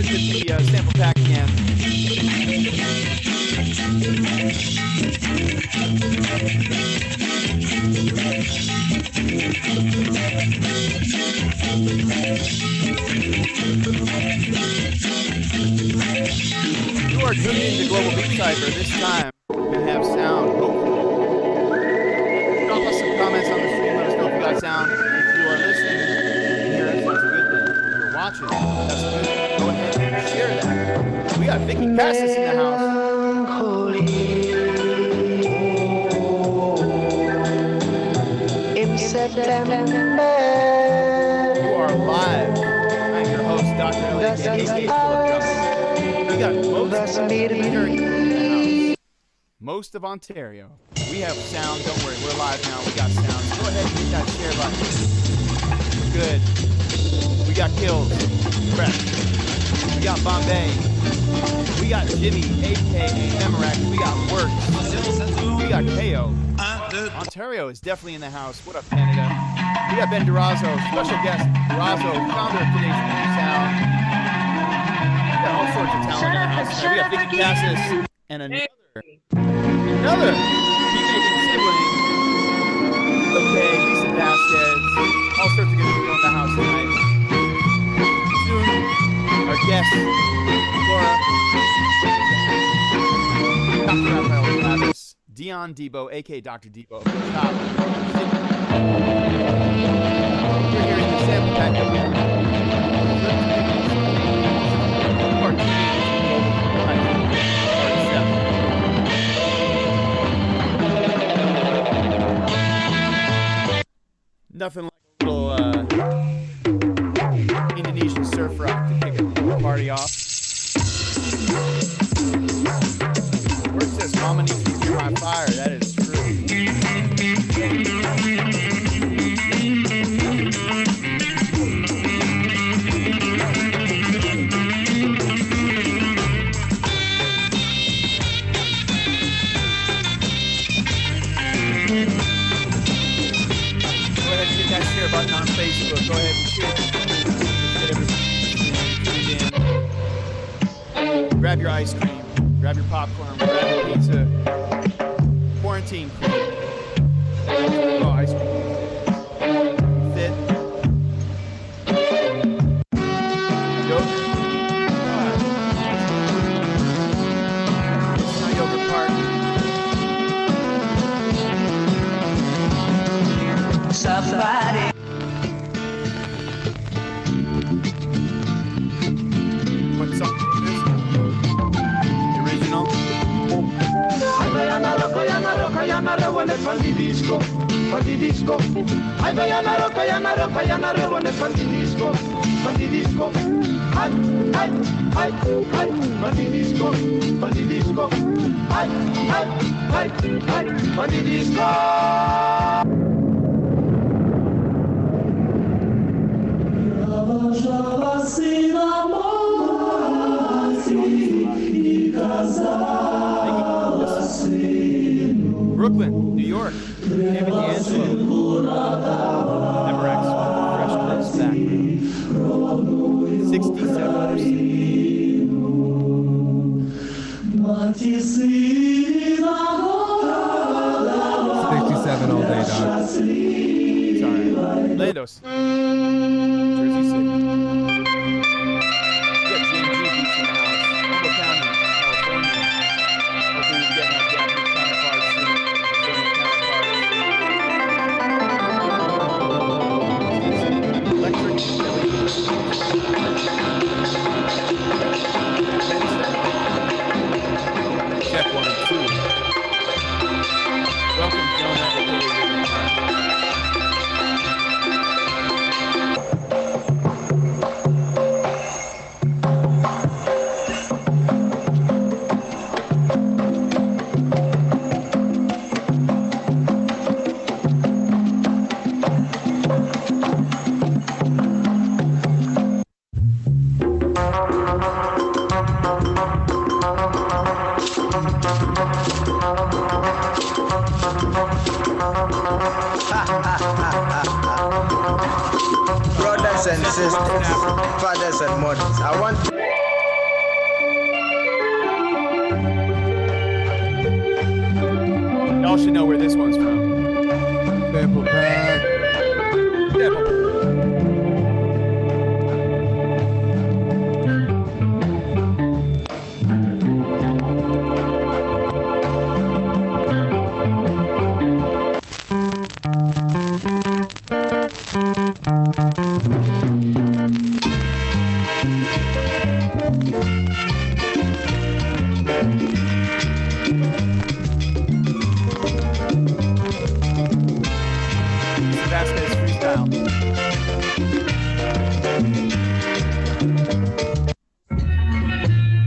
start with the sample pack again. You are tuned into Global Beat Cypher. This time, we're going to have sound, hopefully. Drop us some comments on the stream. Let us know if you got sound. If you are listening, you can hear us. That's a good thing. If you're watching, that's a good thing. Go ahead and share that. We got Vicky Cassis in the house. In September, you are live. I'm your host, Dr. Elliot, We got most of Ontario in the house. Most of Ontario. We have sound. Don't worry, we're live now. We got sound. So go ahead and hit that share button. Good. We got Kills. Fresh. We got Bombay. We got Jimmy, a.k.a. Emirac. We got Works. We got KO. Ontario is definitely in the house. What up, Canada? We got Ben Durazo, special guest Durazo, founder of today's New Sound. We got all sorts of talent in the house. We got Vicky Cassis and another beat-making sibling. Okay, Lisa Vasquez. All sorts of good people in the house tonight. Soon, our guest, Laura, Dr. Raphael Travis, Dion DBoe, a.k.a. Dr. DBoe, up at the top. You're hearing the sample pack that we nothing like a little Indonesian surf rock to kick a party off. Where it says, Mama needs to hear my fire, that is true. Go ahead and hit that share button on Facebook. Go ahead and share. Grab your ice cream. Grab your popcorn, grab your pizza. Quarantine cream. Oh, ice cream. Fit. Yogurt. It's not yogurt park. somebody. What song is this? The original? Brooklyn, New York, David D'Angelo, Emirac, fresh clothes background, 67%. 67 all day, dog. Sorry. Lados. Jersey City. We got GMG beats in the house. Humboldt County, California. Hopefully we can get our Japanese counterparts soon. Brazilian counterparts. Electric Philly. Check 1 and 2. Welcome, Jonah. Brothers and sisters, fathers and mothers, I want y'all should know where this one's from. Sample pack.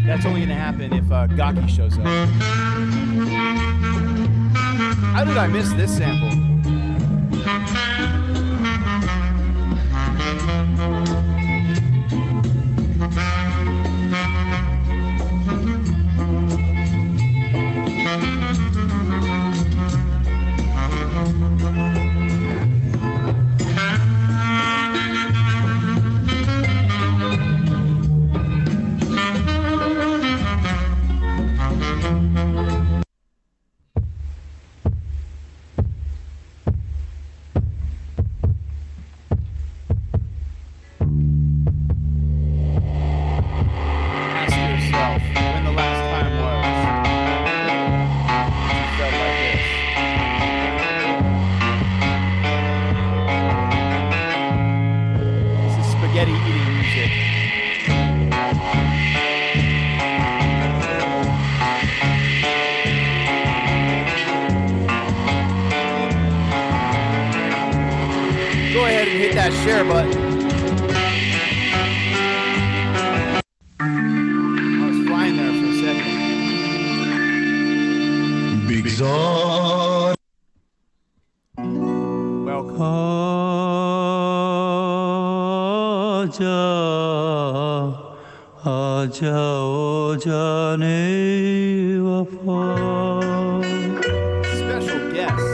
That's only gonna happen if Gaki shows up. How did I miss this sample? That share button. I was flying there for a second. Big Zon. Welcome. आजा ओ जाने वफा Special guest.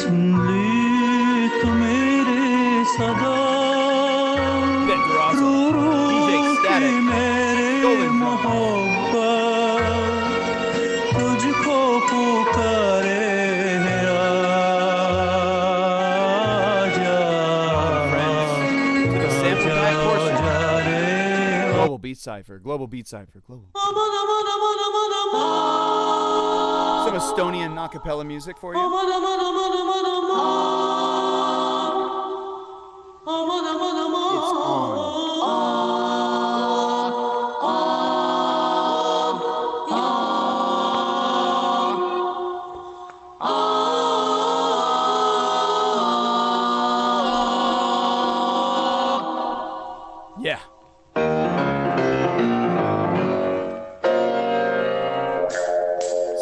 सुन ली तो मेरे सदा रो रो के मेरे मोहब्बत तुझको पुकारे Global Beat Cipher, Global Beat Cipher, Global. Some Estonian acapella music for you. It's on. Yeah.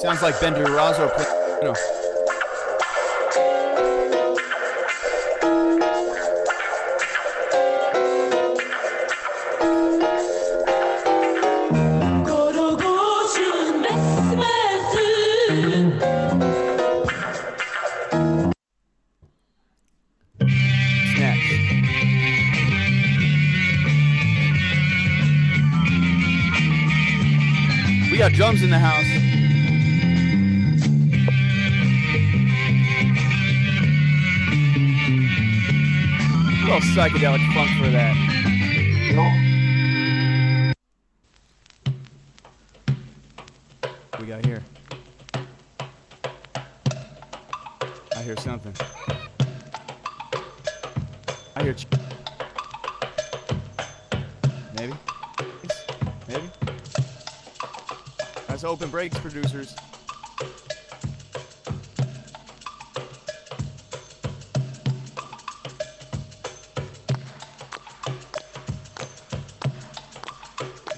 Sounds like Bender Razzo playing. We got drums in the house. A little psychedelic funk for that. What we got here? I hear something. I hear. Maybe. Maybe. That's open breaks, producers.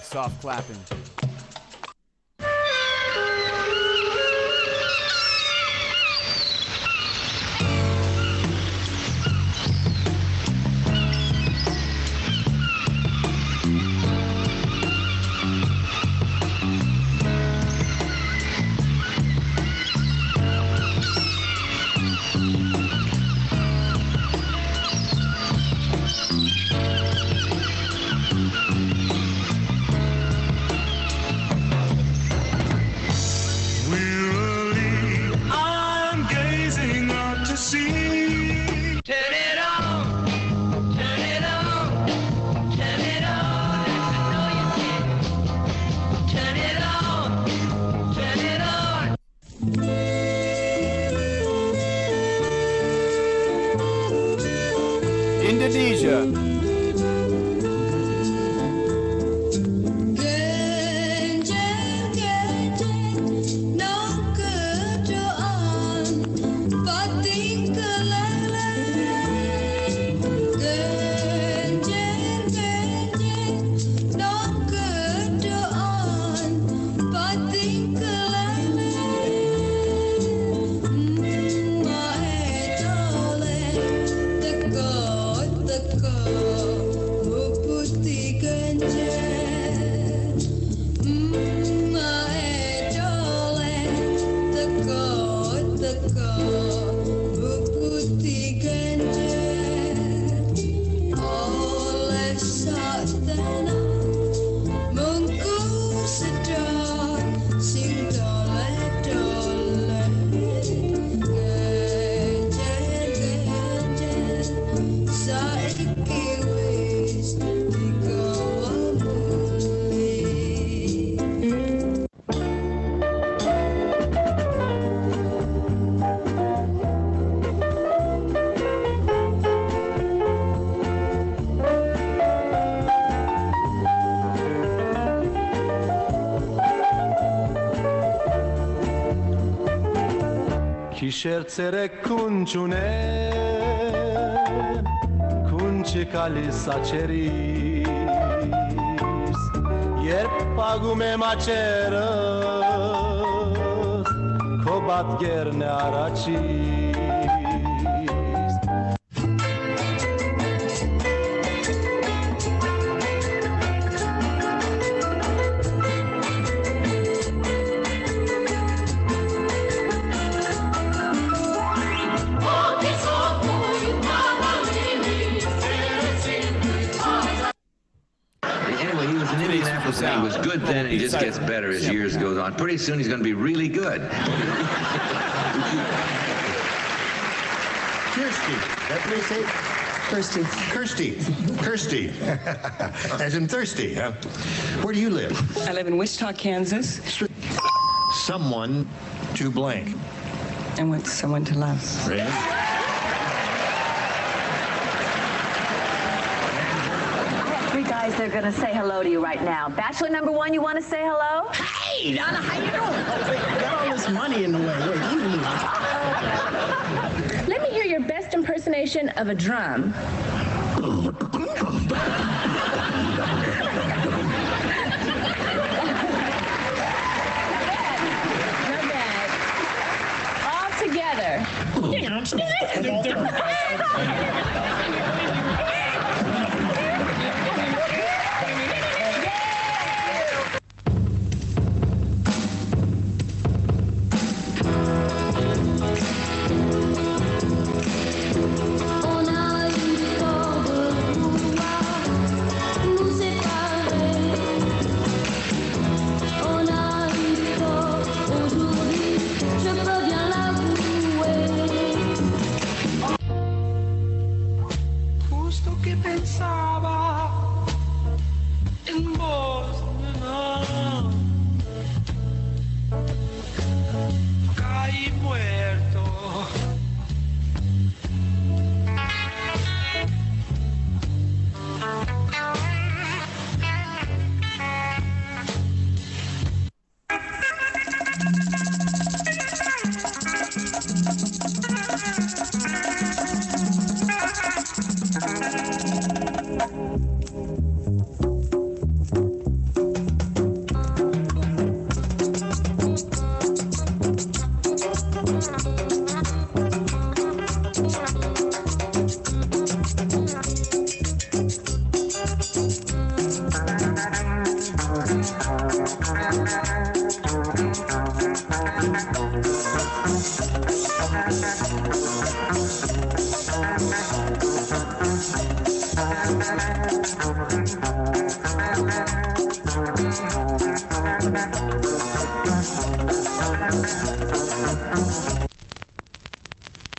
Soft clapping. Indonesia. Kișerțere cunciune, cunci cali saceris, ier pagume macerăs, cobat gerne aracis. He was good then, and he just gets better as years goes on. Pretty soon he's going to be really good. Kirsty. That's what they say? Kirsty. Kirsty. Kirsty. As in thirsty, huh? Where do you live? I live in Wichita, Kansas. Someone to blank. I want someone to love. Really? They're going to say hello to you right now. Bachelor number one, you want to say hello? Hey, Donna, how you doing? Oh, wait, got all this money in the way. Wait, let me hear your best impersonation of a drum. Not bad. All together.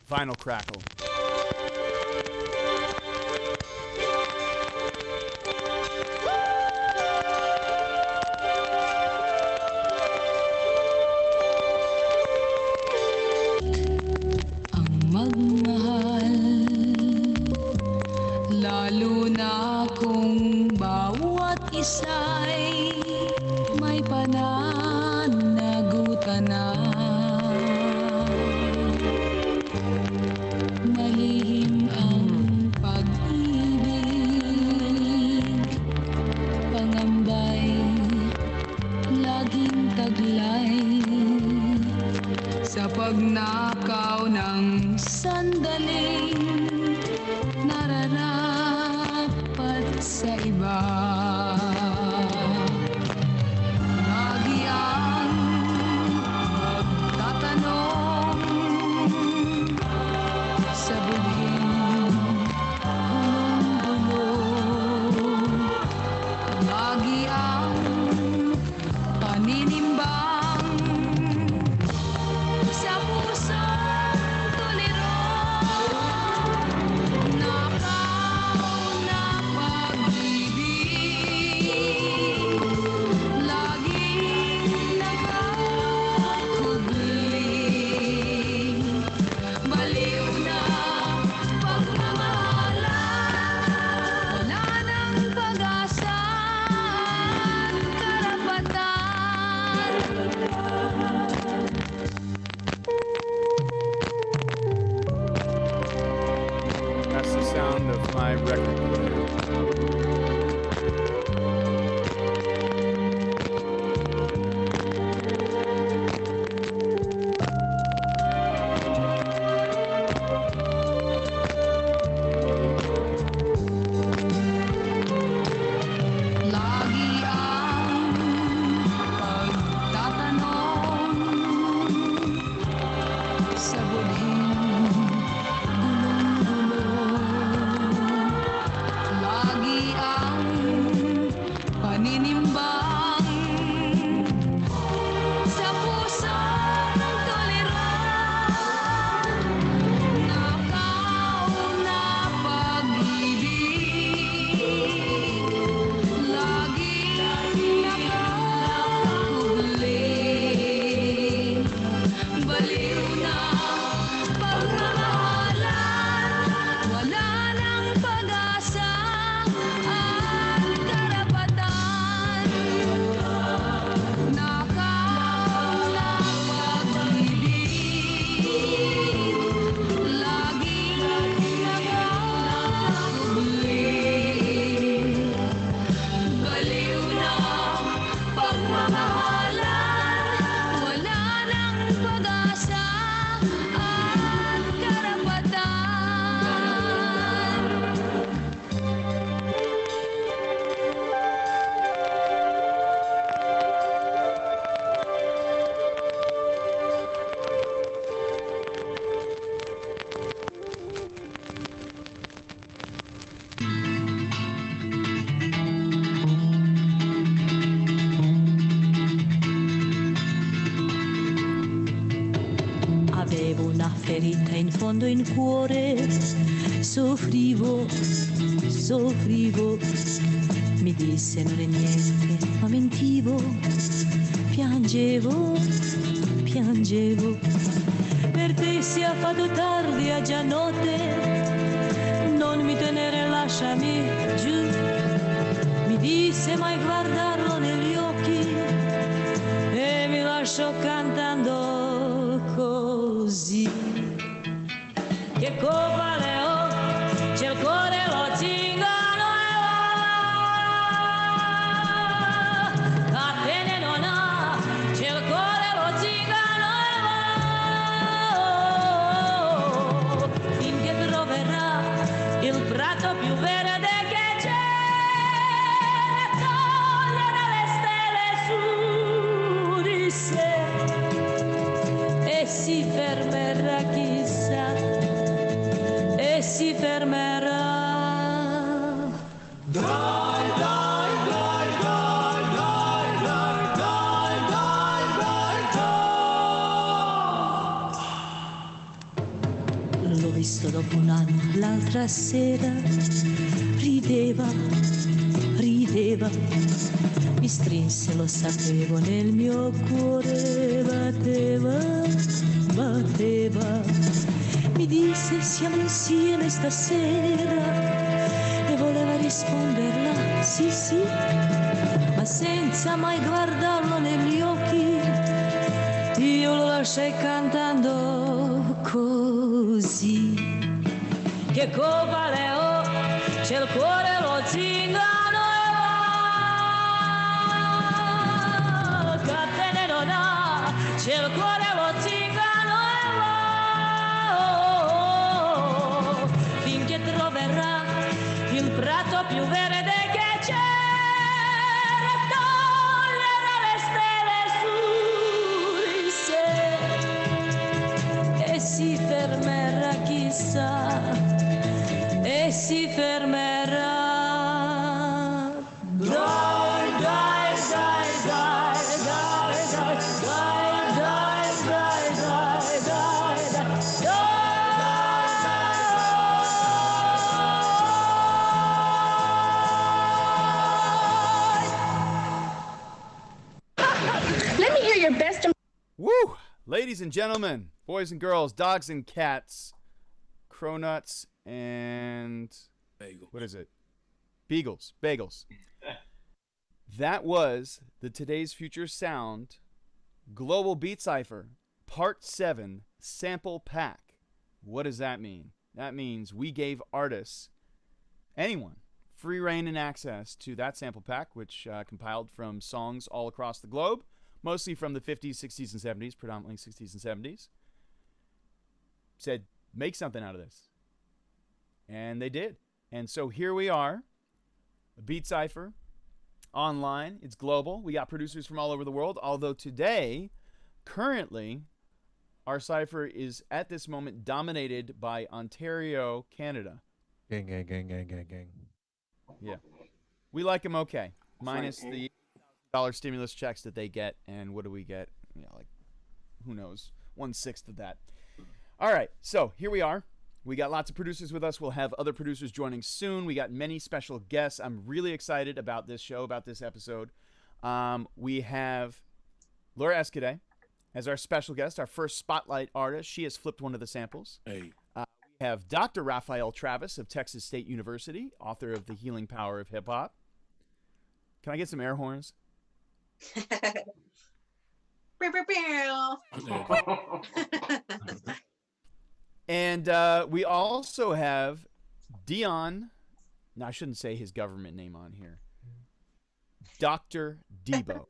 Final crackle. ka na. Malihim ang pag-ibig, pangambay, laging taglay. Sa pagnakaw ng sandaling nararapat sa iba. Lagi ang pagtatanong sa buling gulong-gulong. Lagi ang paninimbang sa pusong tuliro. Nakaw na pag-ibig, laging nakakubling. Baliw na pagmamahalan, wala nang pag-asa at karapatan. That's the sound of my record player. Lagi ang pagtatanong sa budhing gulong-gulong. Lagi ang paninimbang sa pusong tuliro. Nakaw na pag-ibig, laging nakakubling. Baliw na pagmamahalan, wala nang pag-asa at karapatan. Nakaw na pag-ibig, laging nakakubling. Baliw na pagmamahalan, wala nang pag-asa at karapatan. Avevo una ferita in fondo in cuore, soffrivo, mi disse non è niente, ma mentivo, piangevo, per te sia fatto tardi, è già notte, non mi tenere, lasciami giù, mi disse mai guardarlo negli occhi e mi lasciò cantando così. Che colpa le ho, c'è il cuore lo zingano e va, a te ne non ha, c'è il cuore lo zingano e va, finché troverà il prato più verde che c'è, toglierà le stelle su di sé e si fermerà, chissà, e si fermerà. L'ho visto dopo un anno, l'altra sera, rideva, mi strinse, lo sapevo, nel mio cuore batteva, mi disse siamo insieme stasera e voleva risponderla sì, ma senza mai guardarlo negli occhi. nasce cantando così, che cobaleo c'è il cuore lo zingano e catene non ha, c'è il cuore lo zingano e finché troverà il prato più verde che c'è. Si fermerà chissà e si fermerà. Dai, dai, dai, dai, dai, dai, dai, dai, dai, Let me hear your best. Woo! Ladies and gentlemen, boys and girls, dogs and cats, cronuts and what is it? Bagels. That was the Today's Future Sound Global Beat Cipher Part 7 Sample Pack. What does that mean? That means we gave artists, anyone, free reign and access to that sample pack, which compiled from songs all across the globe, mostly from the 50s, 60s, and 70s, predominantly 60s and 70s. Said, make something out of this. And they did. And so here we are, a Beat Cipher, online. It's global. We got producers from all over the world, although today, currently, our cipher is, at this moment, dominated by Ontario, Canada. Gang, gang, gang, gang, gang, gang. Yeah. We like them okay, minus the $1 stimulus checks that they get, and what do we get? You know, like, who knows, 1/6 of that. All right, so here we are. We got lots of producers with us. We'll have other producers joining soon. We got many special guests. I'm really excited about this show, about this episode. We have Laura Escudé as our special guest, our first spotlight artist. She has flipped one of the samples. Hey. We have Dr. Raphael Travis of Texas State University, author of The Healing Power of Hip Hop. Can I get some air horns? And we also have Dion. No, I shouldn't say his government name on here. Dr. DBoe.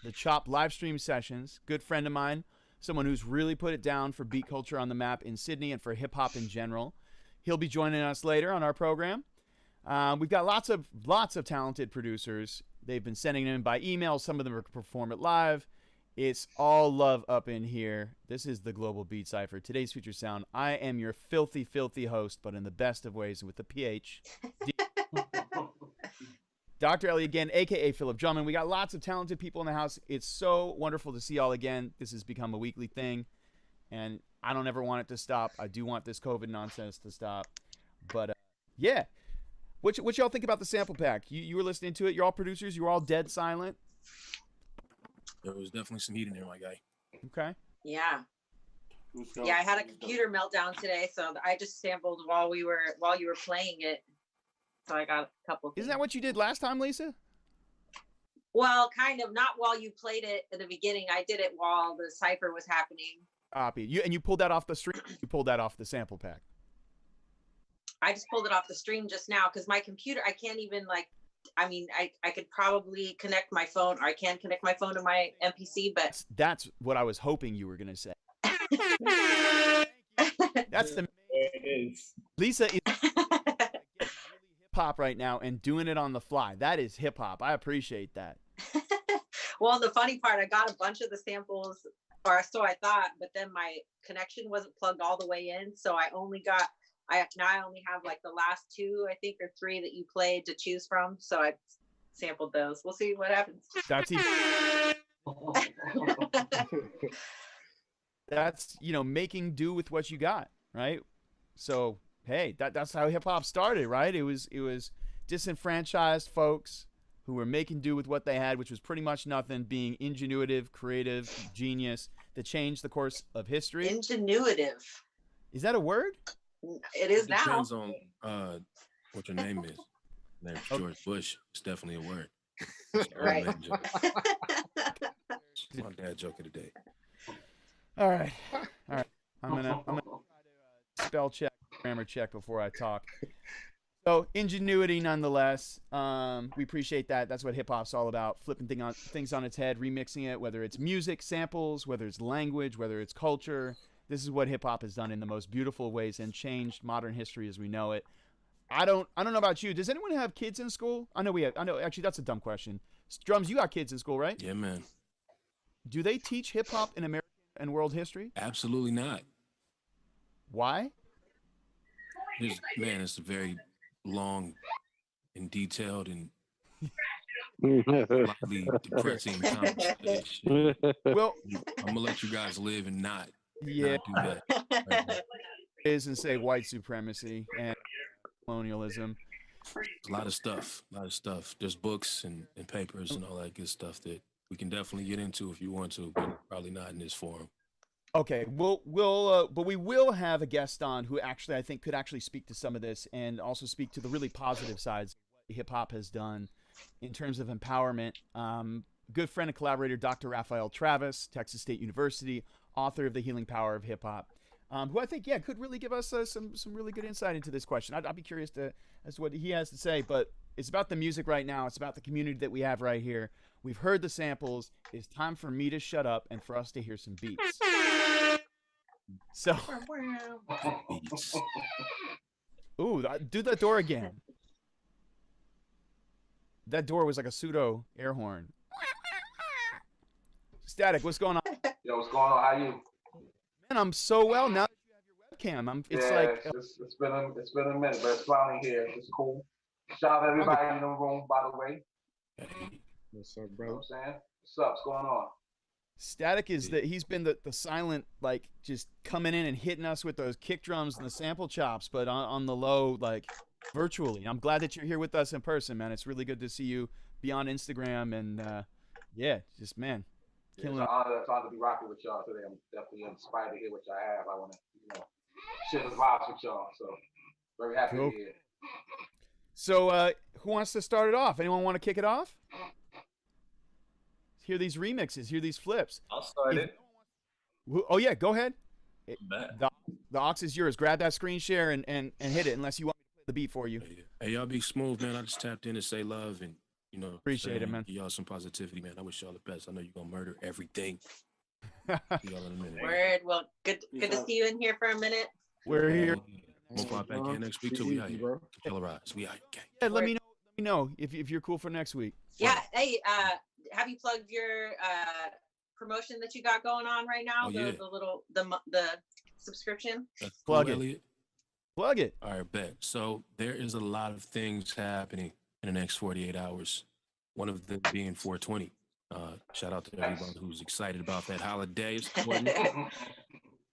The Chop live stream sessions. Good friend of mine. Someone who's really put it down for beat culture on the map in Sydney and for hip hop in general. He'll be joining us later on our program. We've got lots of talented producers. They've been sending them in by email. Some of them are perform it live. It's all love up in here. This is the Global Beat Cipher. Today's Future Sound. I am your filthy, filthy host, but in the best of ways with the PH. Dr. Ellie again, a.k.a. Philip Drummond. We got lots of talented people in the house. It's so wonderful to see y'all again. This has become a weekly thing, and I don't ever want it to stop. I do want this COVID nonsense to stop. But, yeah. What y'all think about the sample pack? You were listening to it. You're all producers. You were all dead silent. There was definitely some heat in there, my guy. Okay. Yeah. Yeah, I had a computer meltdown today, so I just sampled while you were playing it. So I got a couple. Isn't that what you did last time, Lisa? Well, kind of. Not while you played it at the beginning. I did it while the cipher was happening. Copy. You pulled that off the stream. You pulled that off the sample pack. I just pulled it off the stream just now because my computer, I can't even I could probably connect my phone, or I can connect my phone to my MPC, but that's what I was hoping you were going to say. That's the Lisa is hip hop right now and doing it on the fly. That is hip hop. I appreciate that. Well, the funny part, I got a bunch of the samples, or so I thought, but then my connection wasn't plugged all the way in, so I only have like the last 2, I think, or 3 that you played to choose from. So I sampled those. We'll see what happens. That's even. That's, making do with what you got, right? So, hey, that's how hip hop started, right? It was disenfranchised folks who were making do with what they had, which was pretty much nothing, being ingenuitive, creative, genius, that changed the course of history. Ingenuitive. Is that a word? It is now. Depends on what your name is. Name's George Bush. It's definitely a word. Right. My dad joke of the day. All right. All right. I'm gonna try to spell check, grammar check before I talk. So ingenuity, nonetheless. We appreciate that. That's what hip hop's all about: flipping things on its head, remixing it. Whether it's music, samples, whether it's language, whether it's culture. This is what hip hop has done in the most beautiful ways and changed modern history as we know it. I don't know about you. Does anyone have kids in school? I know we have. I know. Actually, that's a dumb question. Drums, you got kids in school, right? Yeah, man. Do they teach hip hop in American and world history? Absolutely not. Why? Man, it's a very long and detailed and slightly depressing conversation. Well, I'm gonna let you guys live and not do that. Right, is and say white supremacy and colonialism. a lot of stuff. There's books and papers and all that good stuff that we can definitely get into if you want to, but probably not in this forum. Okay, but we will have a guest on who actually I think could actually speak to some of this and also speak to the really positive sides of what hip hop has done in terms of empowerment. Good friend and collaborator, Dr. Raphael Travis, Texas State University, author of The Healing Power of Hip Hop, who I think could really give us some really good insight into this question. I'd be curious as to what he has to say, but it's about the music right now. It's about the community that we have right here. We've heard the samples. It's time for me to shut up and for us to hear some beats. So, ooh, do that door again. That door was like a pseudo air horn. Static, what's going on? Yo, what's going on? How you? Man, I'm so well now that you have your webcam. It's been a minute, but it's finally here. It's cool. Shout out to everybody in the room, by the way. What's up, bro? You know what I'm saying? What's up? What's going on? Static is that he's been the silent, like, just coming in and hitting us with those kick drums and the sample chops, but on the low, like, virtually. I'm glad that you're here with us in person, man. It's really good to see you beyond Instagram, and just, man. It's an honor to be rocking with y'all today. I'm definitely inspired to hear what y'all have. I want to, share the vibes with y'all, so very happy to hear. So, who wants to start it off? Anyone want to kick it off? Hear these remixes, hear these flips. I'll start it. Oh yeah, go ahead. The aux is yours. Grab that screen share and hit it, unless you want me to play the beat for you. Hey, y'all be smooth, man. I just tapped in to say love and appreciate it, man. Give y'all some positivity, man. I wish y'all the best. I know you're gonna murder everything. See y'all in a minute. Word. Well, good to see you in here for a minute. We're here. We'll fly back in next week too. We out here. Capillarize. We out here. Yeah, let me know if you're cool for next week. Yeah. Hey, have you plugged your promotion that you got going on right now? The subscription. Plug it. All right, bet. So there is a lot of things happening in the next 48 hours. One of them being 420. Shout out to everyone who's excited about that holiday. It's important.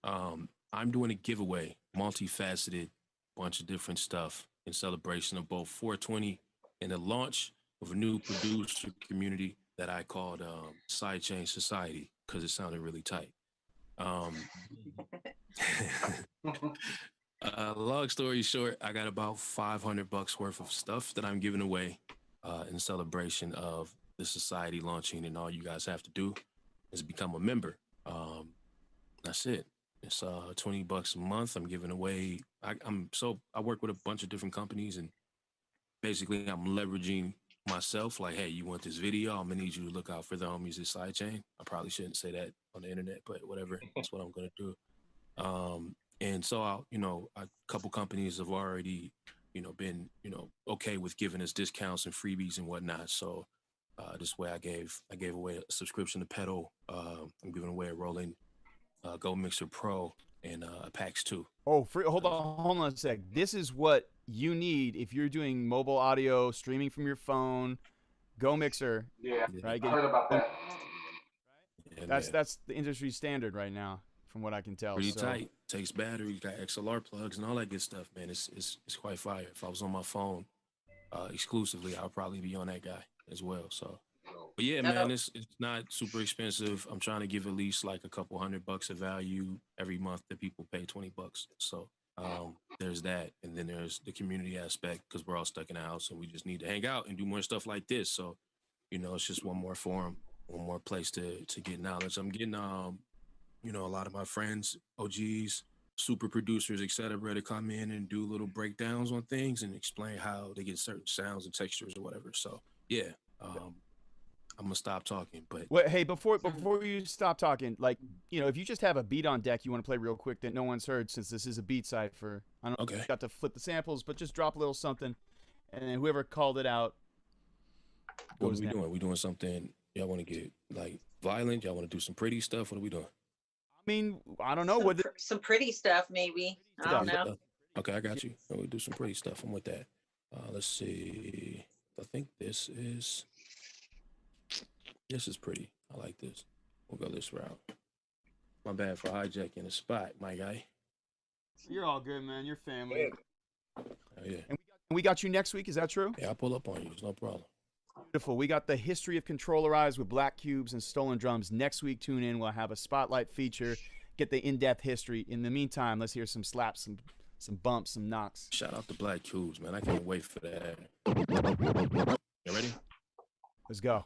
I'm doing a giveaway, multifaceted, bunch of different stuff in celebration of both 420 and the launch of a new producer community that I called Sidechain Society because it sounded really tight. Long story short, I got about $500 worth of stuff that I'm giving away in celebration of the society launching, and all you guys have to do is become a member. That's it. It's $20 a month. I'm giving away. I work with a bunch of different companies, and basically I'm leveraging myself. Like, hey, you want this video? I'm gonna need you to look out for the homies at Sidechain. I probably shouldn't say that on the internet, but whatever. That's what I'm gonna do. And so a couple companies have already, been, okay with giving us discounts and freebies and whatnot. So this way I gave away a subscription to Pedal. I'm giving away a Roland Go Mixer Pro and a PAX 2. Oh, hold on a sec. This is what you need if you're doing mobile audio, streaming from your phone. Go Mixer. Yeah, right? I heard about that. Yeah, that's the industry standard right now, from what I can tell. Pretty tight. Takes batteries, got XLR plugs and all that good stuff, man. It's quite fire. If I was on my phone exclusively, I'll probably be on that guy as well. So, but yeah, man, it's not super expensive. I'm trying to give at least like a couple $100 of value every month that people pay $20. So there's that, and then there's the community aspect because we're all stuck in the house and we just need to hang out and do more stuff like this. So, it's just one more forum, one more place to get knowledge. I'm getting you know, a lot of my friends, OGs, super producers, etc., to come in and do little breakdowns on things and explain how they get certain sounds and textures or whatever. So yeah, I'm gonna stop talking. But Wait, hey, before you stop talking, like, you know, if you just have a beat on deck you want to play real quick that no one's heard, since this is a beat cipher, I don't know if you got to flip the samples, but just drop a little something, and then whoever called it out. What are we doing? We doing something? Y'all want to get like violent? Y'all want to do some pretty stuff? What are we doing? I mean, I don't know. Some pretty stuff, maybe. I don't know. Okay, I got you. We'll do some pretty stuff. I'm with that. Let's see. I think this is pretty. I like this. We'll go this route. My bad for hijacking the spot, my guy. You're all good, man. You're family. Oh, yeah. And we got you next week. Is that true? Yeah, I'll pull up on you. It's no problem. Beautiful. We got the history of Controller Eyes with Black Cubes and Stolen Drums. Next week, tune in. We'll have a spotlight feature, get the in-depth history. In the meantime, let's hear some slaps, some bumps, some knocks. Shout out to Black Cubes, man. I can't wait for that. You ready? Let's go.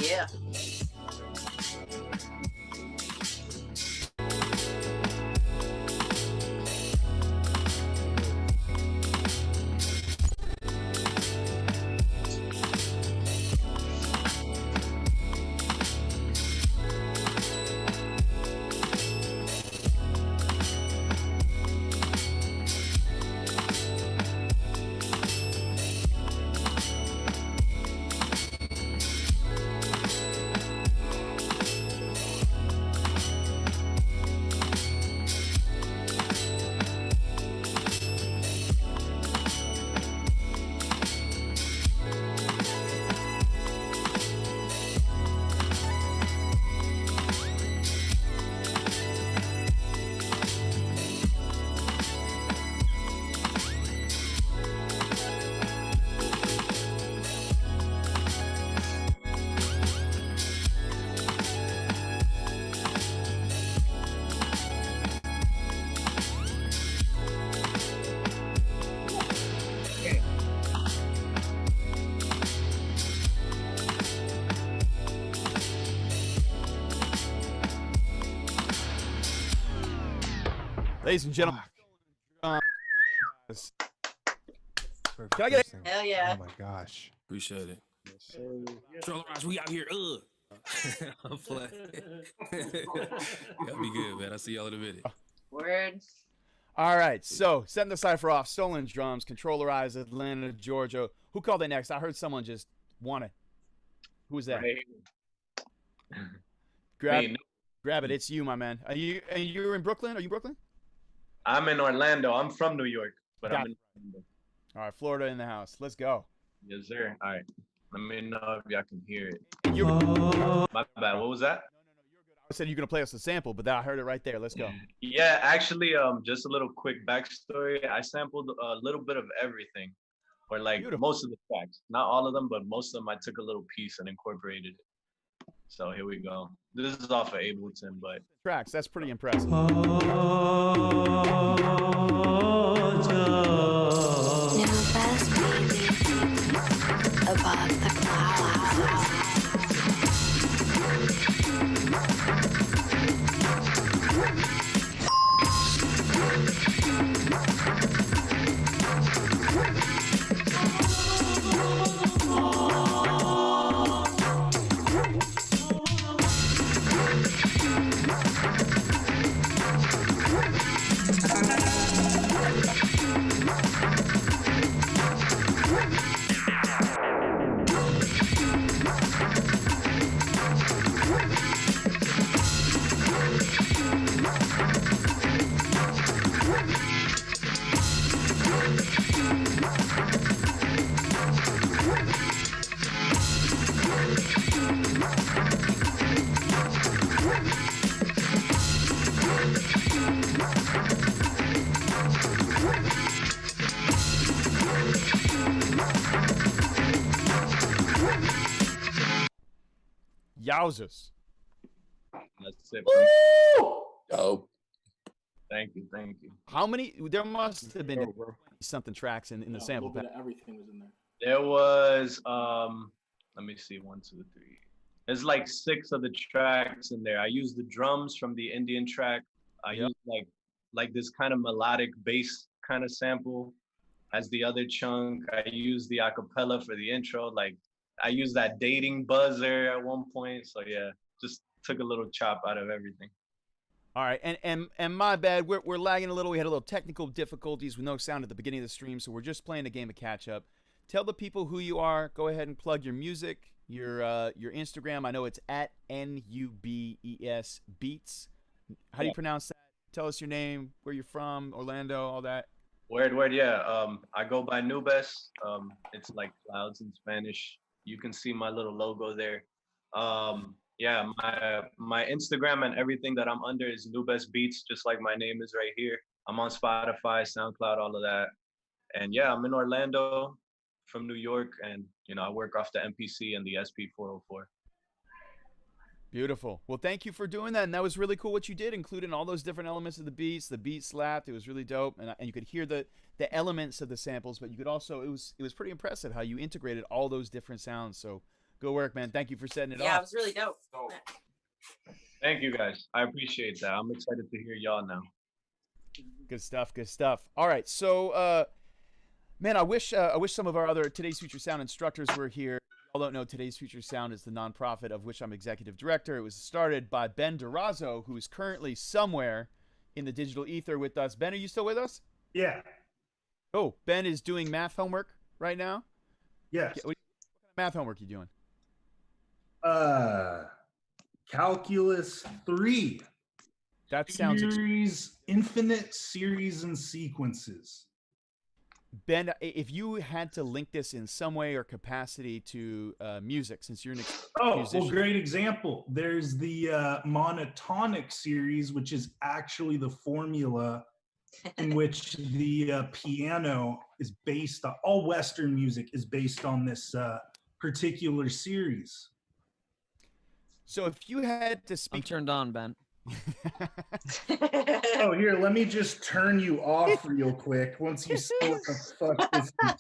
Yeah. Ladies and gentlemen, can I get it? Hell yeah. Oh my gosh. Appreciate it. Controller Eyes, we out here. I'm playing. That'll be good, man. I'll see y'all in a minute. Word. All right, so setting the cipher off, Stolen Drums, Controller Eyes, Atlanta, Georgia. Who called it next? I heard someone just want it. Who was that? Right. Grab it. It's you, my man. You're in Brooklyn? Are you Brooklyn? I'm in Orlando. I'm from New York, but I'm in Orlando. All right, Florida in the house. Let's go. Yes, sir. All right. Let me know if y'all can hear it. You're... My bad. What was that? I said you're gonna play us a sample, but I heard it right there. Let's go. Yeah, actually, just a little quick backstory. I sampled a little bit of everything, or like most of the tracks. Not all of them, but most of them. I took a little piece and incorporated it. So here we go. This is off of Ableton, but tracks. That's pretty impressive. New best baby above the clouds. Yowzers. That's it. Oh. Thank you. How many? There must have been something tracks in the sample pack. Everything was in there. There was let me see, 1, 2, 3. There's like 6 of the tracks in there. I used the drums from the Indian track. I used like this kind of melodic bass kind of sample as the other chunk. I used the acapella for the intro. Like I used that dating buzzer at one point. So yeah, just took a little chop out of everything. All right, and my bad, we're lagging a little. We had a little technical difficulties with no sound at the beginning of the stream, so we're just playing a game of catch up. Tell the people who you are. Go ahead and plug your music, your Instagram. I know it's at NUBES Beats. How do you pronounce that? Tell us your name, where you're from, Orlando, all that. Word, yeah. I go by Nubes. It's like clouds in Spanish. You can see my little logo there. Yeah, my Instagram and everything that I'm under is Nubes Beats, just like my name is right here. I'm on Spotify, SoundCloud, all of that. And yeah, I'm in Orlando from New York, and I work off the MPC and the SP404. Beautiful. Well, thank you for doing that, and that was really cool what you did, including all those different elements of the beats. The beat slapped. It was really dope, and you could hear the elements of the samples, but you could also it was pretty impressive how you integrated all those different sounds. So good work, man. Thank you for setting it off. Yeah, it was really dope. Thank you, guys. I appreciate that. I'm excited to hear y'all now. Good stuff. Good stuff. All right, so man, I wish some of our other Today's Future Sound instructors were here. Y'all don't know Today's Future Sound is the nonprofit of which I'm executive director. It was started by Ben Durazo, who is currently somewhere in the digital ether with us. Ben, are you still with us? Yeah. Oh, Ben is doing math homework right now? Yes. What kind of math homework are you doing? Calculus 3. That sounds infinite series and sequences. Ben, if you had to link this in some way or capacity to music, since you're an musician. Well, great example. There's the monotonic series, which is actually the formula in which the piano is based on. All Western music is based on this particular series. So if you had to speak... I'm turned on, Ben. Oh, here, let me just turn you off real quick once you see what the fuck this is.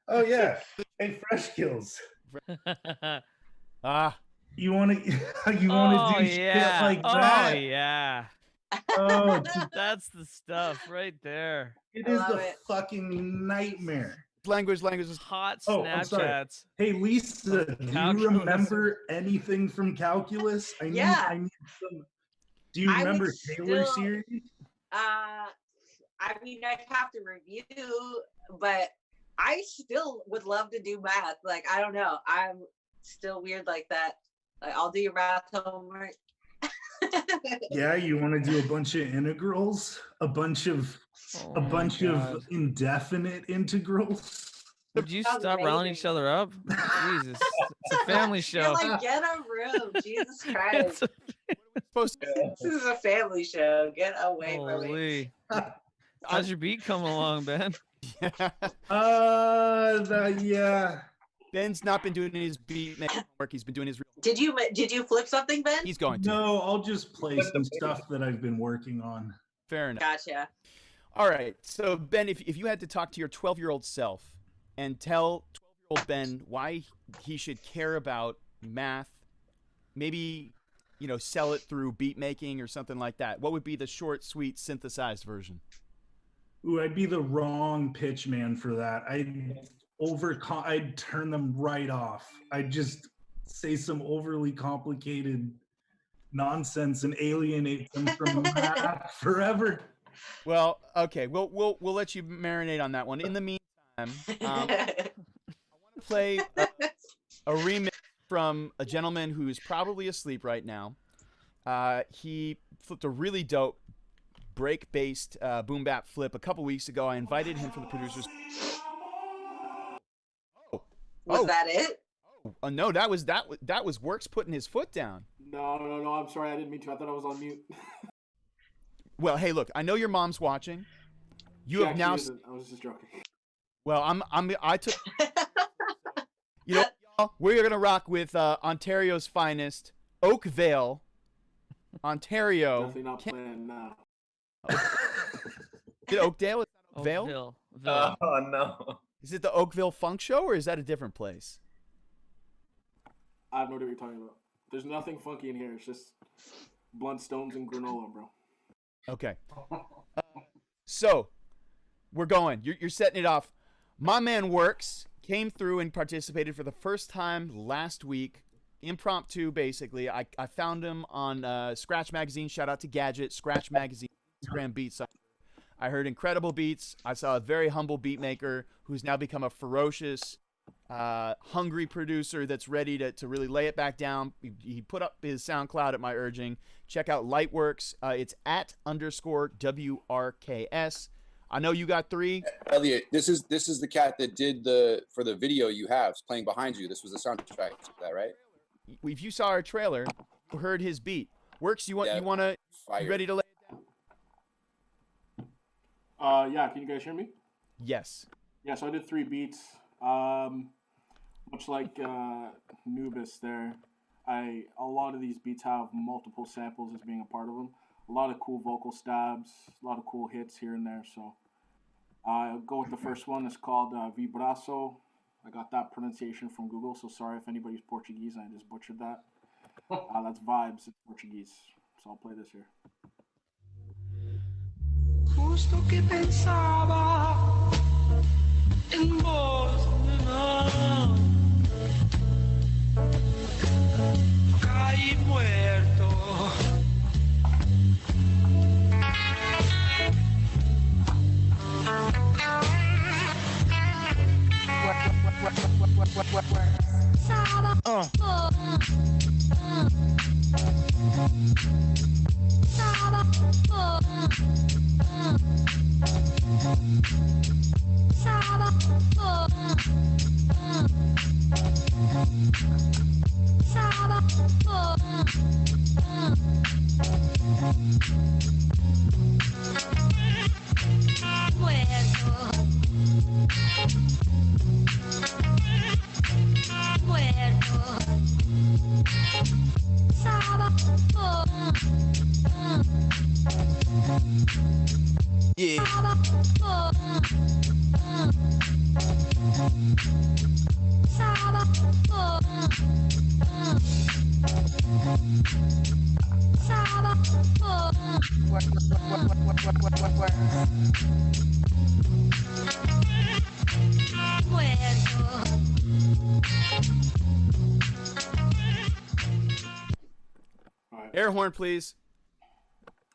Oh, yeah. Hey, Fresh Kills. You want to do shit like that? Oh, yeah. Oh, that's the stuff right there. It is the fucking nightmare. Language is hot. I'm sorry. Snapchats. Hey, Lisa, do you remember anything from Calculus? I need some. Do you remember Taylor series? I mean, I'd have to review, but I still would love to do math. Like, I don't know. I'm still weird like that. Like, I'll do your math homework. Yeah, you want to do a bunch of integrals, a bunch of indefinite integrals. Would you stop riling each other up? Jesus, it's a family show. You're like, get a room, Jesus Christ. This is a family show. Get away from me. How's your beat coming along, Ben? Yeah. Ben's not been doing his beat making work. He's been doing his. Did you flip something, Ben? He's going to. No, I'll just play some stuff that I've been working on. Fair enough. Gotcha. All right. So Ben, if you had to talk to your 12-year-old self and tell 12-year-old Ben why he should care about math, maybe sell it through beat making or something like that, what would be the short, sweet, synthesized version? Ooh, I'd be the wrong pitch man for that. I'd turn them right off. I'd just say some overly complicated nonsense and alienate them from math forever. Well, okay, we'll let you marinate on that one. In the meantime, I want to play a remix from a gentleman who's probably asleep right now. He flipped a really dope break-based boom bap flip a couple weeks ago. I invited him for the producers. Was that it? Oh, no, that was Works putting his foot down. No. I'm sorry, I didn't mean to. I thought I was on mute. Well, hey, look, I know your mom's watching. You have now. I was just joking. Well, I took. we're gonna rock with Ontario's finest, Oakville, Ontario. Definitely not playing now. Is it Oakdale? Is that Oakville? Oh no. Is it the Oakville Funk Show, or is that a different place? I have no idea what you're talking about. There's nothing funky in here. It's just blunt stones and granola, bro. Okay. So, we're going. You're setting it off. My man Works came through and participated for the first time last week. Impromptu, basically. I found him on Scratch Magazine. Shout out to Gadget, Scratch Magazine, Instagram beats. I heard incredible beats. I saw a very humble beat maker who's now become a ferocious, hungry producer that's ready to really lay it back down. He put up his SoundCloud at my urging. Check out Lightworks. It's @_WRKS. I know you got 3. Elliot, this is the cat that did for the video you have playing behind you. This was the soundtrack to that, right? If you saw our trailer, you heard his beat. Works, you ready to lay it down? Yeah, can you guys hear me? Yes. Yeah, so I did 3 beats. Much like Nubis there, a lot of these beats have multiple samples as being a part of them. A lot of cool vocal stabs, a lot of cool hits here and there. So I'll go with the first one. It's called Vibraço. I got that pronunciation from Google, so sorry if anybody's Portuguese and I just butchered that. That's vibes in Portuguese. So I'll play this here. Justo que pensaba en vos, no. Caí muerto. Air horn, please.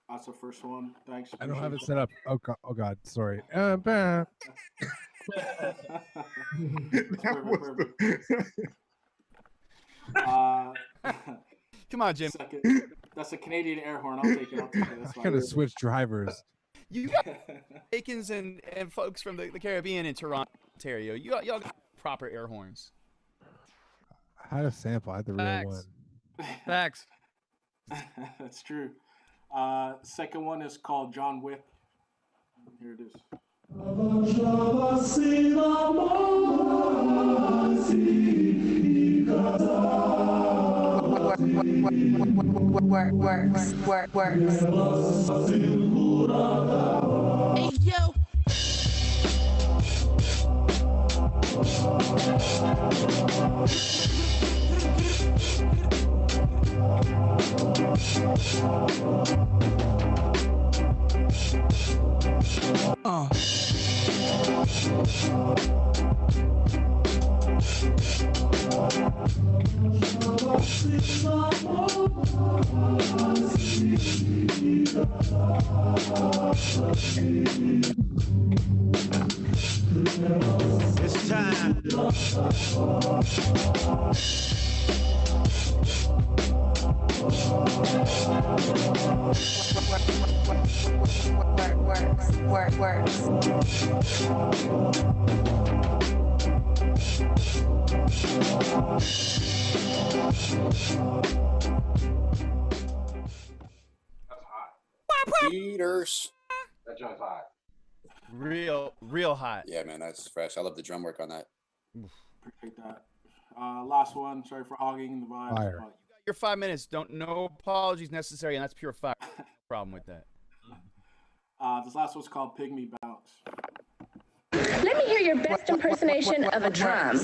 That's the first one. Thanks. I don't have it set up. Oh God, sorry. Bah. Come on, Jim. That's a Canadian air horn. I'll take it. That's I gotta switch drivers. You got Jamaicans and folks from the Caribbean in Toronto, Ontario. Y'all got proper air horns. I had a sample. I had the real one. Facts. That's true. Second one is called John Wick. Here it is. Works. Hey, yo. It's time. Works. Peters. That joint's hot. Real hot. Yeah, man, that's fresh. I love the drum work on that. Appreciate that. Last one. Sorry for hogging the vibes. Fire. But Your 5 minutes. No apologies necessary, and that's pure fire. No problem with that. this last one's called Pygmy Bounce. Let me hear your best impersonation of a drum.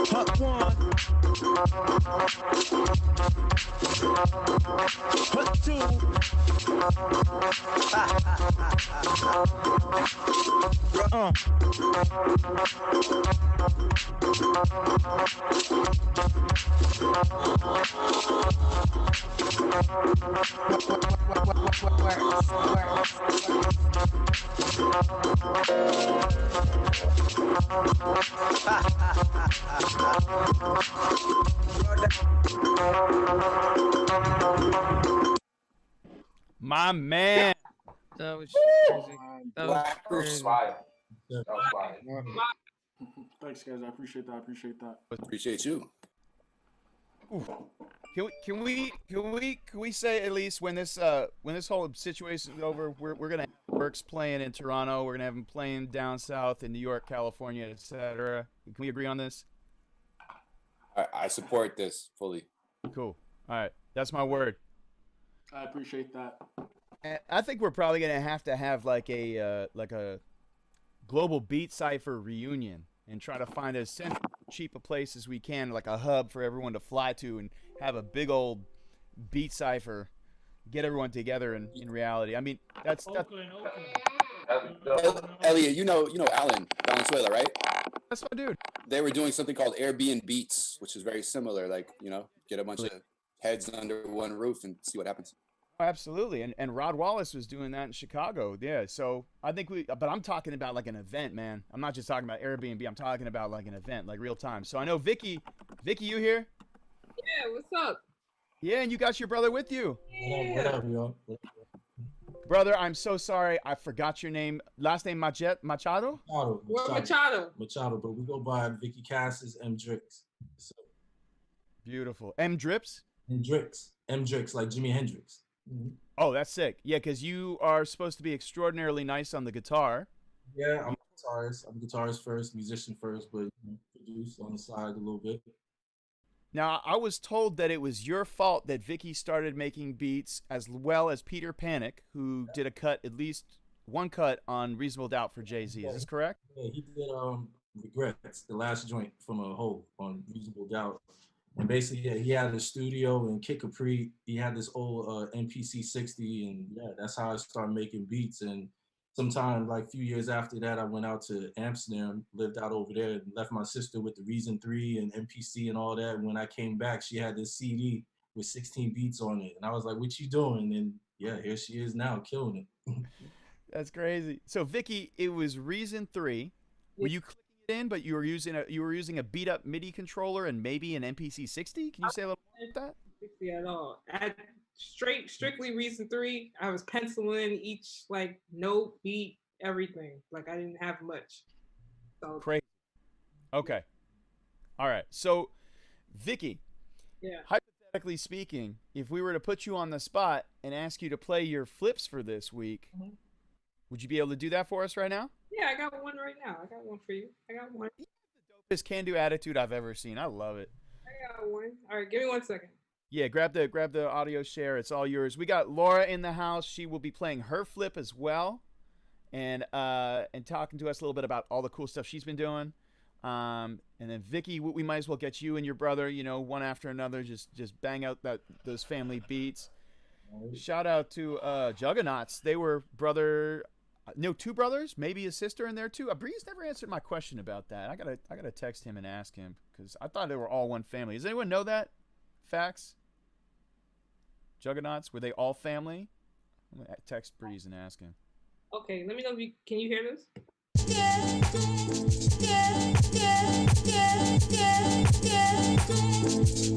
Part one. Part two. My man. That was crazy. That was Black Proof crazy. Fire. That was fire. Thanks, guys. I appreciate that. Appreciate you. Can we say at least when this whole situation is over, we're gonna have Works playing in Toronto, we're gonna have him playing down south in New York, California, etc. Can we agree on this? I support this fully. Cool. All right, that's my word. I appreciate that. And I think we're probably gonna have like a global beat cipher reunion and try to find as cheap a place as we can, like a hub for everyone to fly to, and have a big old beat cipher, get everyone together in reality. I mean, that's Elliot, you know Alan Valenzuela, right? That's my dude. They were doing something called Airbnb Beats, which is very similar. Like, get a bunch of heads under one roof and see what happens. Absolutely. And Rod Wallace was doing that in Chicago. Yeah. So I think but I'm talking about like an event, man. I'm not just talking about Airbnb. I'm talking about like an event, like real time. So I know Vicky, you here? Yeah, what's up? Yeah, and you got your brother with you. What up, y'all? Brother, I'm so sorry. I forgot your name. Last name Machado? Machado. Machado, but we go by Vicky Cass's M Drix. So. Beautiful. M Drips? M Drix, like Jimi Hendrix. Oh, that's sick. Yeah, because you are supposed to be extraordinarily nice on the guitar. Yeah, I'm a guitarist. I'm a guitarist first, musician first, but produce on the side a little bit. Now, I was told that it was your fault that Vicky started making beats, as well as Peter Panic, who did at least one cut on Reasonable Doubt for Jay-Z. Is this correct? Yeah, he did Regrets, the last joint from a Hole on Reasonable Doubt. And basically, he had a studio in Kid Capri. He had this old MPC 60, and yeah, that's how I started making beats. And sometime like a few years after that, I went out to Amsterdam, lived out over there, and left my sister with the Reason 3 and MPC and all that. And when I came back, she had this CD with 16 beats on it. And I was like, what you doing? And yeah, here she is now, killing it. That's crazy. So Vicky, it was Reason 3. Were you clicking it in, but you were using a beat up MIDI controller and maybe an MPC 60? Can you say a little more about that? 60 at all. Strictly Reason 3. I was penciling each like note, beat, everything. Like I didn't have much. So crazy. Okay. All right. So Vicky, yeah. Hypothetically speaking, if we were to put you on the spot and ask you to play your flips for this week, would you be able to do that for us right now? Yeah, I got one right now. I got one for you. I got one. The dopest can-do attitude I've ever seen. I love it. I got one. All right, give me 1 second. Yeah, grab the audio share. It's all yours. We got Laura in the house. She will be playing her flip as well, and talking to us a little bit about all the cool stuff she's been doing. And then Vicky, we might as well get you and your brother, one after another. Just bang out those family beats. Shout out to Juggernauts. They were two brothers, maybe a sister in there too. Breeze never answered my question about that. I gotta text him and ask him because I thought they were all one family. Does anyone know that? Facts? Juggernauts, were they all family? I'm gonna text Breeze and ask him. Okay, let me know if can you hear this?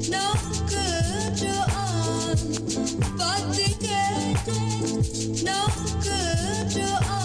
No good you're on, but no good you're on.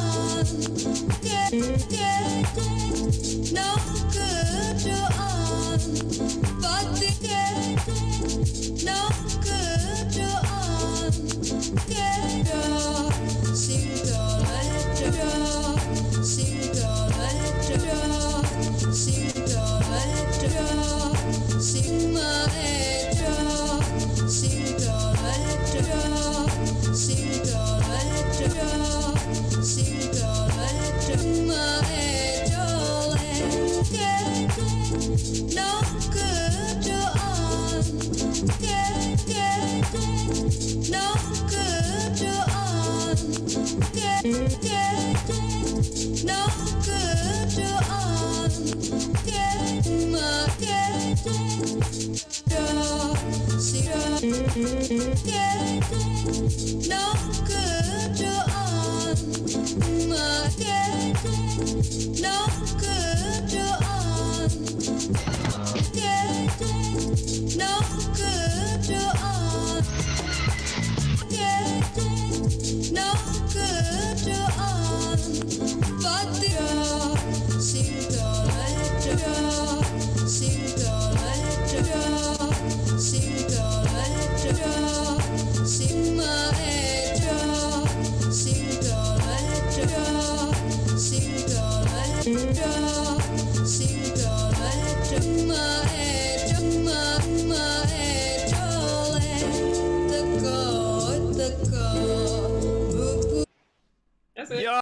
That's it. Yo!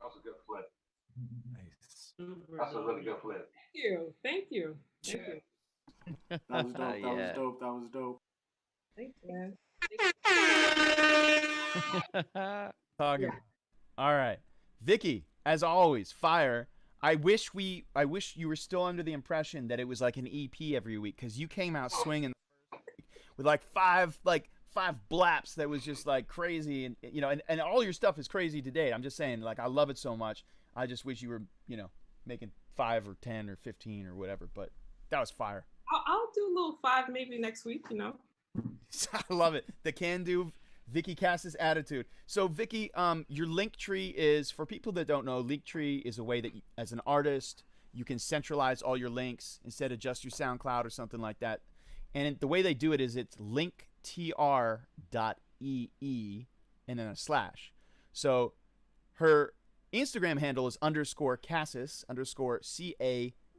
That was a good flip. Nice. That's a really good flip. Thank you. Thank you. Thank you. That was dope. That was dope. That was dope. Thanks, man. Talking. All right, Vicky. As always, fire. I wish you were still under the impression that it was like an EP every week, because you came out swinging with like five blaps that was just like crazy, and you know, and all your stuff is crazy today. I'm just saying, like, I love it so much. I just wish you were, you know, making 5 or 10 or 15 or whatever. But that was fire. I'll do a little 5 maybe next week. You know. I love it. The can-do Vicky Cassis attitude. So Vicky, your Linktree is, for people that don't know, Linktree is a way that as an artist you can centralize all your links instead of just your SoundCloud or something like that. And the way they do it is it's linktr.ee and then a slash. So her Instagram handle is _Cassis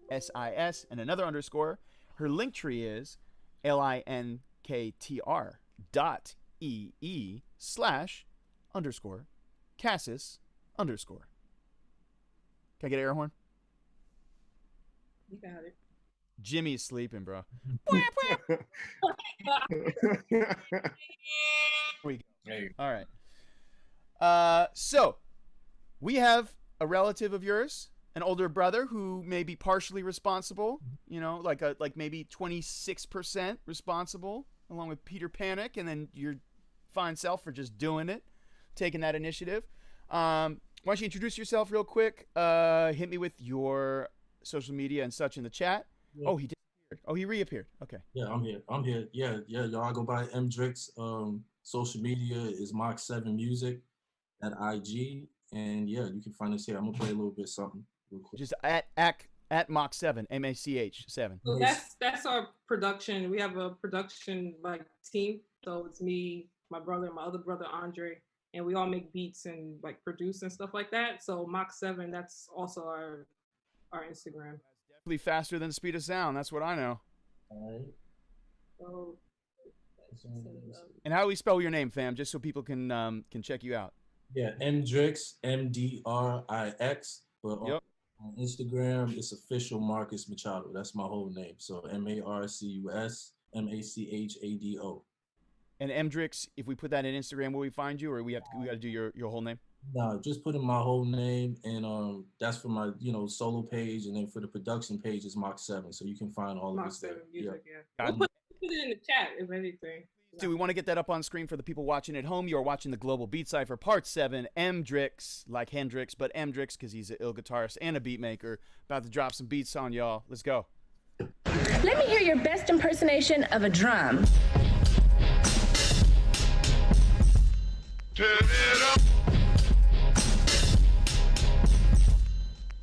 _CASIS and another underscore. Her Linktree is linktr.ee/_Cassis_. Can I get an air horn? You got it. Jimmy's sleeping, bro. All right. So we have a relative of yours, an older brother who may be partially responsible, you know, like maybe 26% responsible, along with Peter Panic, and then your fine self for just doing it, taking that initiative. Why don't you introduce yourself real quick? Hit me with your social media and such in the chat. Yeah. Oh, he disappeared. Oh, he reappeared. Okay. Yeah, I'm here. Yeah, y'all go by Mdrix. Social media is Mach7 Music at IG. And yeah, you can find us here. I'm gonna play a little bit something real quick. Just at Mach7, MACH7. So that's our production. We have a production like team. So it's me, my brother, my other brother Andre, and we all make beats and like produce and stuff like that. So Mach7, that's also our Instagram. Definitely faster than speed of sound. That's what I know. All right. So, and how do we spell your name, fam? Just so people can check you out. Yeah, Mdrix, MDRIX. But on Instagram, it's official Marcus Machado. That's my whole name. So MARCUS MACHADO. And Mdrix, if we put that in Instagram, will we find you, or we got to do your whole name? No, just put in my whole name, and that's for my solo page, and then for the production page is Mach7, so you can find all of this there. Music, yeah. We'll put it in the chat if anything. Do we want to get that up on screen for the people watching at home? You are watching the Global Beat Cypher Part 7. Mdrix, like Hendrix, but Mdrix because he's an ill guitarist and a beat maker. About to drop some beats on y'all. Let's go. Let me hear your best impersonation of a drum. Turn it up.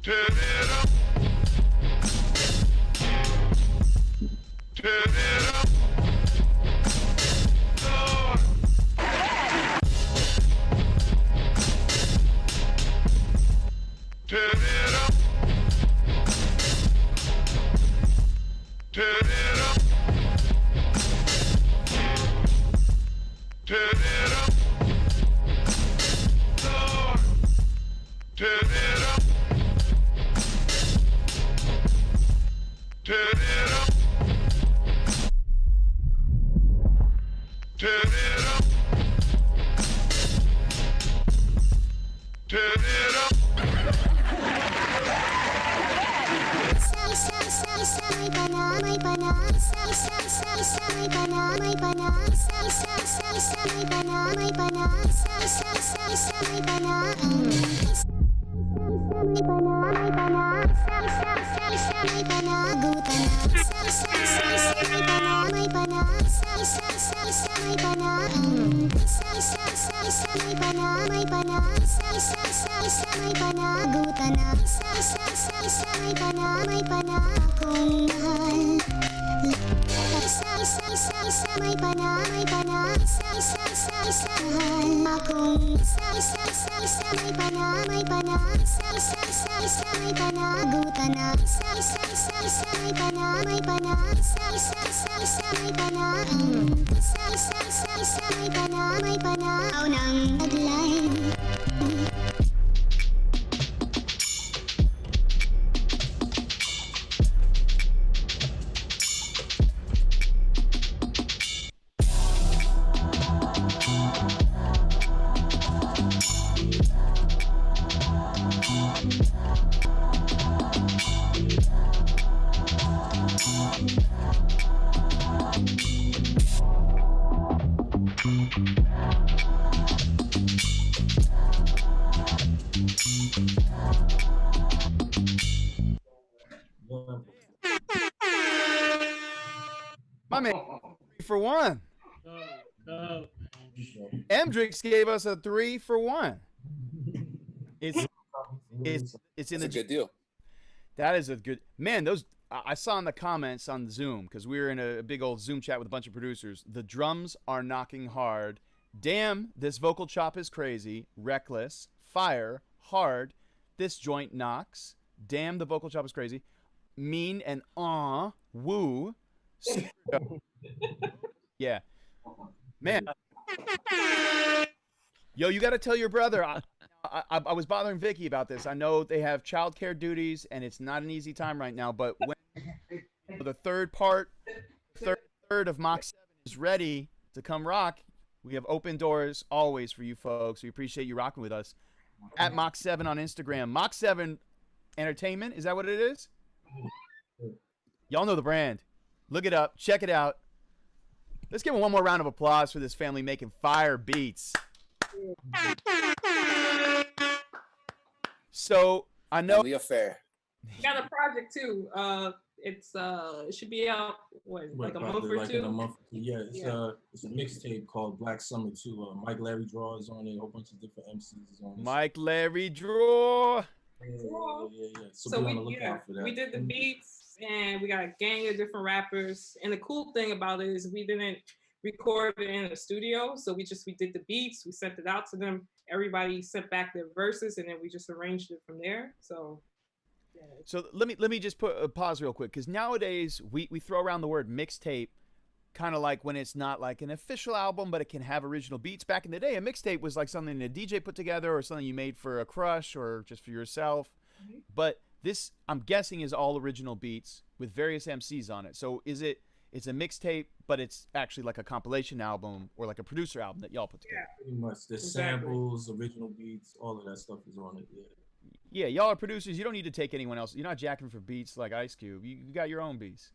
Turn it up. Turn it up. Lord. Turn it up. Turn it up. Turn it up. Turn it up. My man, 3 for 1. Mdrix gave us a 3 for 1. It's in That's the a good deal. That is a good man. Those I saw in the comments on Zoom because we were in a big old Zoom chat with a bunch of producers. The drums are knocking hard. Damn, this vocal chop is crazy. Reckless, fire, hard. This joint knocks. Damn, the vocal chop is crazy. Mean and woo. Yeah, man. Yo, you got to tell your brother. I was bothering Vicky about this. I know they have childcare duties, and it's not an easy time right now. But when the third of Mach 7 is ready to come rock, we have open doors always for you folks. We appreciate you rocking with us. At Mach 7 on Instagram. Mach 7 Entertainment, is that what it is? Y'all know the brand. Look it up. Check it out. Let's give them one more round of applause for this family making fire beats. So I know the affair. We got a project too. It should be out like a month or two. In a month or two. Yeah, it's a mixtape called Black Summer 2. Mike Larry Draw is on it. A whole bunch of different MCs is on it. Mike Larry Draw. Yeah. So be on the lookout for that. We did the beats and we got a gang of different rappers. And the cool thing about it is we didn't record it in a studio. So we did the beats, we sent it out to them. Everybody sent back their verses and then we just arranged it from there. So So let me just put a pause real quick because nowadays we throw around the word mixtape kind of like when it's not like an official album, but it can have original beats. Back in the day, a mixtape was like something a DJ put together or something you made for a crush or just for yourself. Mm-hmm. But this, I'm guessing, is all original beats with various MCs on it. So it's a mixtape, but it's actually like a compilation album or like a producer album that y'all put together. Yeah, pretty much. The samples, original beats, all of that stuff is on it. Yeah, y'all are producers. You don't need to take anyone else. You're not jacking for beats like Ice Cube. You got your own beats.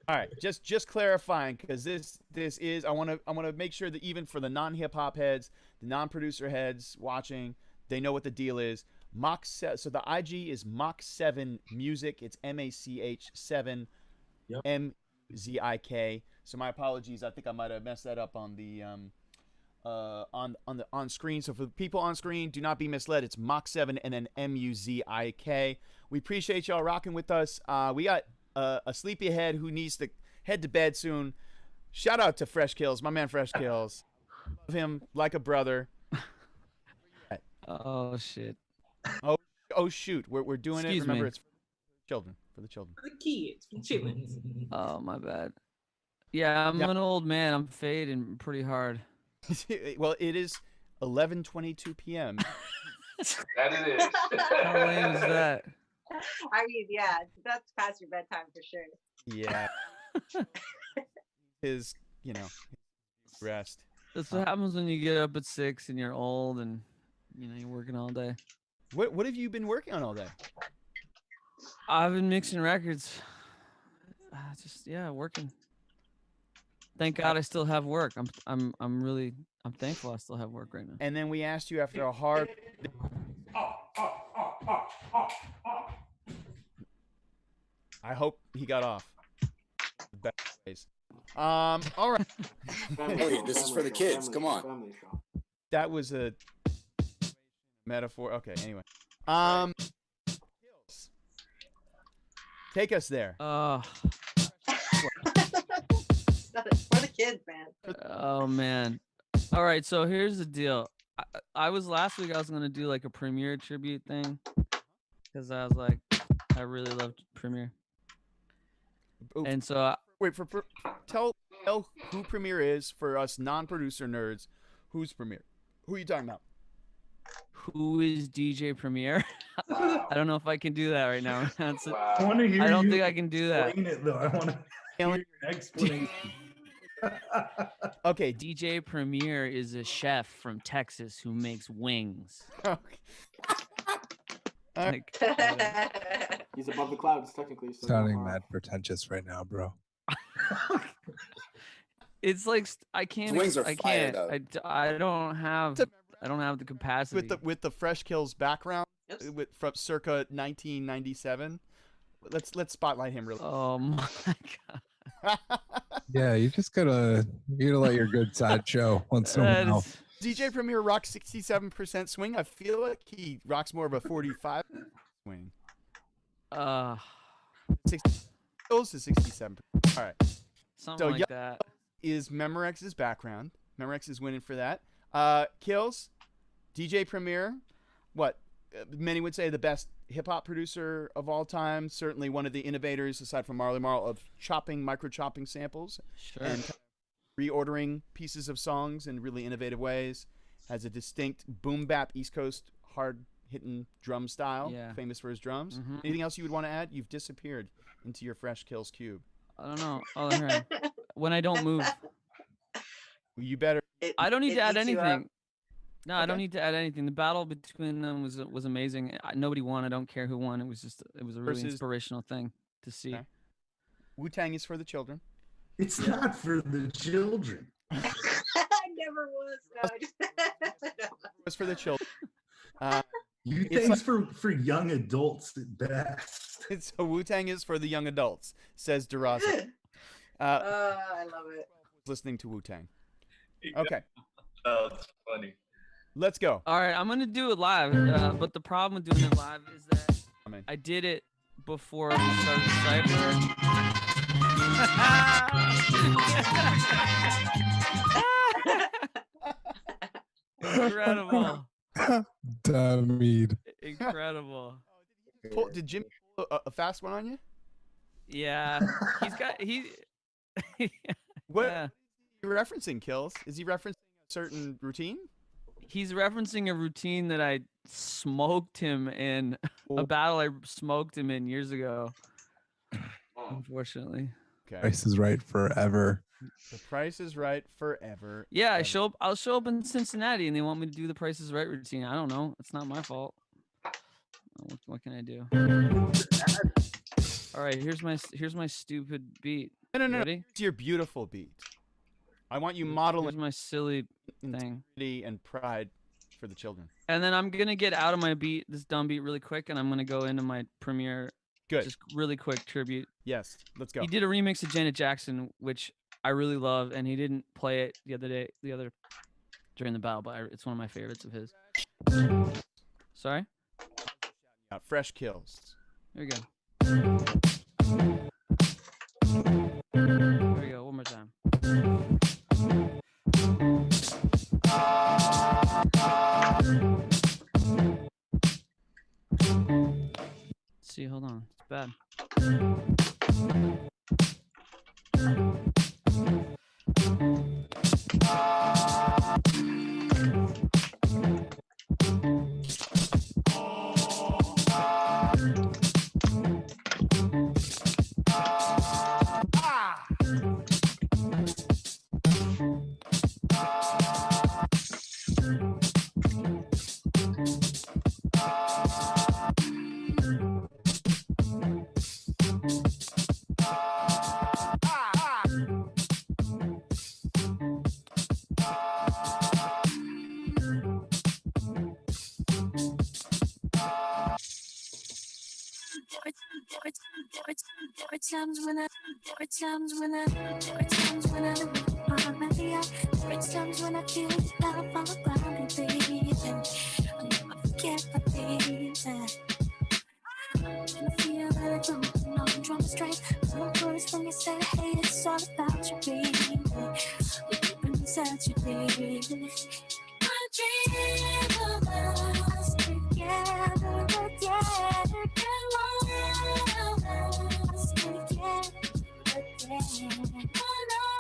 All right, just clarifying because this is I want to make sure that even for the non-hip hop heads, the non-producer heads watching, they know what the deal is. So the IG is Mach 7 Music. It's MACH 7 MZIK. So my apologies. I think I might have messed that up on the on screen. So for the people on screen, do not be misled. It's Mach 7 and then MUZIK. We appreciate y'all rocking with us. We got a sleepyhead who needs to head to bed soon. Shout out to Fresh Kills, my man Fresh Kills. Love him like a brother. Oh shit. Oh shoot. We're doing Excuse it. Remember, me. it's for the children. For the kids, for the children. Oh my bad. Yeah, I'm an old man. I'm fading pretty hard. Well, it is 11:22 p.m. That it is. How lame is that? I mean, yeah, that's past your bedtime for sure. Yeah. His, rest. That's what happens when you get up at 6 and you're old and you're working all day. What have you been working on all day? I've been mixing records. Working. Thank God I still have work. I'm thankful I still have work right now. And then we asked you after a hard. I hope he got off. Best ways. All right. Hey, this is for the kids. Come on. That was a metaphor. Okay. Anyway. Take us there. For the kids, man. Oh man. All right. So here's the deal. Last week I was gonna do like a Premiere tribute thing because I was like, I really loved Premiere. And so tell who Premiere is for us non-producer nerds. Who's Premiere? Who are you talking about? Who is DJ Premiere? I don't know if I can do that right now. I want to hear. I don't think I can do that. Explain it though. I want to hear your explanation. Okay, DJ Premier is a chef from Texas who makes wings. He's above the clouds, technically. So Sounding mad pretentious right now, bro. It's like I can't. Wings are I fire, can't. I don't have the capacity. With the Fresh Kills background, from circa 1997. Let's spotlight him really. Oh my god. Yeah, you gotta let your good side show once in a while. DJ Premier rocks 67% swing. I feel like he rocks more of a 45 swing. 60 close to 67. All right. Something like that. Is Memorex's background. Memorex is winning for that. Kills, DJ Premier, what many would say the best hip-hop producer of all time, certainly one of the innovators aside from Marley Marl of micro chopping samples and reordering pieces of songs in really innovative ways. Has a distinct boom bap East Coast hard hitting drum style, famous for his drums. Anything else you would want to add? You've disappeared into your Fresh Kills cube. I don't know. Oh, here. When I don't move. You better. I don't need to add anything. No, I don't need to add anything. The battle between them was amazing. Nobody won. I don't care who won. It was a really inspirational thing to see. Okay. Wu-Tang is for the children. It's not for the children. I never was. It was for the children. Wu-Tang's for young adults at best. It's Wu-Tang is for the young adults, says Durazo. I love it. Listening to Wu-Tang. Okay. That's funny. Let's go. All right, I'm gonna do it live, but the problem with doing it live is that I did it before we started the cipher. Incredible. Dummied. Incredible. Did Jimmy pull a fast one on you? Yeah, What are you referencing, Kills? Is he referencing a certain routine? He's referencing a routine that I smoked him in, a battle I smoked him in years ago. Unfortunately. Okay. Price is Right forever. The Price is Right forever. Yeah, I'll show up in Cincinnati and they want me to do the Price is Right routine. I don't know. It's not my fault. What can I do? All right, here's my stupid beat. No. Ready? It's your beautiful beat. I want you modeling Here's my silly thing and pride for the children. And then I'm gonna get out of this dumb beat really quick, and I'm gonna go into my Premiere. Good. Just really quick tribute. Yes, let's go. He did a remix of Janet Jackson, which I really love, and he didn't play it during the battle, but it's one of my favorites of his. Sorry. Fresh Kills. There we go. There we go. One more time. See, hold on. It's bad. times when I feel that I fall around you, baby. I'll never forget my baby. When I feel that I don't know, I'm drawing straight. No words when you say, hey, it's all about you, baby. We're deep inside you, baby. I dream of us together again. Us together again. I know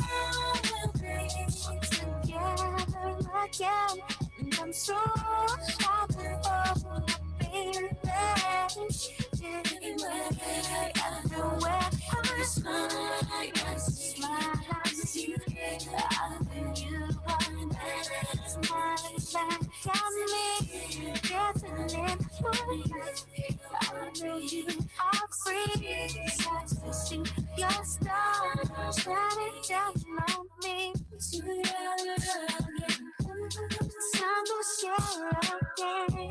we'll be together again. And I'm so happy for my baby. Anyway, everywhere I smile, I see you. I know you want that smile back at me. Dancing in moonlight, I know you are free. Touching your stars, shining down on me. Together again, time to share again.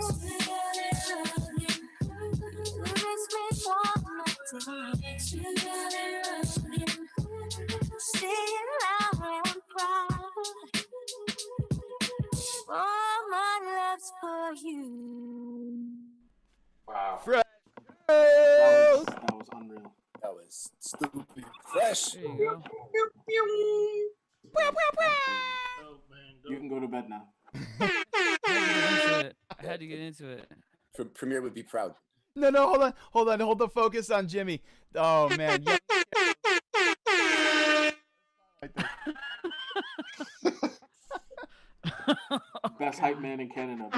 It makes me wanna dance together again. Sing loud and proud. All my love's for you. Wow. Fresh. That was unreal. That was stupid. Fresh. There you go. You can go to bed now. I had to get into it. Premier would be proud. No, hold on. Hold the focus on Jimmy. Oh man. Yeah. Best hype man in Canada.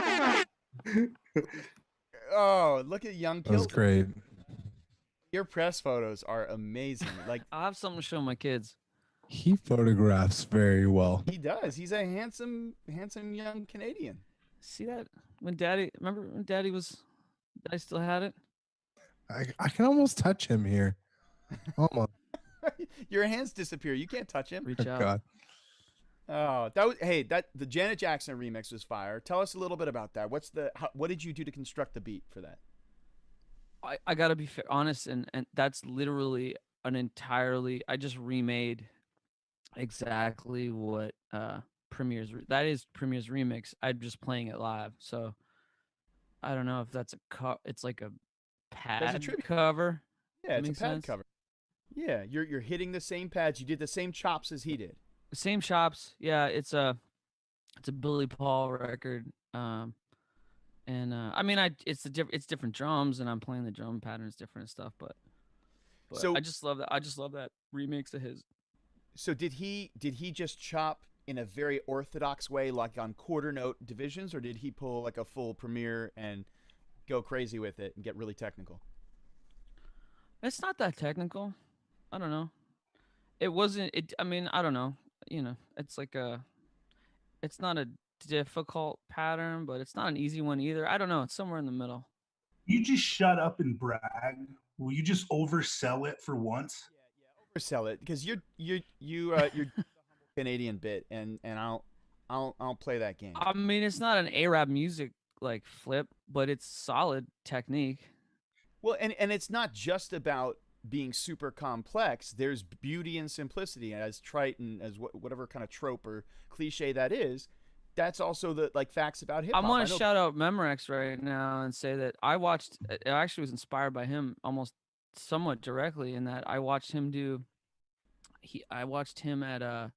Oh, look at young That was Kilt. great. Your press photos are amazing. Like I have something to show my kids. He photographs very well. he does. He's a handsome young Canadian. See that? Remember when Daddy still had it? I can almost touch him here. Almost. Your hands disappear. You can't touch him. Reach out. God. Oh, the Janet Jackson remix was fire. Tell us a little bit about that. What did you do to construct the beat for that? I gotta be honest, and that's literally I just remade exactly what Premier's Premier's remix. I'm just playing it live, so I don't know if that's it's like a pad cover. Yeah, it's a pad cover. Yeah, you're hitting the same pads. You did the same chops as he did. Same chops. Yeah, it's a Billy Paul record. I mean, it's different drums, and I'm playing the drum patterns different and stuff. But so I just love that. I just love that remix of his. So did he just chop in a very orthodox way, like on quarter note divisions, or did he pull like a full Premier and go crazy with it and get really technical? It's not that technical. I don't know. It wasn't. I mean, I don't know. It's like it's not a difficult pattern, but it's not an easy one either. I don't know. It's somewhere in the middle. You just shut up and brag. Will you just oversell it for once? Yeah, oversell it, because you're Canadian bit, and I'll play that game. I mean, it's not an Arab music like flip, but it's solid technique. Well, and it's not just about being super complex. There's beauty and simplicity, and as trite and as whatever kind of trope or cliche that is, that's also the facts about hip hop. I want to shout out Memorex right now and say that I actually was inspired by him almost somewhat directly, in that I watched him at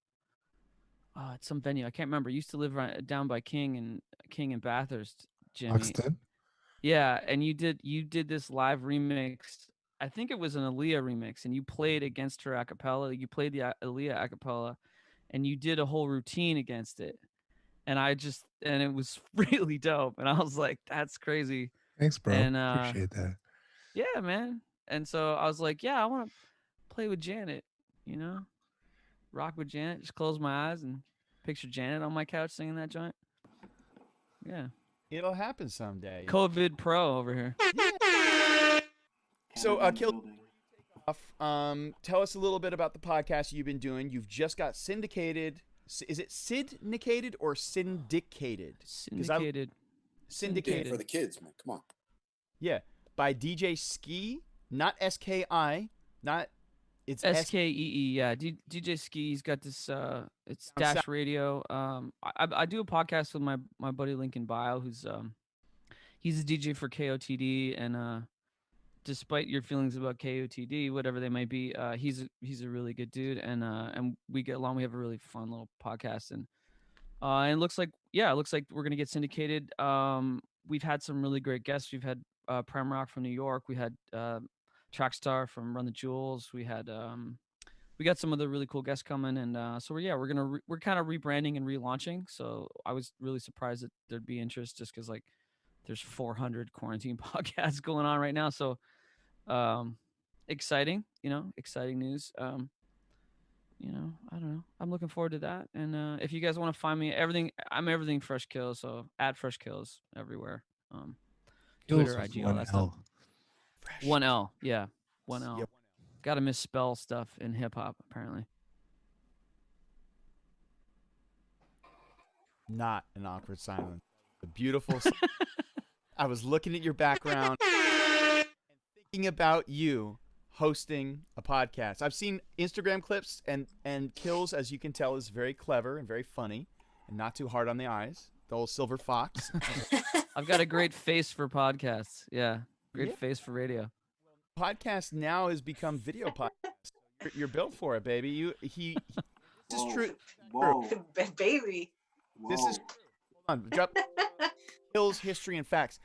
some venue. I can't remember. He used to live down by King and Bathurst, Jimmy. Oxton? Yeah, and you did this live remix. I think it was an Aaliyah remix, and you played against her a cappella. You played the Aaliyah a cappella, and you did a whole routine against it. And it was really dope. And I was like, that's crazy. Thanks, bro. And, appreciate that. Yeah, man. And so I was like, yeah, I want to play with Janet, rock with Janet. Just close my eyes and picture Janet on my couch singing that joint. Yeah. It'll happen someday. COVID pro over here. So, Kill, tell us a little bit about the podcast you've been doing. You've just got syndicated. Is it syndicated or syndicated? Syndicated. Syndicated for the kids, man. Come on. Yeah, by DJ Ski, not SKI, not It's SKEE, yeah. DJ Ski, he's got this it's Dash Radio. I do a podcast with my buddy Lincoln Bio, who's he's a DJ for KOTD, and despite your feelings about KOTD, whatever they might be, he's a really good dude, and we get along. We have a really fun little podcast, and it looks like we're gonna get syndicated. We've had some really great guests. We've had Prime Rock from New York. We had Trackstar from Run the Jewels. We got some other really cool guests coming, and so we're kind of rebranding and relaunching. So I was really surprised that there'd be interest, just because like there's 400 quarantine podcasts going on right now. So exciting news. I don't know. I'm looking forward to that. And if you guys want to find me, I'm everything Fresh Kills. So at Fresh Kills everywhere. Twitter, IG, all that stuff. 1L, yeah, 1L. Yep. Got to misspell stuff in hip hop apparently. Not an awkward silence. A beautiful. I was looking at your background and thinking about you hosting a podcast. I've seen Instagram clips, and Kills, as you can tell, is very clever and very funny and not too hard on the eyes. The old silver fox. I've got a great face for podcasts. Yeah. Great face for radio. Podcast now has become video podcast. You're built for it, baby. This is true. Whoa. Baby. This is hold on. Drop Kills history and facts.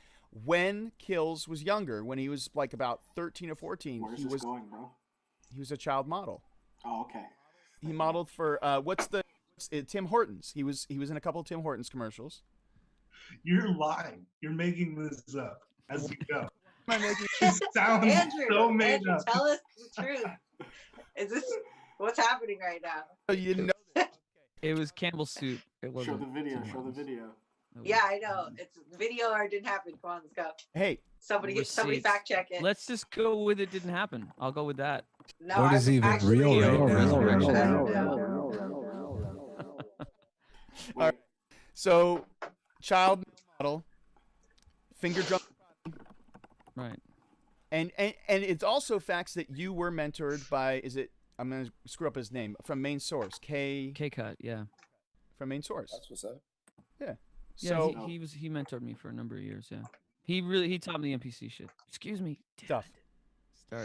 When Kills was younger, when he was like about 13 or 14, Where's this going, bro? He was a child model. Oh, okay. He modeled for Tim Hortons. He was in a couple of Tim Hortons commercials. You're lying. You're making this up as you go. Andrew, so made up. tell us the truth. Is this what's happening right now? Oh, you didn't know that? It was Campbell soup. It wasn't. Show the video. Show the video. Yeah, I know. It's video or it didn't happen. Come on, let's go. Hey, somebody fact check it. Let's just go with it didn't happen. I'll go with that. No, what is even real right now? All right. So, child model, finger drum. Right. And it's also facts that you were mentored by, I'm going to screw up his name, from Main Source. K-Cut, yeah. From Main Source. That's what's up. Yeah. So yeah, he mentored me for a number of years, yeah. He taught me the NPC shit. Excuse me.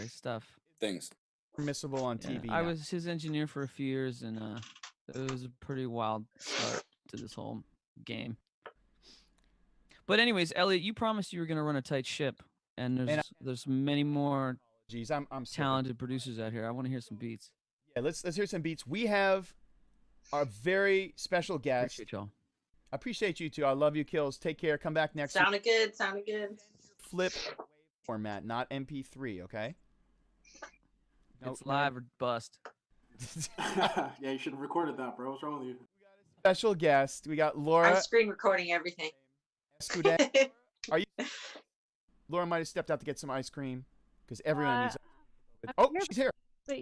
Stuff. Things. Permissible on TV. I was his engineer for a few years, and it was a pretty wild start to this whole game. But anyways, Elliot, you promised you were going to run a tight ship, and there's many more I'm talented producers out here. I want to hear some beats. Yeah, let's hear some beats. We have our very special guest. Appreciate y'all. I appreciate you too. I love you, Kills. Take care. Come back next week. Sounded good. Flip format, not MP3, okay? It's live or bust. Yeah, you should have recorded that, bro. What's wrong with you? Special guest. We got Laura. I'm screen recording everything. Escudé. Are you? Laura might have stepped out to get some ice cream because everyone needs. Oh, she's here. But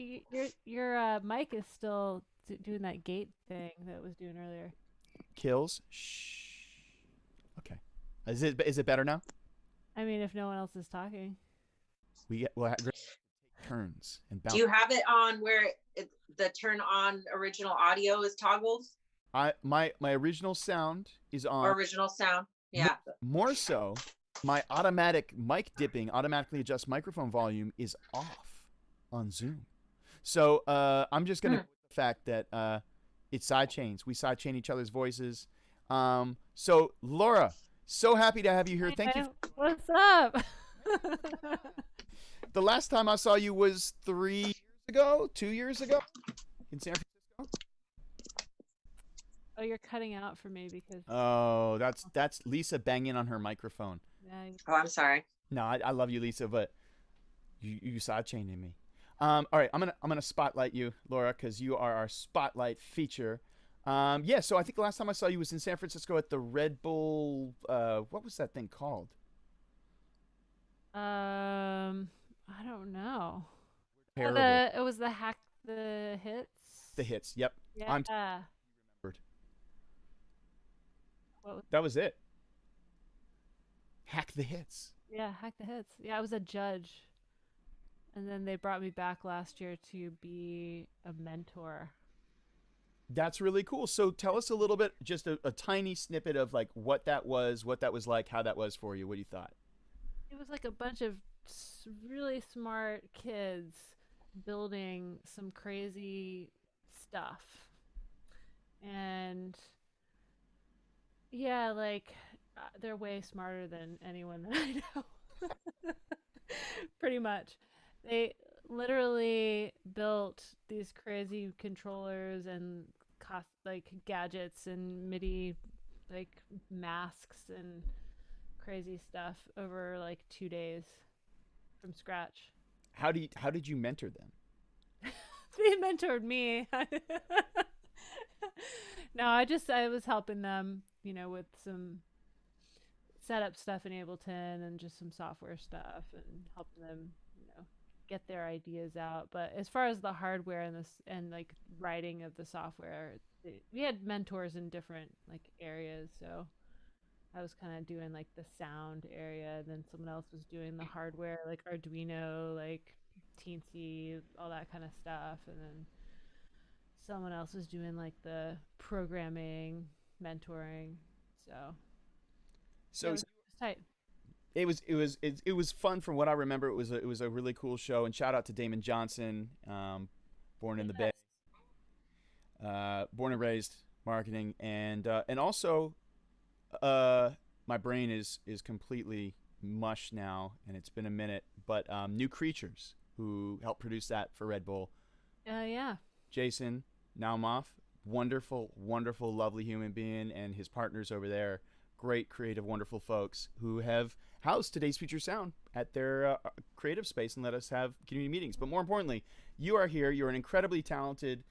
your mic is still doing that gate thing that it was doing earlier. Kills. Shh. Okay. Is it better now? I mean, if no one else is talking. We'll have turns and bounce. Do you have it on where the turn on original audio is toggled? My original sound is on. Original sound. Yeah. More so, my automatic mic dipping, automatically adjust microphone volume is off on Zoom. So I'm just gonna the fact that it's sidechains. We sidechain each other's voices. So Laura, so happy to have you here. Thank you. What's up? The last time I saw you was 2 years ago, in San Francisco. Oh, you're cutting out for me because. Oh, that's Lisa banging on her microphone. Yeah. Oh, I'm sorry. No, I love you, Lisa, but you sidechaining me. All right, I'm gonna spotlight you, Laura, because you are our spotlight feature. Yeah. So I think the last time I saw you was in San Francisco at the Red Bull. What was that thing called? I don't know. Terrible. It was the Hack the Hits. The Hits. Yep. Yeah. I'm remembered. That was it. Hack the Hits. Yeah, Hack the Hits. Yeah, I was a judge. And then they brought me back last year to be a mentor. That's really cool. So tell us a little bit, just a tiny snippet of like what that was like, how that was for you, what you thought. It was like a bunch of really smart kids building some crazy stuff. And yeah, like they're way smarter than anyone that I know. Pretty much. They literally built these crazy controllers and like gadgets and MIDI like masks and crazy stuff over like 2 days from scratch. How did you mentor them? They mentored me. No, I was helping them, with some setup stuff in Ableton and just some software stuff and helping them, get their ideas out. But as far as the hardware and like writing of the software, we had mentors in different like areas. So I was kind of doing like the sound area, and then someone else was doing the hardware, like Arduino, like Teensy, all that kind of stuff, and then someone else was doing like the programming, mentoring. So it was tight. It was fun. From what I remember, it was a really cool show. And shout out to Damon Johnson, born in the Bay, born and raised marketing, and also my brain is completely mush now, and it's been a minute. But New Creatures, who helped produce that for Red Bull. Yeah. Jason Naumoff, wonderful, lovely human being, and his partners over there, great, creative, wonderful folks who have housed Today's Future Sound at their creative space and let us have community meetings. But more importantly, you are here. You're an incredibly talented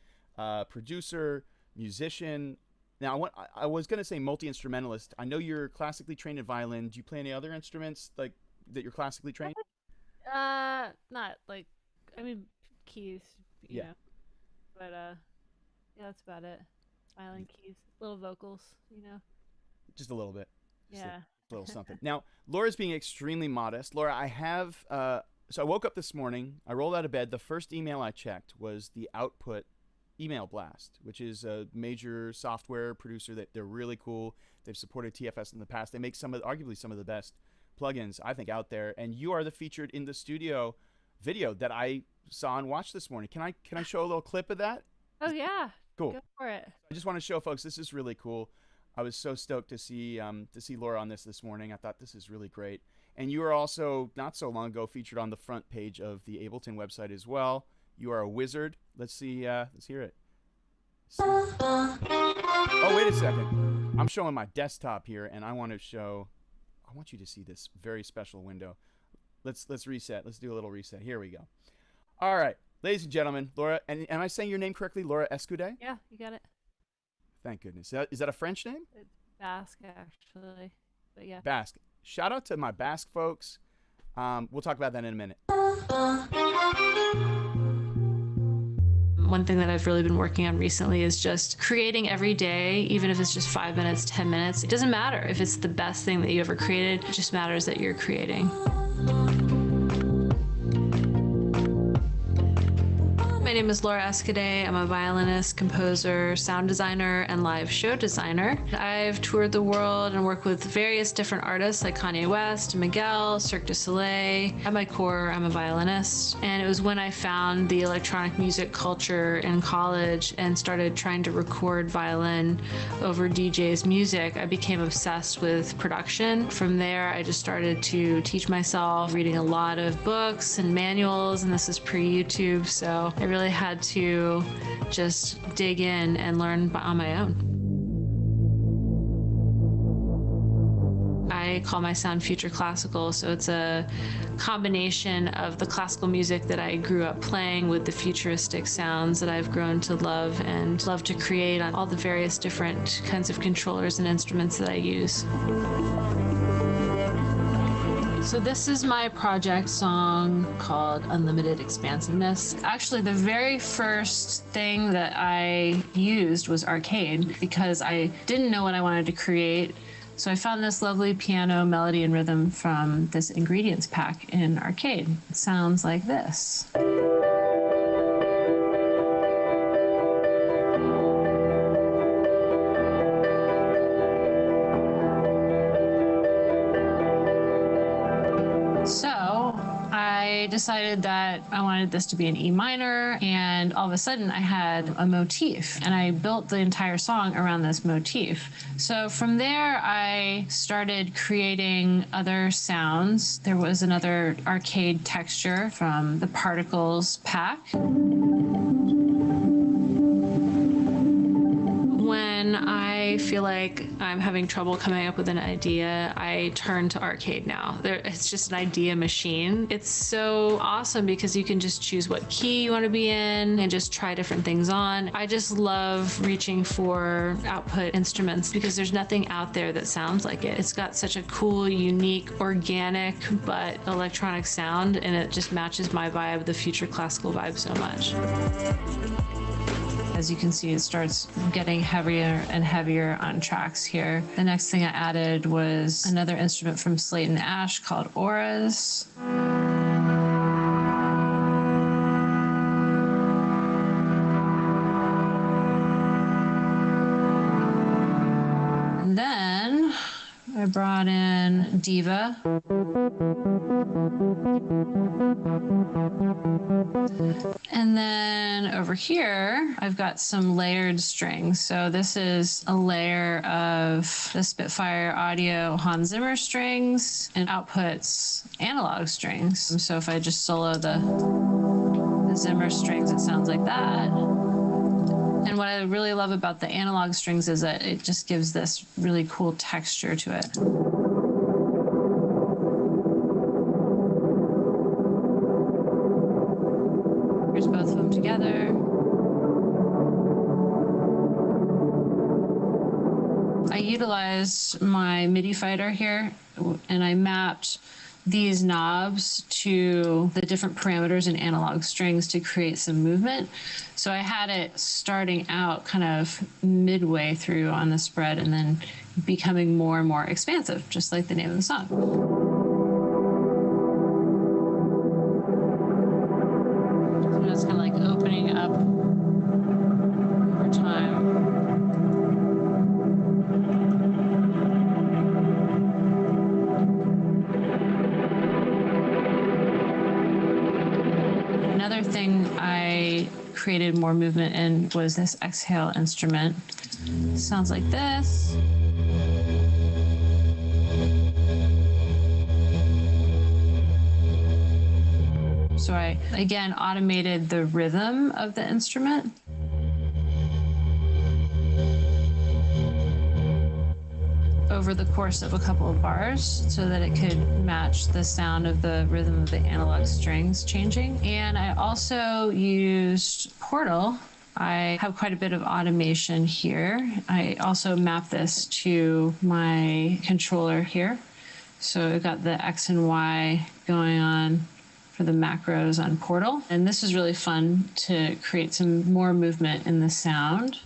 producer, musician. Now, I was going to say multi-instrumentalist. I know you're classically trained in violin. Do you play any other instruments like that you're classically trained? Not like, keys, you know. But yeah, that's about it. Violin, keys, little vocals, Just a little bit. Just yeah. a little something. Now, Laura's being extremely modest. Laura, I have, so I woke up this morning, I rolled out of bed. The first email I checked was the Output email blast, which is a major software producer that they're really cool. They've supported TFS in the past. They make arguably some of the best plugins, I think, out there. And you are the featured in the studio video that I saw and watched this morning. Can I show a little clip of that? Oh yeah. Cool. Go for it. I just want to show folks, this is really cool. I was so stoked to see Laura on this morning. I thought this is really great. And you were also not so long ago featured on the front page of the Ableton website as well. You are a wizard. Let's see. Let's hear it. Oh, wait a second. I'm showing my desktop here, and I want you to see this very special window. Let's reset. Let's do a little reset. Here we go. All right, ladies and gentlemen, Laura, and am I saying your name correctly? Laura Escudé? Yeah, you got it. Thank goodness. Is that a French name? It's Basque, actually. But yeah. Basque. Shout out to my Basque folks. We'll talk about that in a minute. One thing that I've really been working on recently is just creating every day, even if it's just 5 minutes, 10 minutes. It doesn't matter if it's the best thing that you ever created. It just matters that you're creating. My name is Laura Escudé. I'm a violinist, composer, sound designer, and live show designer. I've toured the world and worked with various different artists like Kanye West, Miguel, Cirque du Soleil. At my core, I'm a violinist. And it was when I found the electronic music culture in college and started trying to record violin over DJ's music, I became obsessed with production. From there, I just started to teach myself, reading a lot of books and manuals, and this is pre-YouTube, so I really had to just dig in and learn on my own. I call my sound future classical, so it's a combination of the classical music that I grew up playing with the futuristic sounds that I've grown to love and love to create on all the various different kinds of controllers and instruments that I use. So this is my project song called Unlimited Expansiveness. Actually, the very first thing that I used was arcade because I didn't know what I wanted to create. So I found this lovely piano melody and rhythm from this ingredients pack in Arcade. It sounds like this. So I decided that I wanted this to be an E minor, and all of a sudden I had a motif, and I built the entire song around this motif. So from there, I started creating other sounds. There was another Arcade texture from the Particles pack. When I feel like I'm having trouble coming up with an idea, I turn to Arcade now. It's just an idea machine. It's so awesome because you can just choose what key you want to be in and just try different things on. I just love reaching for output instruments because there's nothing out there that sounds like it. It's got such a cool, unique, organic, but electronic sound, and it just matches my vibe, the future classical vibe, so much. As you can see, it starts getting heavier and heavier on tracks here. The next thing I added was another instrument from Slate and Ash called Auras. And then I brought in Diva. And then over here, I've got some layered strings. So this is a layer of the Spitfire Audio Hans Zimmer strings and outputs analog strings. So if I just solo the Zimmer strings, it sounds like that. And what I really love about the analog strings is that it just gives this really cool texture to it. Here's both of them together. I utilized my MIDI fighter here, and I mapped these knobs to the different parameters in analog strings to create some movement. So I had it starting out kind of midway through on the spread and then becoming more and more expansive, just like the name of the song. So it's kind of like opening up over time. Another thing I created more movement in was this exhale instrument. It sounds like this. So I, again, automated the rhythm of the instrument. Over the course of a couple of bars so that it could match the sound of the rhythm of the analog strings changing. And I also used Portal. I have quite a bit of automation here. I also map this to my controller here. So I've got the X and Y going on for the macros on Portal. And this is really fun to create some more movement in the sound.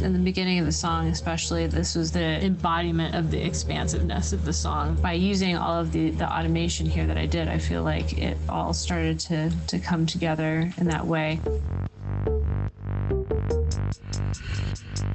In the beginning of the song especially, this was the embodiment of the expansiveness of the song. By using all of the automation here that I did, I feel like it all started to come together in that way.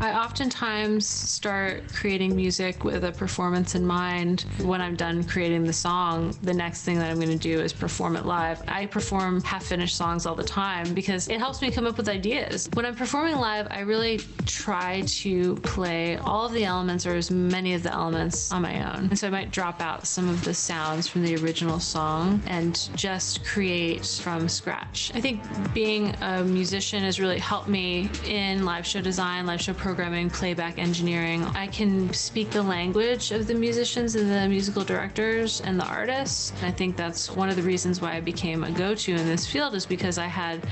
I oftentimes start creating music with a performance in mind. When I'm done creating the song, the next thing that I'm going to do is perform it live. I perform half-finished songs all the time because it helps me come up with ideas. When I'm performing live, I really try to play all of the elements or as many of the elements on my own. And so I might drop out some of the sounds from the original song and just create from scratch. I think being a musician has really helped me in live show design, live show programming, playback engineering. I can speak the language of the musicians and the musical directors and the artists. And I think that's one of the reasons why I became a go-to in this field, is because I had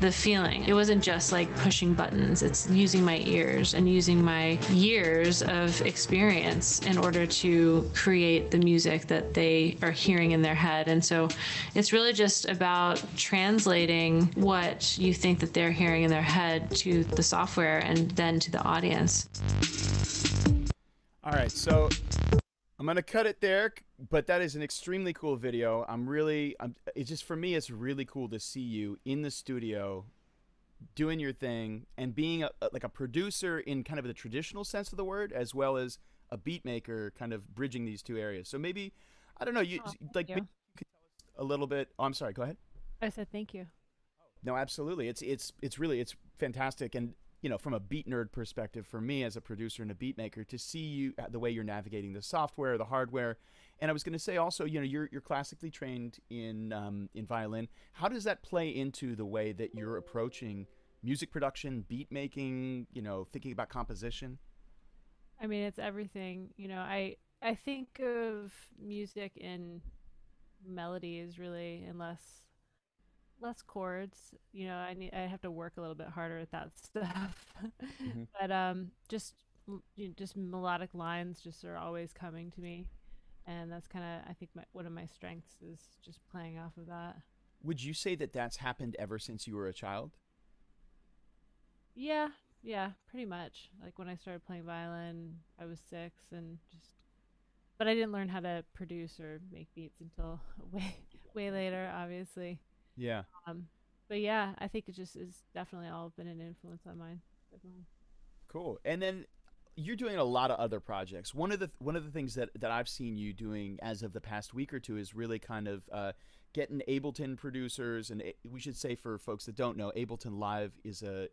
the feeling. It wasn't just like pushing buttons, it's using my ears and using my years of experience in order to create the music that they are hearing in their head. And so it's really just about translating what you think that they're hearing in their head to the software and then to the audience. All right, so I'm gonna cut it there, but that is an extremely cool video. It's just, for me, it's really cool to see you in the studio doing your thing and being like a producer in kind of the traditional sense of the word, as well as a beat maker, kind of bridging these two areas. So maybe, I don't know, maybe you could tell us a little bit. Oh, I'm sorry, go ahead. I said thank you. No, absolutely. It's fantastic. And, you know, from a beat nerd perspective, for me as a producer and a beat maker, to see you, the way you're navigating the software, the hardware. And I was going to say also, you know, you're classically trained in violin. How does that play into the way that you're approaching music production, beat making, you know, thinking about composition? I mean, it's everything. You know, I think of music in melodies, really, and less chords. You know, I have to work a little bit harder at that stuff. But just melodic lines just are always coming to me, and that's kind of, I think, one of my strengths is just playing off of that. Would you say that that's happened ever since you were a child? Yeah, pretty much. Like when I started playing violin, I was 6, and but I didn't learn how to produce or make beats until way later, obviously. Yeah. But yeah, I think it just is definitely all been an influence on mine. Definitely. Cool. And then you're doing a lot of other projects. One of the things that I've seen you doing as of the past week or two is really kind of getting Ableton producers, and we should say, for folks that don't know, Ableton Live is a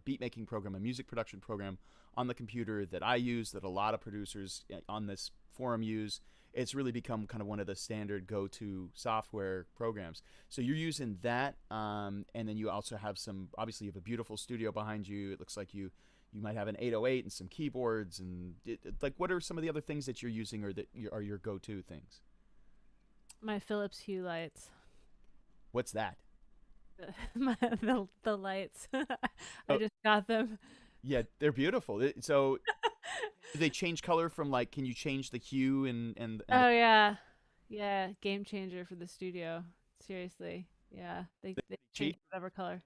beat making program, a music production program on the computer that I use, that a lot of producers on this forum use. It's really become kind of one of the standard go-to software programs. So you're using that, and then you also have obviously you have a beautiful studio behind you. It looks like you might have an 808 and some keyboards, and like, what are some of the other things that you're using, or that are your go-to things? My Philips Hue lights. What's that? The lights. I just got them. Yeah, they're beautiful. So do they change color from, like, can you change the hue and Oh yeah, game changer for the studio. Seriously, yeah, they change whatever color.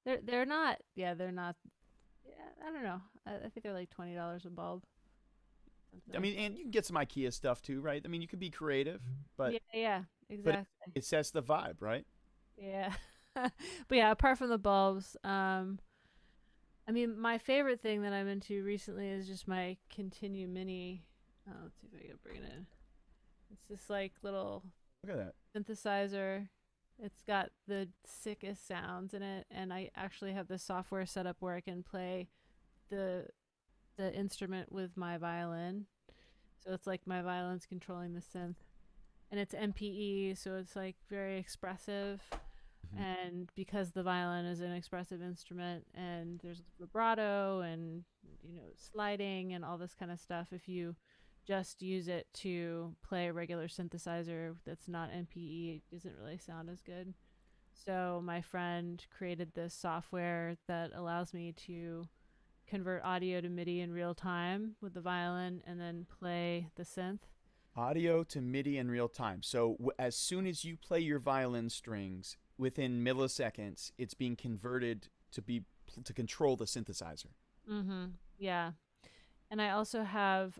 They're not. Yeah, they're not. Yeah, I don't know. I think they're like $20 a bulb. I mean, and you can get some IKEA stuff too, right? I mean, you can be creative, but yeah, exactly. But it sets the vibe, right? Yeah. But yeah, apart from the bulbs, I mean, my favorite thing that I'm into recently is just my Continue Mini. Let's see if I can bring it in. It's this like little Look at that synthesizer. It's got the sickest sounds in it, and I actually have the software set up where I can play the instrument with my violin. So it's like my violin's controlling the synth. And it's MPE, so it's like very expressive. And because the violin is an expressive instrument, and there's vibrato and, you know, sliding and all this kind of stuff, if you just use it to play a regular synthesizer that's not MPE, it doesn't really sound as good. So my friend created this software that allows me to convert audio to MIDI in real time with the violin and then play the synth. Audio to MIDI in real time. So as soon as you play your violin strings, within milliseconds, it's being converted to control the synthesizer. Yeah. And I also have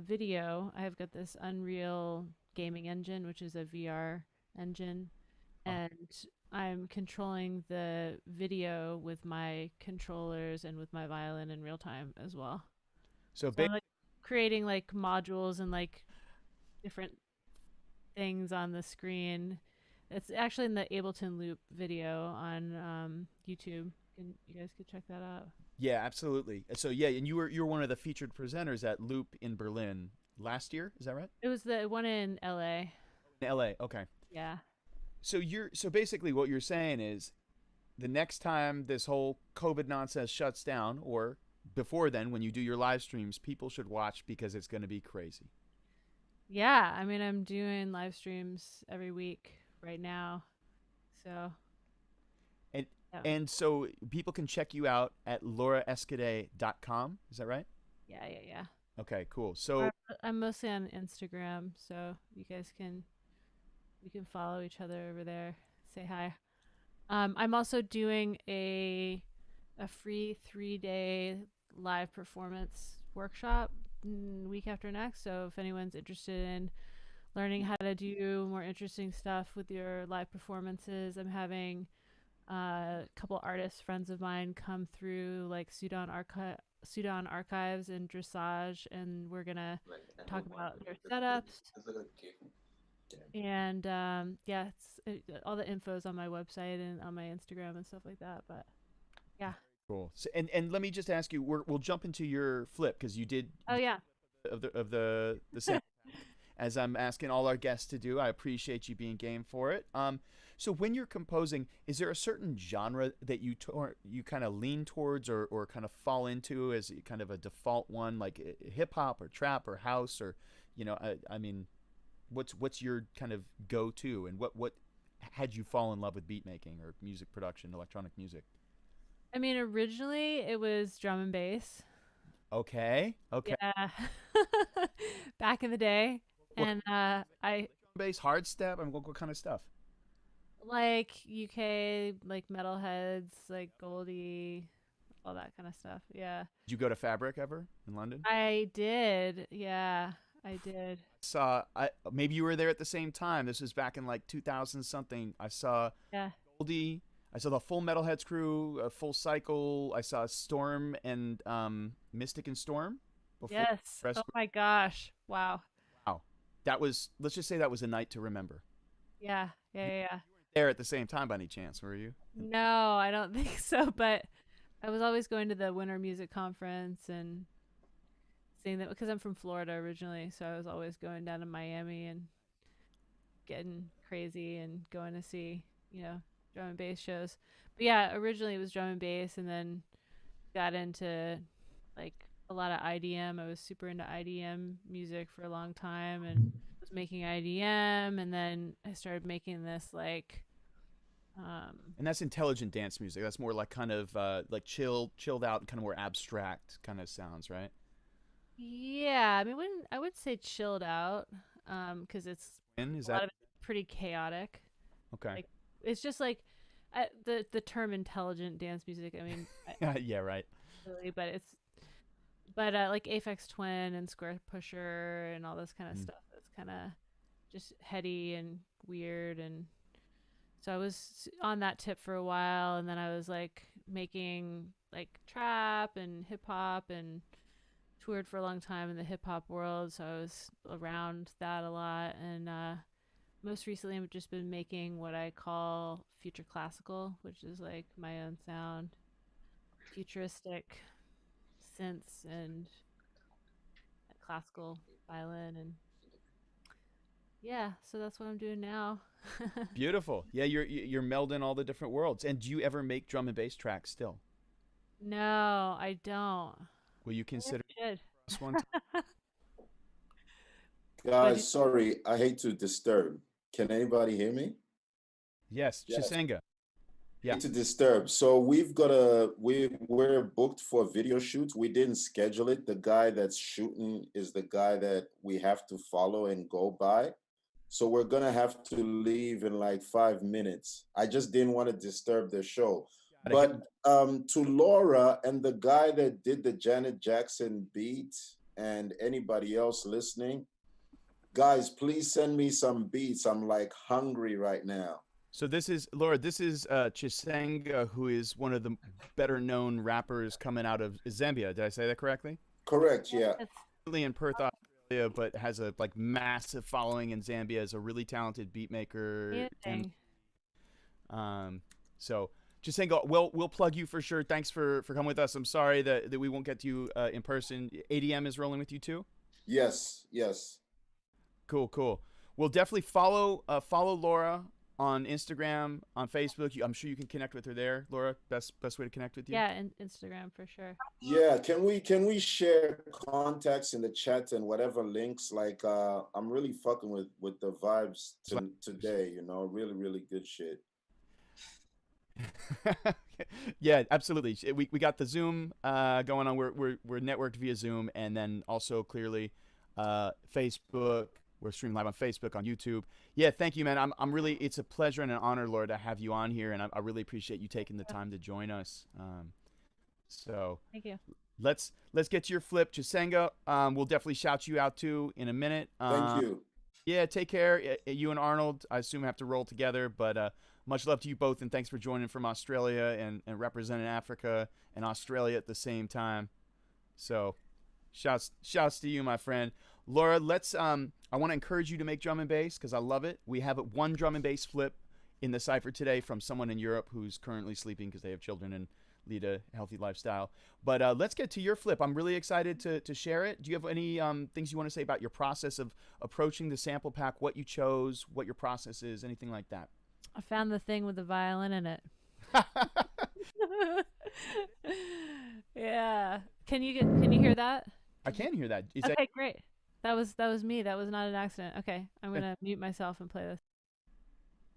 video. I've got this Unreal gaming engine, which is a VR engine. And I'm controlling the video with my controllers and with my violin in real time as well. So I'm like creating like modules and like different things on the screen. It's actually in the Ableton Loop video on YouTube. You guys could check that out. Yeah, absolutely. So yeah, and you were one of the featured presenters at Loop in Berlin last year. Is that right? It was the one in LA. In LA, okay. Yeah. So basically what you're saying is, the next time this whole COVID nonsense shuts down, or before then, when you do your live streams, people should watch because it's going to be crazy. Yeah, I mean, I'm doing live streams every week right now, so. And Yeah. and so people can check you out at lauraescudé.com. Is that right? Yeah. Okay, cool. So I'm mostly on Instagram, so you guys we can follow each other over there. Say hi. I'm also doing a free 3-day live performance workshop week after next. So if anyone's interested in learning how to do more interesting stuff with your live performances, I'm having a couple artists friends of mine come through, like Sudan Archives and Dressage, and we're gonna talk about their setups. And all the info's on my website and on my Instagram and stuff like that. But yeah. Cool. So, and let me just ask you, we'll jump into your flip because you did. Oh yeah. Of the sample pack, as I'm asking all our guests to do. I appreciate you being game for it. So when you're composing, is there a certain genre that you kind of lean towards or kind of fall into as kind of a default one, like hip hop or trap or house, or I mean, what's your kind of go-to, and what had you fall in love with beat making or music production, electronic music? I mean, originally it was drum and bass. Okay. Yeah. Back in the day. And drum bass, hard step, and what kind of stuff? Like UK, like Metalheads, like Goldie, all that kind of stuff. Yeah. Did you go to Fabric ever in London? I did. Yeah, I did. Maybe you were there at the same time. This was back in like 2000 something. I saw Goldie. I saw the full Metalheads crew, Full Cycle. I saw Storm and Mystic and Storm. Yes. Oh my gosh. Wow. Let's just say that was a night to remember. Yeah. You weren't there at the same time by any chance, were you? No, I don't think so. But I was always going to the Winter Music Conference and seeing that, because I'm from Florida originally. So I was always going down to Miami and getting crazy and going to see, drum and bass shows. But yeah, originally it was drum and bass, and then got into like a lot of IDM. I was super into IDM music for a long time and was making IDM, and then I started making this like and that's intelligent dance music. That's more like kind of like chilled out, kind of more abstract kind of sounds, right? Yeah, I mean, I would say chilled out, because it's a lot of it's pretty chaotic. Okay. Like, it's just like the term intelligent dance music. I mean, yeah, right. Really, but like Aphex Twin and Square Pusher and all this kind of stuff. That's kind of just heady and weird, and so I was on that tip for a while, and then I was like making like trap and hip hop and toured for a long time in the hip hop world, so I was around that a lot. And most recently I've just been making what I call future classical, which is like my own sound, futuristic synths and classical violin, and yeah, so that's what I'm doing now. Beautiful. Yeah, you're melding all the different worlds. And do you ever make drum and bass tracks still? No, I don't. Will you consider us one time? Guys, sorry, I hate to disturb. Can anybody hear me? Yes, Chisenga. Yeah. Hate to disturb. So we're booked for a video shoot. We didn't schedule it. The guy that's shooting is the guy that we have to follow and go by. So we're gonna have to leave in like 5 minutes. I just didn't want to disturb the show. But to Laura and the guy that did the Janet Jackson beat and anybody else listening, guys, please send me some beats. I'm like hungry right now. So this is Laura. This is Chisenga, who is one of the better known rappers coming out of Zambia. Did I say that correctly? Correct. Yeah. Really in Perth, Australia, but has a like massive following in Zambia. Is a really talented beat maker. So Chisenga, we'll plug you for sure. Thanks for coming with us. I'm sorry that we won't get to you in person. ADM is rolling with you too? Yes. Cool. We'll definitely follow Laura on Instagram, on Facebook. I'm sure you can connect with her there. Laura, best way to connect with you. Yeah, and Instagram for sure. Yeah, can we share contacts in the chat and whatever links? Like, I'm really fucking with the vibes today. You know, really, really good shit. Yeah, absolutely. We got the Zoom going on. We're networked via Zoom, and then also clearly Facebook. We're streaming live on Facebook, on YouTube. Yeah, thank you, man. I'm really. It's a pleasure and an honor, Laura, to have you on here, and I really appreciate you taking the time to join us. So thank you. Let's get to your flip, Chisenga. We'll definitely shout you out too in a minute. Thank you. Yeah, take care. You and Arnold, I assume, have to roll together, but much love to you both, and thanks for joining from Australia and representing Africa and Australia at the same time. So, shouts to you, my friend. Laura, let's. I want to encourage you to make drum and bass because I love it. We have one drum and bass flip in the cipher today from someone in Europe who's currently sleeping because they have children and lead a healthy lifestyle. But let's get to your flip. I'm really excited to share it. Do you have any things you want to say about your process of approaching the sample pack, what you chose, what your process is, anything like that? I found the thing with the violin in it. Yeah. Can you hear that? I can hear that. Is okay, that... great. That was me. That was not an accident. Okay, I'm gonna mute myself and play this.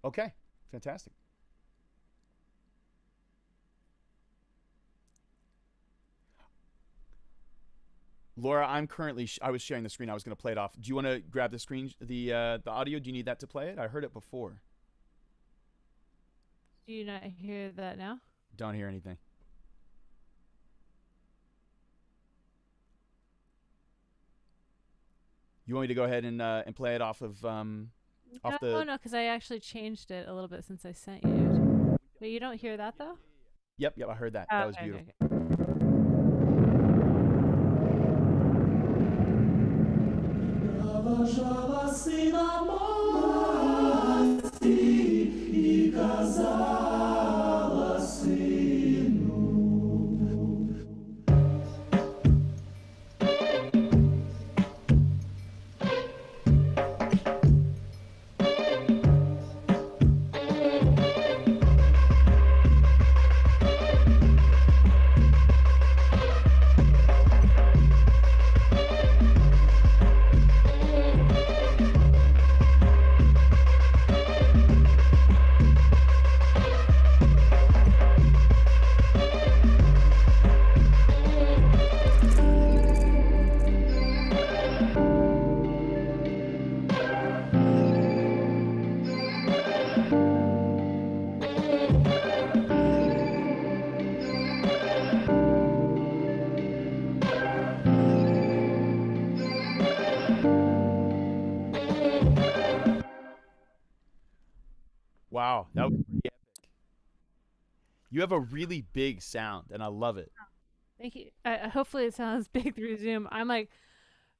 Okay, fantastic. Laura, I'm currently. I was sharing the screen. I was going to play it off. Do you want to grab the screen, the audio? Do you need that to play it? I heard it before. Do you not hear that now? Don't hear anything. You want me to go ahead and play it off of no, because I actually changed it a little bit since I sent you. But you don't hear that though? Yep, I heard that. That was beautiful. Okay. Wow, that was pretty epic. You have a really big sound, and I love it. Thank you. Hopefully it sounds big through Zoom. I'm like,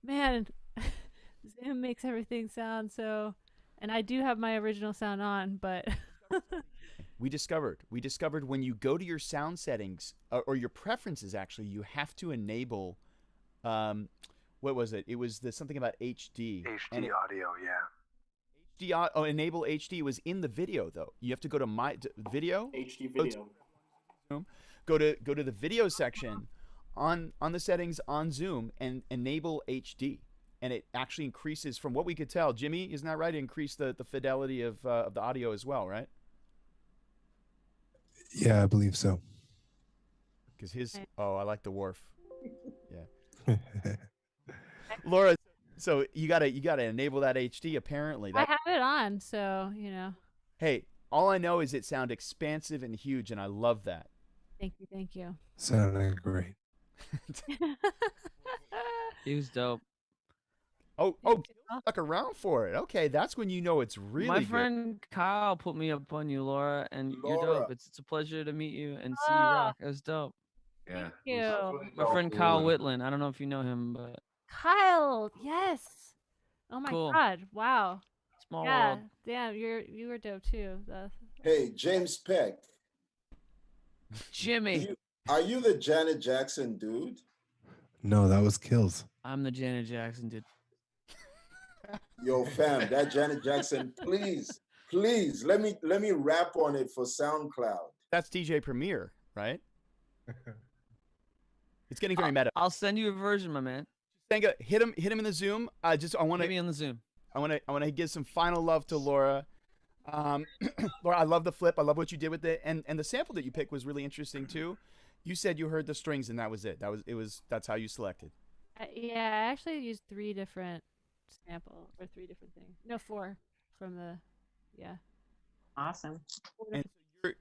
man, Zoom makes everything sound so... And I do have my original sound on, but... We discovered when you go to your sound settings, or your preferences actually, you have to enable... what was it? It was something about HD. HD audio, yeah. Enable HD was in the video though. You have to go to video. HD video. Go to the video section on the settings on Zoom and enable HD, and it actually increases from what we could tell. Jimmy, isn't that right? It increased the fidelity of the audio as well, right? Yeah, I believe so. Because I like the wharf. Yeah. Laura, so you gotta enable that HD apparently. I have it on, so you know. Hey, all I know is it sounds expansive and huge, and I love that. Thank you. Sounding great. He was dope. Oh, stuck around for it. Okay, that's when you know it's really My good. friend Kyle put me up on you, Laura, and you're dope. It's a pleasure to meet you and see you rock. It was dope. Yeah. Thank you. My friend Kyle Whitland. I don't know if you know him, but Kyle, yes. Oh my Cool. God! Wow. Small yeah. world. Damn, you were dope too. Hey, James Peck. Jimmy. Are you the Janet Jackson dude? No, that was Kills. I'm the Janet Jackson dude. Yo, fam, that Janet Jackson, please Please let me rap on it for SoundCloud. That's DJ Premier, right? It's getting very meta. I'll send you a version, my man. Senga, hit him in the Zoom. I want to Hit me on the Zoom. I want to give some final love to Laura. Laura, I love the flip. I love what you did with it, and the sample that you picked was really interesting too. You said you heard the strings and that was it. That's how you selected. Yeah, I actually used 3 different samples or 3 different things. No, 4 from the. Yeah. Awesome. And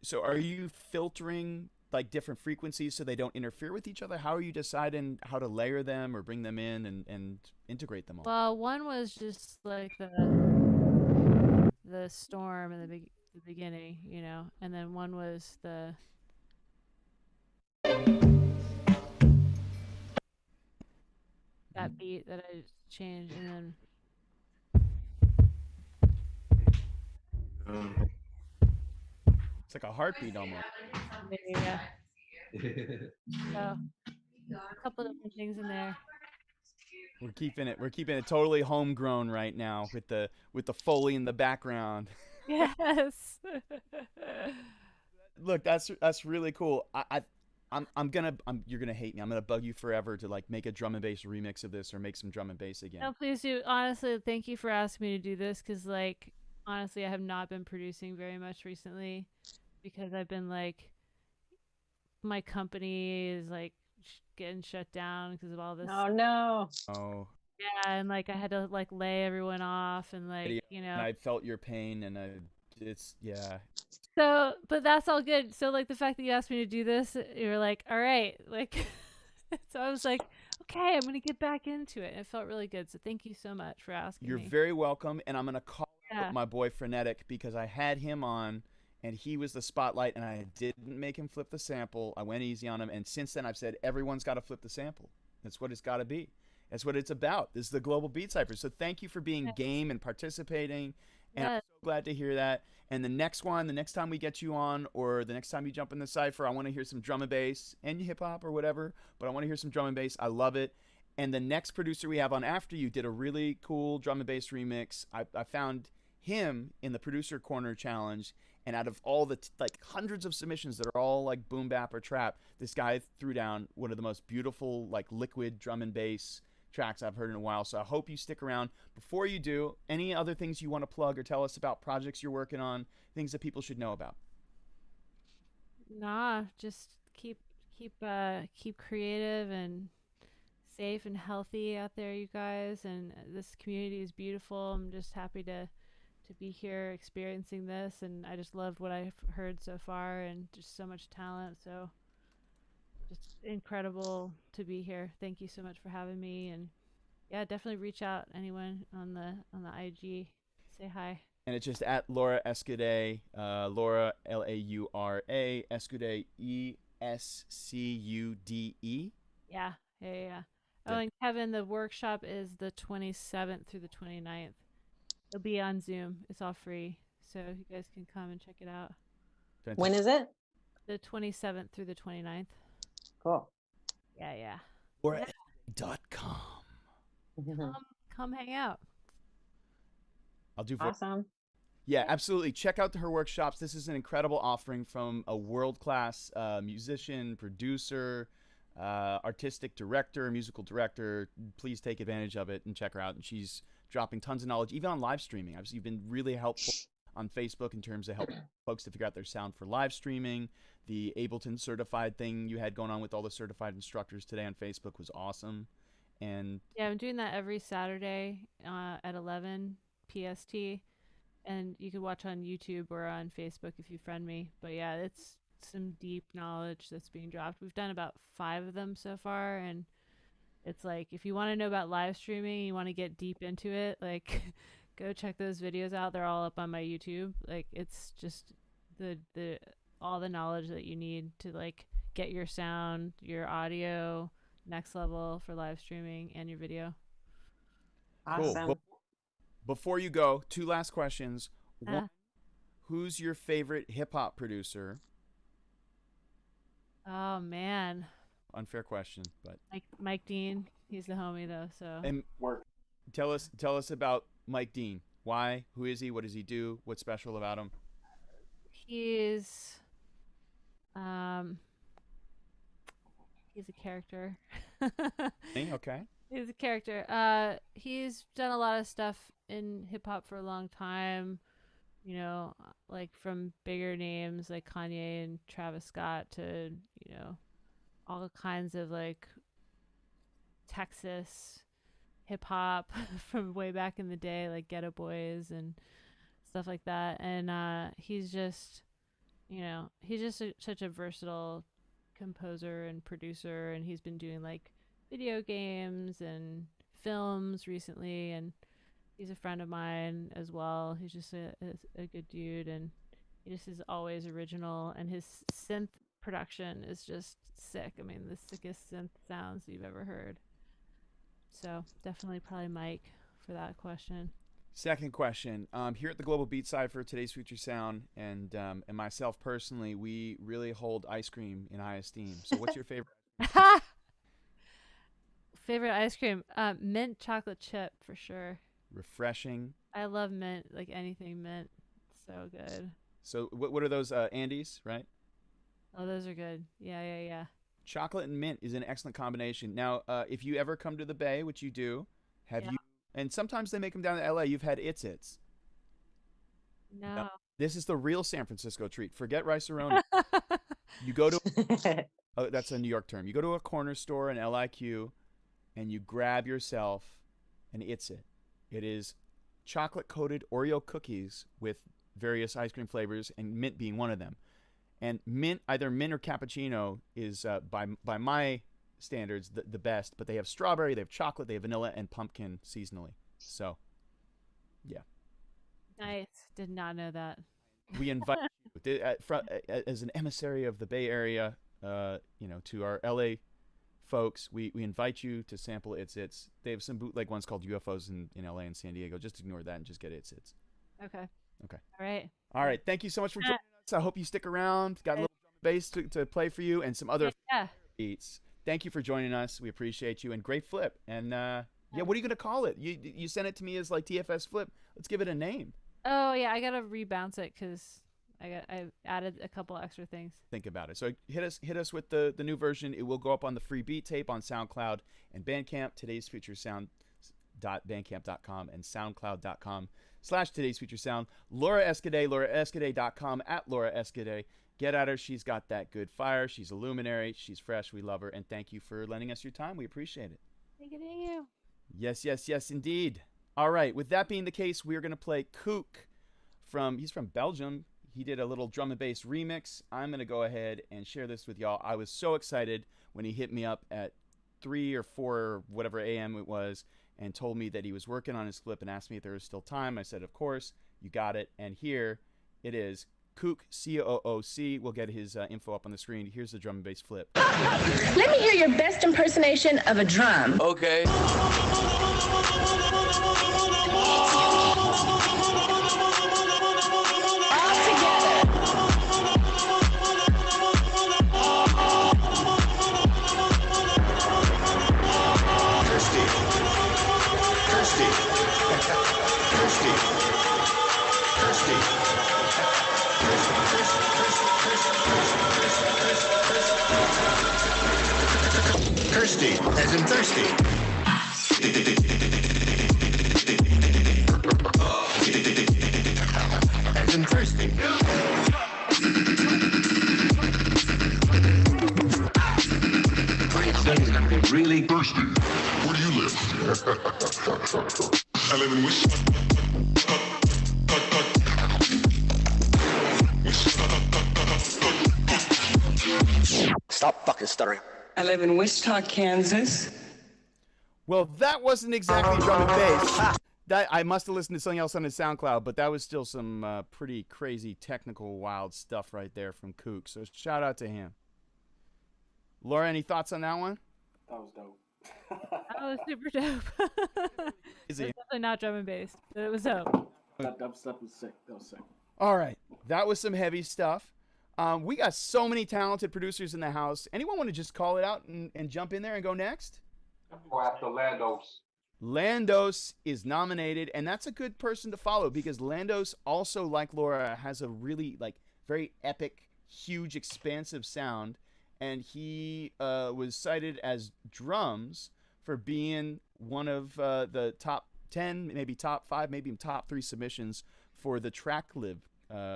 so are you filtering like different frequencies so they don't interfere with each other? How are you deciding how to layer them or bring them in and integrate them all? Well, one was just like the storm in the beginning, you know, and then one was the that beat that I changed, and then it's like a heartbeat almost. yeah. So a couple different things in there. We're keeping it totally homegrown right now with the Foley in the background. Yes. Look, that's really cool. You're gonna hate me. I'm gonna bug you forever to like make a drum and bass remix of this or make some drum and bass again. No, please do. Honestly, thank you for asking me to do this, because like honestly, I have not been producing very much recently because I've been like, my company is like getting shut down because of all this. Oh no. Oh. Yeah, and like I had to like lay everyone off, and like, you know. And I felt your pain, and it's yeah. So, but that's all good. So like the fact that you asked me to do this, you're like, all right, like. So I was like, okay, I'm gonna get back into it. It felt really good. So thank you so much for asking You're me. very welcome, and I'm gonna call out my boy Frenetic because I had him on, and he was the spotlight, and I didn't make him flip the sample. I went easy on him, and since then I've said everyone's got to flip the sample. That's what it's got to be. That's what it's about. This is the Global Beat Cypher. So thank you for being game and participating, and I'm so glad to hear that. And the next time we get you on, or the next time you jump in the cypher, I want to hear some drum and bass and hip hop or whatever, but I want to hear some drum and bass. I love it. And the next producer we have on after you did a really cool drum and bass remix. I found him in the producer corner challenge, and out of all the like hundreds of submissions that are all like boom bap or trap, this guy threw down one of the most beautiful like liquid drum and bass tracks I've heard in a while. So I hope you stick around. Before you do, any other things you want to plug or tell us about projects you're working on, things that people should know about? Nah, just keep creative and safe and healthy out there, you guys. And this community is beautiful. I'm just happy to be here experiencing this, and I just loved what I've heard so far, and just so much talent. So just incredible to be here. Thank you so much for having me, and yeah, definitely reach out, anyone on the IG, say hi. And it's just at Laura Escudé, Laura Laura, Escudé ESCUDE. Yeah. Oh, and Kevin, the workshop is the 27th through the 29th. It'll be on Zoom. It's all free, so you guys can come and check it out. When is it? The 27th through the 29th. Cool. Yeah. Or.com. Come hang out. I'll do. Awesome. Yeah, absolutely. Check out her workshops. This is an incredible offering from a world-class musician, producer, artistic director, musical director. Please take advantage of it and check her out. And she's dropping tons of knowledge, even on live streaming. You've been really helpful on Facebook in terms of helping folks to figure out their sound for live streaming. The Ableton certified thing you had going on with all the certified instructors today on Facebook was awesome. And yeah, I'm doing that every Saturday at 11 PST, and you can watch on YouTube or on Facebook if you friend me. But yeah, it's some deep knowledge that's being dropped. We've done about 5 of them so far, and it's like, if you want to know about live streaming, you want to get deep into it, like go check those videos out. They're all up on my YouTube. Like, it's just the all the knowledge that you need to like get your sound, your audio next level for live streaming and your video. Awesome. Cool. Before you go, 2 last questions. One, who's your favorite hip hop producer? Oh man. Unfair question, but Mike Dean. He's the homie though. So. And tell us about Mike Dean. Why? Who is he? What does he do? What's special about him? He's a character. Okay. He's a character. He's done a lot of stuff in hip hop for a long time. You know, like from bigger names like Kanye and Travis Scott to, you know, all kinds of like Texas hip hop from way back in the day, like Ghetto Boys and stuff like that. And he's just, you know, he's just such a versatile composer and producer, and he's been doing like video games and films recently, and he's a friend of mine as well. He's just a good dude, and he just is always original, and his synth production is just sick. I mean, the sickest synth sounds you've ever heard. So definitely probably Mike for that question. Second question. Here at the Global Beat Cipher, today's Future Sound, and myself personally, we really hold ice cream in high esteem. So what's your favorite? Favorite ice cream? Mint chocolate chip for sure. Refreshing. I love mint, like anything mint. So good. So what are those? Andes, right? Oh, those are good. Yeah. Chocolate and mint is an excellent combination. Now, if you ever come to the Bay, which you do, have you? And sometimes they make them down to LA. You've had It's. No. This is the real San Francisco treat. Forget rice-a-roni. You go to, that's a New York term. You go to a corner store, an LIQ, and you grab yourself an It. It is chocolate-coated Oreo cookies with various ice cream flavors, and mint being one of them. And mint, either mint or cappuccino, is by my standards the best, but they have strawberry, they have chocolate, they have vanilla, and pumpkin seasonally. So yeah, nice. Did not know that. We invite you as an emissary of the Bay Area, you know, to our LA folks, we invite you to sample It's. They have some bootleg ones called UFOs in LA and San Diego. Just ignore that and just get It's. Okay. All right, thank you so much for joining us. I hope you stick around. Got a little drum and bass to play for you and some other beats. Thank you for joining us. We appreciate you, and great flip. And yeah, what are you gonna call it? You sent it to me as like TFS flip. Let's give it a name. Oh yeah, I gotta rebounce it because I added a couple extra things. Think about it. So hit us with the new version. It will go up on the free beat tape on SoundCloud and Bandcamp. Today's Future Sound.bandcamp.com and SoundCloud.com/Today's Future Sound. Laura Escudé, LauraEscudé.com @LauraEscudé. Get at her. She's got that good fire. She's a luminary. She's fresh. We love her. And thank you for lending us your time. We appreciate it. Thank you. Yes, indeed. All right. With that being the case, we're going to play Kook he's from Belgium. He did a little drum and bass remix. I'm going to go ahead and share this with y'all. I was so excited when he hit me up at 3 or 4 or whatever a.m. it was and told me that he was working on his flip and asked me if there was still time. I said, of course. You got it. And here it is. Kook, C-O-O-C. We'll get his info up on the screen. Here's the drum and bass flip. Let me hear your best impersonation of a drum. Okay. All together. Thirsty, as in thirsty. As in thirsty. He's gonna be really thirsty. Where do you live? I live in Wish. Stop fucking stuttering. I live in Wichita, Kansas. Well, that wasn't exactly drum and bass. That I must have listened to something else on his SoundCloud, but that was still some pretty crazy technical wild stuff right there from Kook. So shout out to him. Laura, any thoughts on that one? That was dope. That was super dope. It's definitely not drum and bass, but it was dope. That dubstep was sick. That was sick. All right, that was some heavy stuff. We got so many talented producers in the house. Anyone want to just call it out and jump in there and go next? Go after Landos. Landos is nominated, and that's a good person to follow because Landos also, like Laura, has a really very epic, huge, expansive sound, and he was cited as drums for being one of the top 10, maybe top 5, maybe even top 3 submissions for the Track Live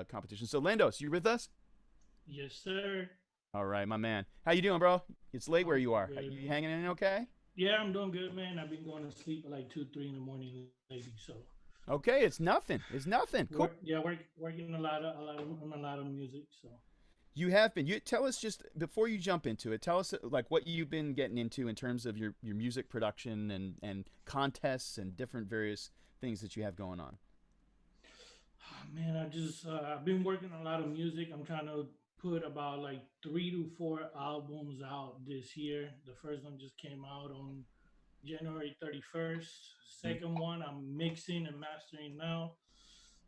competition. So Landos, you with us? Yes, sir. All right, my man. How you doing, bro? It's late where you are. Good. You hanging in okay? Yeah, I'm doing good, man. I've been going to sleep at like 2, 3 in the morning lately, so. Okay, it's nothing. It's nothing. Cool. Working a lot of music, so. You have been. You tell us just before you jump into it. Tell us what you've been getting into in terms of your music production and contests and different various things that you have going on. Oh, man, I've been working on a lot of music. I'm trying to put about like 3 to 4 albums out this year. The first one just came out on January 31st. Second one I'm mixing and mastering now,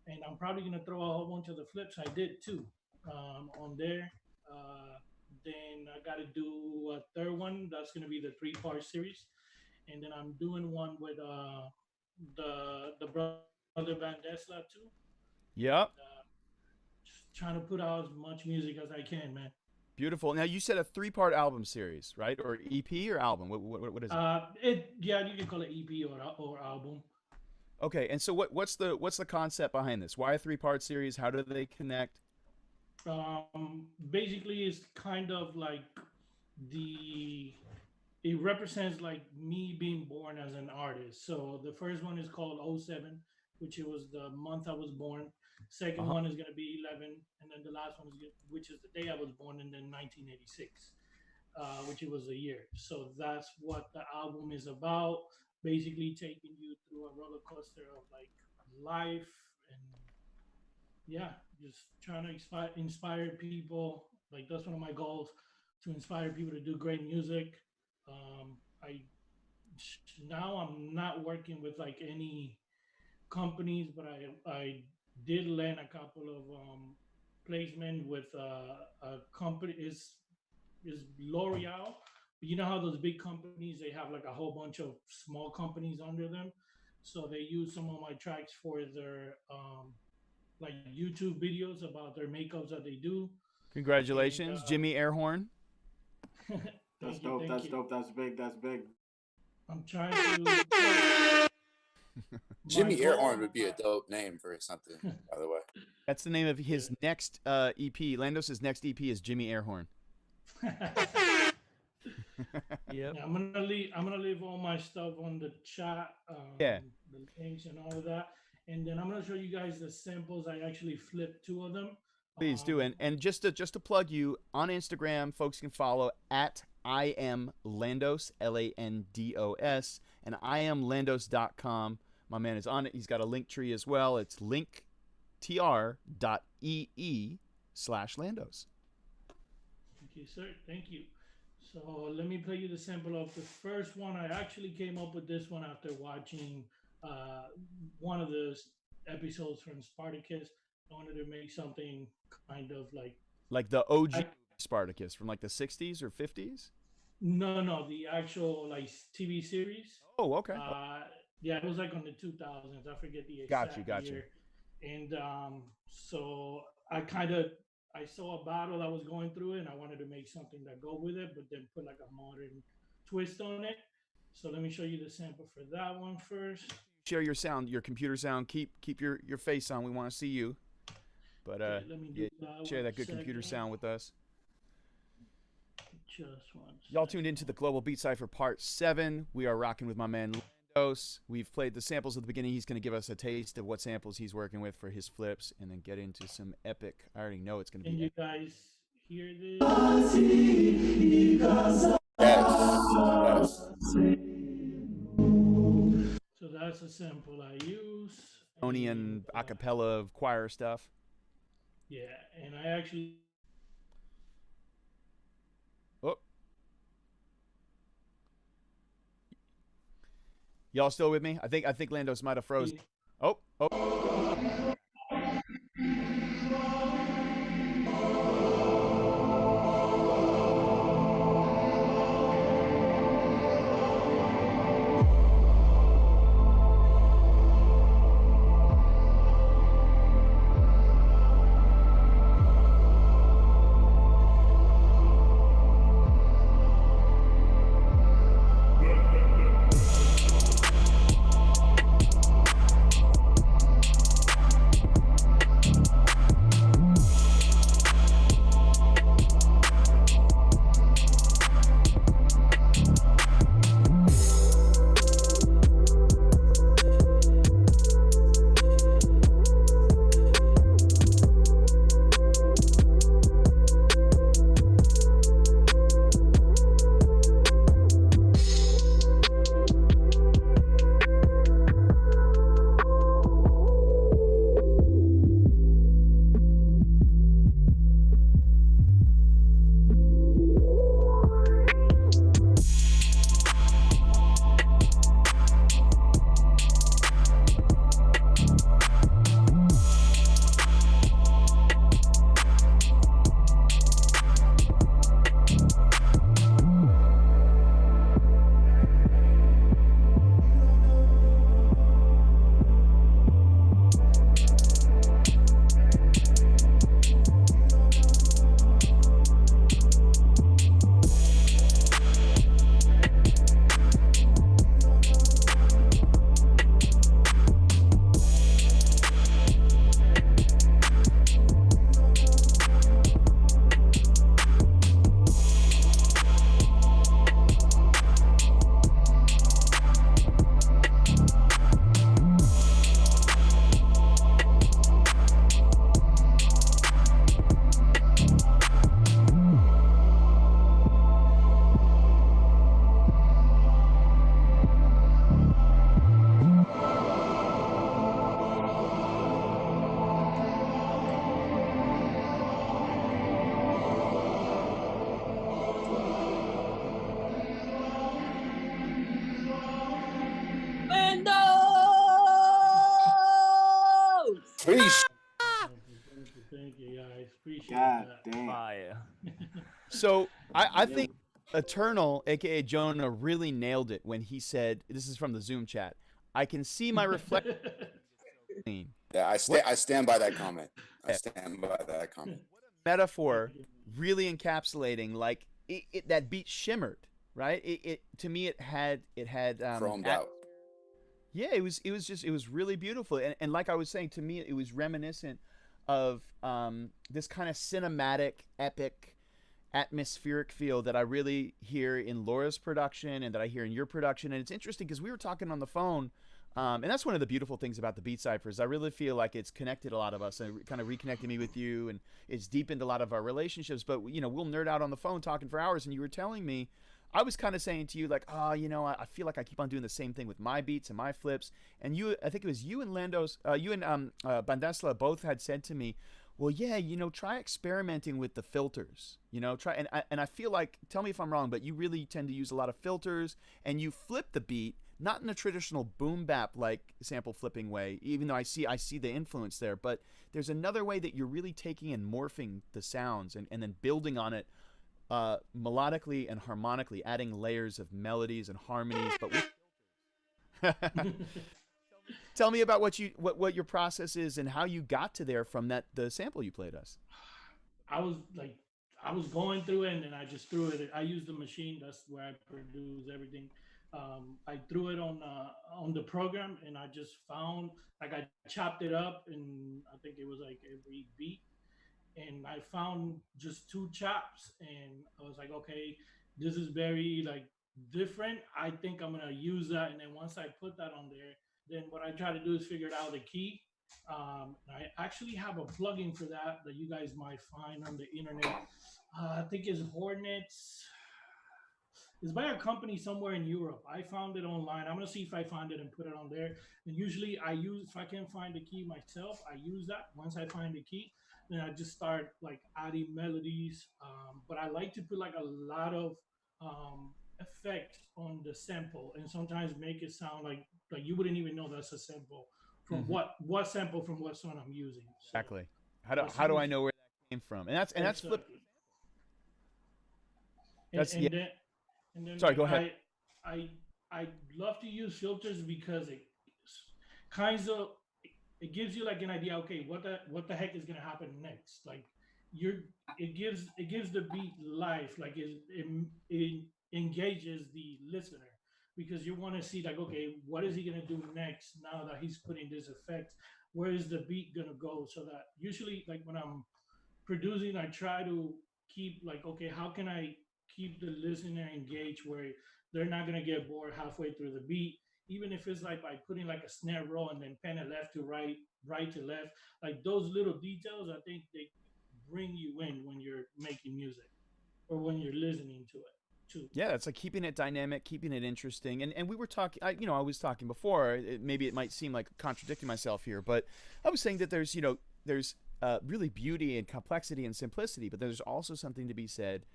and I'm probably gonna throw a whole bunch of the flips I did too on there. Then I got to do a third one. That's gonna be the 3-part series, and then I'm doing one with the brother Van Desla too. Yep. Trying to put out as much music as I can, man. Beautiful. Now you said a 3-part album series, right? Or EP or album? What is it? Yeah, you can call it EP or album. Okay, and so what's the concept behind this? Why a 3-part series? How do they connect? Basically, it's kind of like it represents like me being born as an artist. So the first one is called 07, which it was the month I was born. Second one is going to be 11, and then the last one which is the day I was born, and then 1986, which it was a year. So that's what the album is about. Basically, taking you through a roller coaster of like life, and yeah, just trying to inspire people. Like that's one of my goals, to inspire people to do great music. Now I'm not working with like any companies, but I did land a couple of placement with a company is L'Oreal. You know how those big companies, they have like a whole bunch of small companies under them, so they use some of my tracks for their like YouTube videos about their makeups that they do. Congratulations, Jimmy Airhorn. That's dope. That's dope. That's big. That's big. I'm trying to. Jimmy Airhorn would be a dope name for something, by the way. That's the name of his next EP. Landos' next EP is Jimmy Airhorn. Yep. Yeah, I'm gonna leave all my stuff on the chat. Yeah. The links and all of that, and then I'm gonna show you guys the samples. I actually flipped 2 of them. Please do, and just to plug you on Instagram, folks can follow at I am Landos, Landos, and IamLandos.com. My man is on it. He's got a link tree as well. It's linktr.ee/Landos. Okay, sir. Thank you. So let me play you the sample of the first one. I actually came up with this one after watching one of the episodes from Spartacus. I wanted to make something kind of like the OG Spartacus from like the 60s or 50s. No, the actual like TV series. Oh, okay. Yeah, it was like on the 2000s. I forget the exact year. And so I saw a battle that was going through it, and I wanted to make something that go with it, but then put like a modern twist on it. So let me show you the sample for that one first. Share your sound, your computer sound. Keep your face on. We want to see you. But let me do that share that good computer sound with us. Just one second. Y'all tuned into the Global Beat Cypher Part 7. We are rocking with my man Landos. We've played the samples at the beginning. He's going to give us a taste of what samples he's working with for his flips, and then get into some epic. I already know it's going to be. Can you guys hear this? Yes. So that's a sample I use. Onion acapella choir stuff. Yeah, and I actually. Oh. Y'all still with me? I think Landos might have frozen. Oh. yeah. So I think Eternal, aka Jonah, really nailed it when he said, "This is from the Zoom chat. I can see my reflection." Yeah, I stand by that comment. I stand by that comment. Metaphor, really encapsulating like that beat shimmered, right? It to me it had chromed out. Yeah, it was really beautiful, and like I was saying, to me it was reminiscent of this kind of cinematic, epic, atmospheric feel that I really hear in Laura's production and that I hear in your production. And it's interesting because we were talking on the phone, and that's one of the beautiful things about the Beat Ciphers. I really feel like it's connected a lot of us and kind of reconnected me with you, and it's deepened a lot of our relationships. But we'll nerd out on the phone talking for hours, and you were telling me, I was kind of saying to you like, I feel like I keep on doing the same thing with my beats and my flips. And I think it was you and Bandesla both had said to me, well, yeah, try experimenting with the filters, and I feel like, tell me if I'm wrong, but you really tend to use a lot of filters, and you flip the beat, not in a traditional boom bap like sample flipping way, even though I see the influence there, but there's another way that you're really taking and morphing the sounds and then building on it melodically and harmonically, adding layers of melodies and harmonies, but with Tell me about what your process is and how you got to there from the sample you played us. I was going through it and then I just threw it. I used the machine. That's where I produce everything. I threw it on the program and I just found, like, I chopped it up, and I think it was like every beat, and I found just 2 chops, and I was like, okay, this is very like different. I think I'm gonna use that. And then once I put that on there, then what I try to do is figure out the key. I actually have a plugin for that you guys might find on the internet. I think it's Hornets. It's by a company somewhere in Europe. I found it online. I'm gonna see if I find it and put it on there. And usually if I can't find the key myself, I use that. Once I find the key, then I just start like adding melodies. But I like to put like a lot of effect on the sample, and sometimes make it sound like you wouldn't even know that's a sample from what sample from what song I'm using. So, exactly. How do I know where that came from? And that's flip. And then sorry, go ahead. I love to use filters because it gives you like an idea. Okay, what the heck is gonna happen next? Like it gives the beat life. Like it engages the listener, because you want to see like, okay, what is he gonna do next now that he's putting this effect? Where is the beat gonna go? So that usually, like when I'm producing, I try to keep like, okay, how can I keep the listener engaged where they're not gonna get bored halfway through the beat, even if it's like by putting like a snare roll and then pan it left to right, right to left. Like those little details, I think they bring you in when you're making music or when you're listening to it too. Yeah, it's like keeping it dynamic, keeping it interesting. And we were talking, I was talking before, maybe it might seem like contradicting myself here, but I was saying that there's really beauty and complexity and simplicity, but there's also something to be said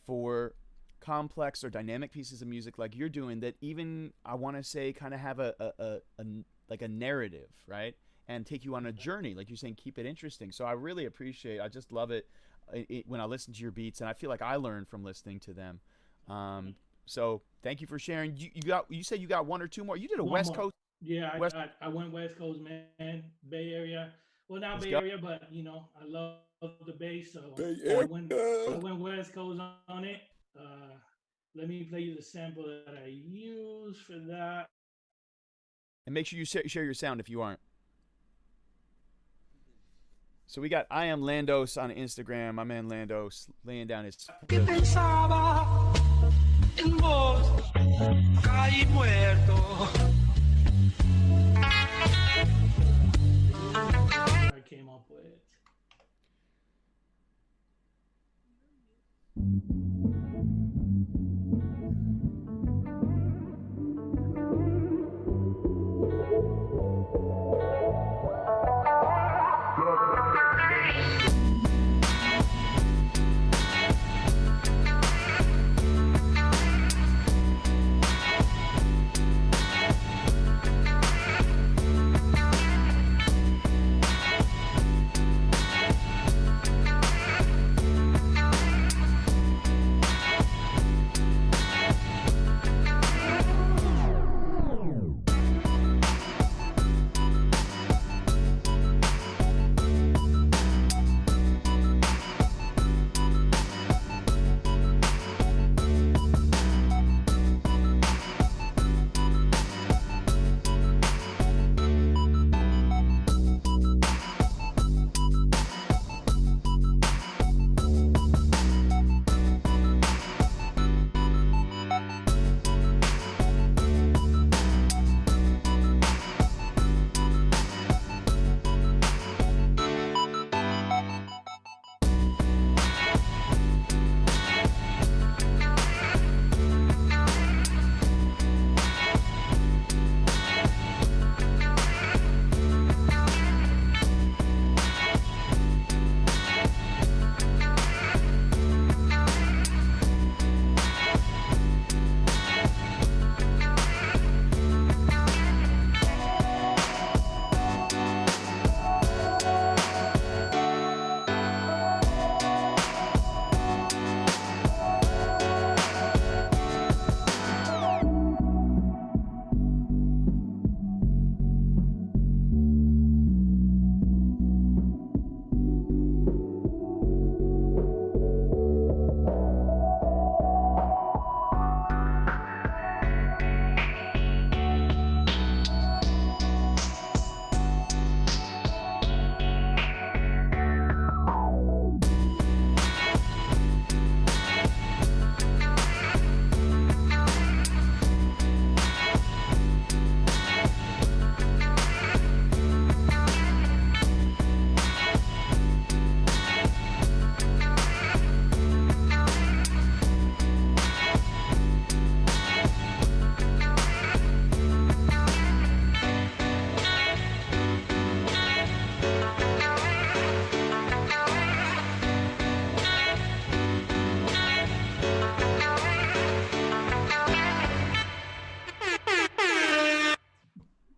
for complex or dynamic pieces of music like you're doing that even, I want to say, kind of have a narrative, right? And take you on a journey, like you're saying, keep it interesting. So I really appreciate, I just love it when I listen to your beats, and I feel like I learn from listening to them. So thank you for sharing. You said you got 1 or 2 more. You did a West Coast. Yeah, I went West Coast, man. Bay Area. Well, not Bay Area, but I love the Bay, so I went West Coast on it. Let me play you the sample that I use for that. And make sure you share your sound if you aren't. So we got I Am Landos on Instagram. My man Landos laying down his. Que pensaba en vos, caí muerto. I came up with.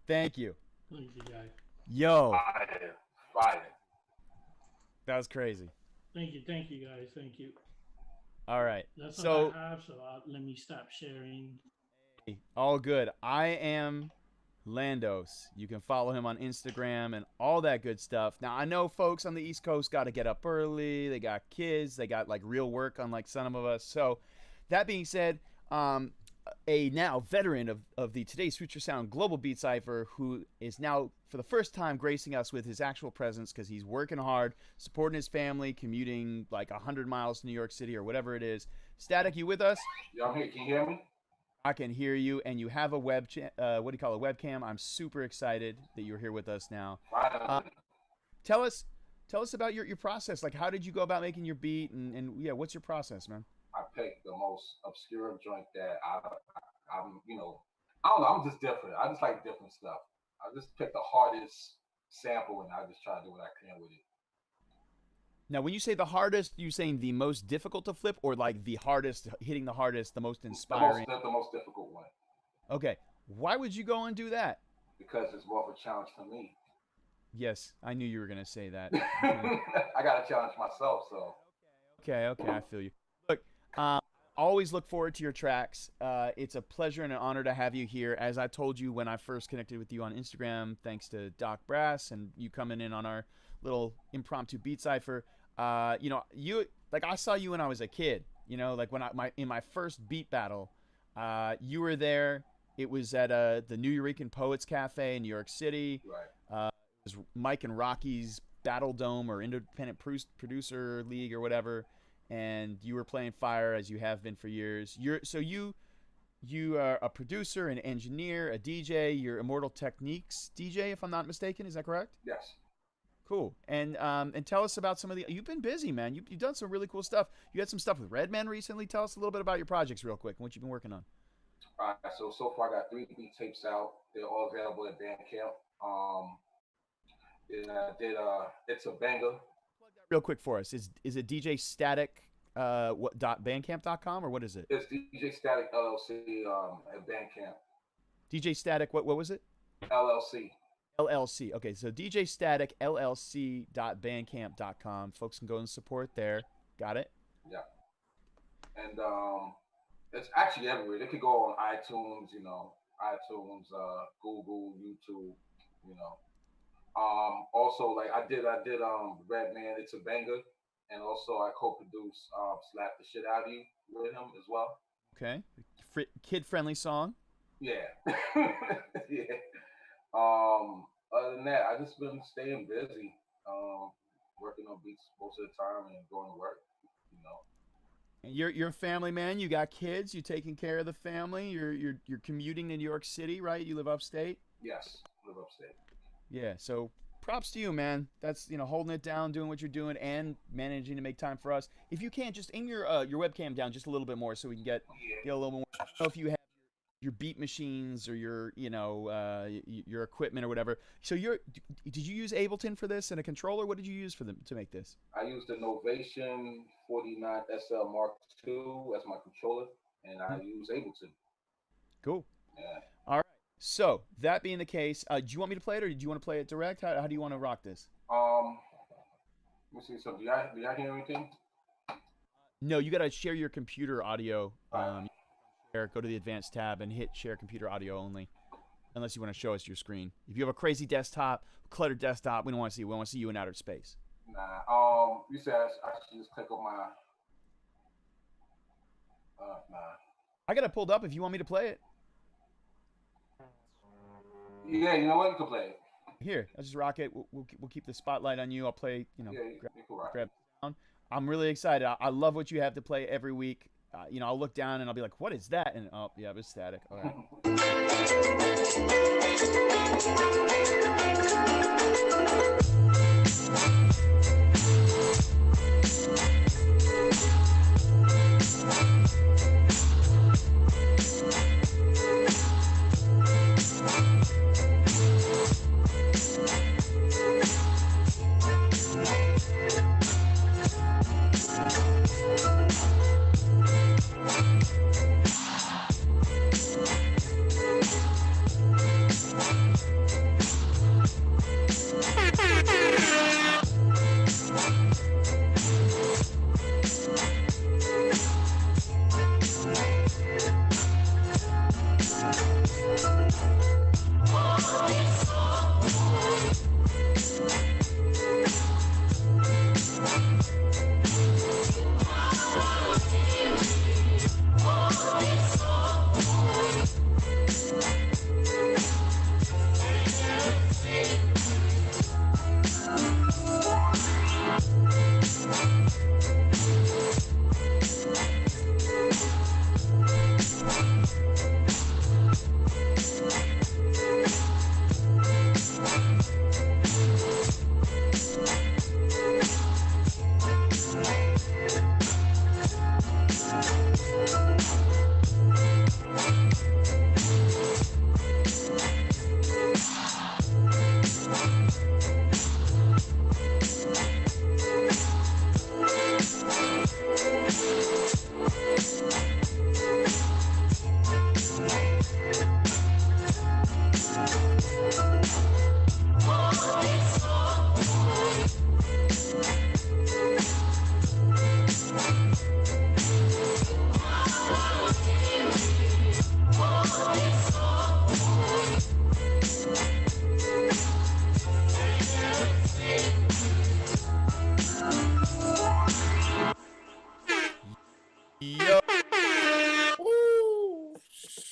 Thank you. Thank you, guys. Yo. Fire. That was crazy. Thank you, guys. Thank you. All right. That's so all I have. So let me stop sharing. all good. I am Landos. You can follow him on Instagram and all that good stuff. Now, I know folks on the East Coast got to get up early. They got kids. They got like real work, unlike some of us. So that being said, a now veteran of the Today's Future Sound Global Beat Cypher, who is now for the first time gracing us with his actual presence because he's working hard, supporting his family, commuting like 100 miles to New York City or whatever it is. Static, you with us? Yeah, I'm here. Can you hear me? I can hear you, and you have a webcam. I'm super excited that you're here with us now. Tell us about your process. Like, how did you go about making your beat, and yeah, what's your process, man? I picked the most obscure joint that I'm, you know, I don't know. I'm just different. I just like different stuff. I just picked the hardest sample, and I just try to do what I can with it. Now, when you say the hardest, you saying the most difficult to flip, or like the hardest, hitting the hardest, the most inspiring? The most difficult one. Okay. Why would you go and do that? Because it's more of a challenge for me. Yes, I knew you were going to say that. I got to challenge myself, so. Okay, I feel you. Look, always look forward to your tracks. It's a pleasure and an honor to have you here. As I told you when I first connected with you on Instagram, thanks to Doc Brass and you coming in on our little impromptu beat cipher. You know, you like I saw you when I was a kid. You know, like when in my first beat battle, you were there. It was at the New Eurekan Poets Cafe in New York City. Right. It was Mike and Rocky's Battle Dome or Independent Producer League or whatever, and you were playing fire as you have been for years. You are a producer, an engineer, a DJ. You're Immortal Techniques DJ, if I'm not mistaken. Is that correct? Yes. Cool. And tell us about some of the. You've been busy, man. You've done some really cool stuff. You had some stuff with Redman recently. Tell us a little bit about your projects, real quick, and what you've been working on. All right. So far, I got 3 beat tapes out. They're all available at Bandcamp. And I did It's a Banger. Real quick for us. Is it DJ Static .bandcamp.com or what is it? It's DJ Static LLC at Bandcamp. DJ Static, what was it? LLC. LLC. Okay, so DJ Static LLC.bandcamp.com. Folks can go and support there. Got it? Yeah. And it's actually everywhere. They could go on iTunes, you know, Google, YouTube, you know. Also, like I did Redman, It's a Banger, and also I co-produced Slap the Shit Out of You with him as well. Okay, kid-friendly song. Yeah. Yeah. Other than that, I just been staying busy, working on beats most of the time and going to work, you know. And you're a family man. You got kids. You're taking care of the family. You're commuting to New York City, right? You live upstate. Yes, live upstate. Yeah, so props to you, man. That's, you know, holding it down, doing what you're doing, and managing to make time for us. If you can, just aim your webcam down just a little bit more so we can get a little more. I don't know if you have your beat machines or your, you know, your equipment or whatever. So did you use Ableton for this and a controller? What did you use for them to make this? I used the Novation 49 SL Mark II as my controller, and I use Ableton. Cool. Yeah. All right. So that being the case, do you want me to play it or do you want to play it direct? How do you want to rock this? Let me see. So do y'all hear anything? No, you got to share your computer audio. Go to the advanced tab and hit share computer audio only, unless you want to show us your screen. If you have a crazy desktop, cluttered desktop, we don't want to see. We want to see you in outer space. Nah. You said I should just click on my. Nah. I got it pulled up. If you want me to play it. Yeah, you know what? You can play it. Here, I'll just rock it. We'll keep the spotlight on you. I'll play. You know, grab down. I'm really excited. I love what you have to play every week. You know, I'll look down and I'll be like, what is that? And oh, yeah, it's Static. All right.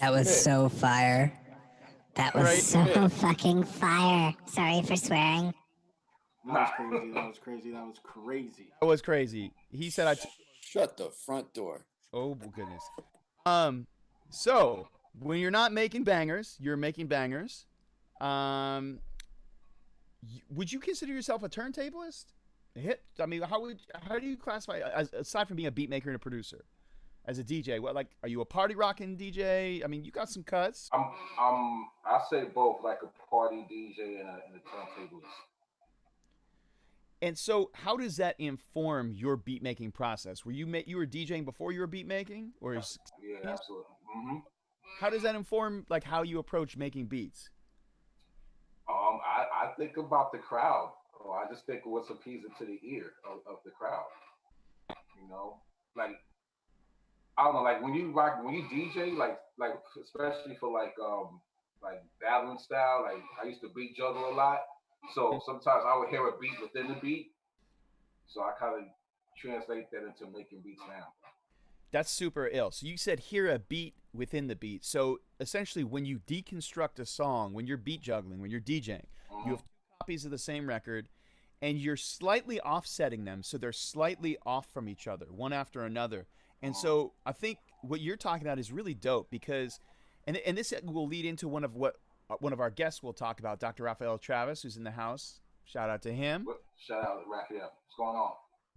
That was so fire. That was Right. so fucking fire. Sorry for swearing. That was crazy. That was crazy. That was crazy. That was crazy. He said, Shut the front door. Oh goodness. So when you're not making bangers, you're making bangers. Would you consider yourself a turntablist? I mean, how do you classify aside from being a beat maker and a producer, as a DJ? What, like, are you a party rocking DJ? I mean, you got some cuts. I say both, like a party DJ and a turntablist. And so, how does that inform your beat making process? Were you DJing before you were beat making, or Yeah, absolutely. Mm-hmm. How does that inform like how you approach making beats? I think about the crowd. I just think of what's appeasing to the ear of the crowd. You know, like I don't know, like when you DJ, like especially for like battling style. Like I used to beat juggle a lot, so sometimes I would hear a beat within the beat. So I kind of translate that into making beats now. That's super ill. So you said hear a beat within the beat. So essentially, when you deconstruct a song, when you're beat juggling, when you're DJing, you have 2 copies of the same record, and you're slightly offsetting them, so they're slightly off from each other, one after another. And so I think what you're talking about is really dope because, and this will lead into one of our guests will talk about, Dr. Raphael Travis, who's in the house. Shout out to him. Shout out to Raphael. What's going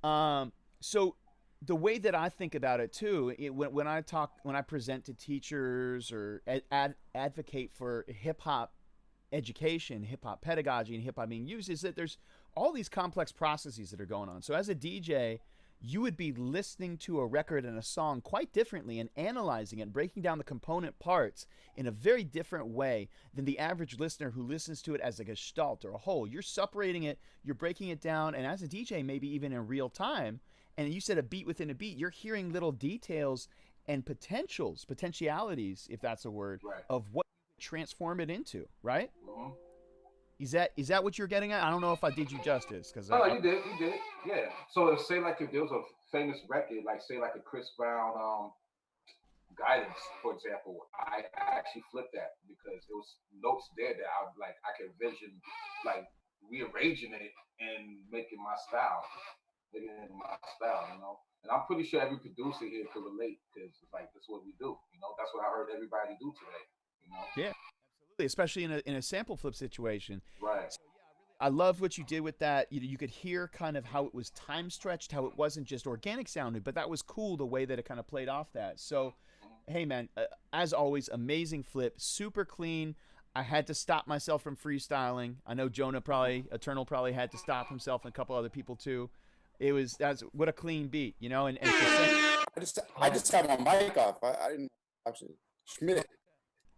on? So the way that I think about it too, when I present to teachers or advocate for hip hop education, hip hop pedagogy, and hip hop being used, is that there's all these complex processes that are going on. So as a DJ, you would be listening to a record and a song quite differently and analyzing it, breaking down the component parts in a very different way than the average listener who listens to it as a gestalt or a whole. You're separating it, you're breaking it down, and as a DJ, maybe even in real time, and you said a beat within a beat, you're hearing little details and potentialities, if that's a word, right, of what you transform it into, right? Mm-hmm. Is that what you're getting at? I don't know if I did you justice. You did, yeah. So say like if there was a famous record, like say like a Chris Brown Guidance, for example, I actually flipped that because there was notes there that I could vision like rearranging it and making my style, you know. And I'm pretty sure every producer here could relate because it's like that's what we do, you know. That's what I heard everybody do today, you know. Yeah. Especially in a sample flip situation. Right. So, yeah, I love what you did with that. You could hear kind of how it was time stretched, how it wasn't just organic sounding, but that was cool the way that it kind of played off that. So, hey man, as always, amazing flip, super clean. I had to stop myself from freestyling. I know Eternal probably had to stop himself and a couple other people too. That's what a clean beat, you know. And I just had my mic off. I didn't actually. Schmidt.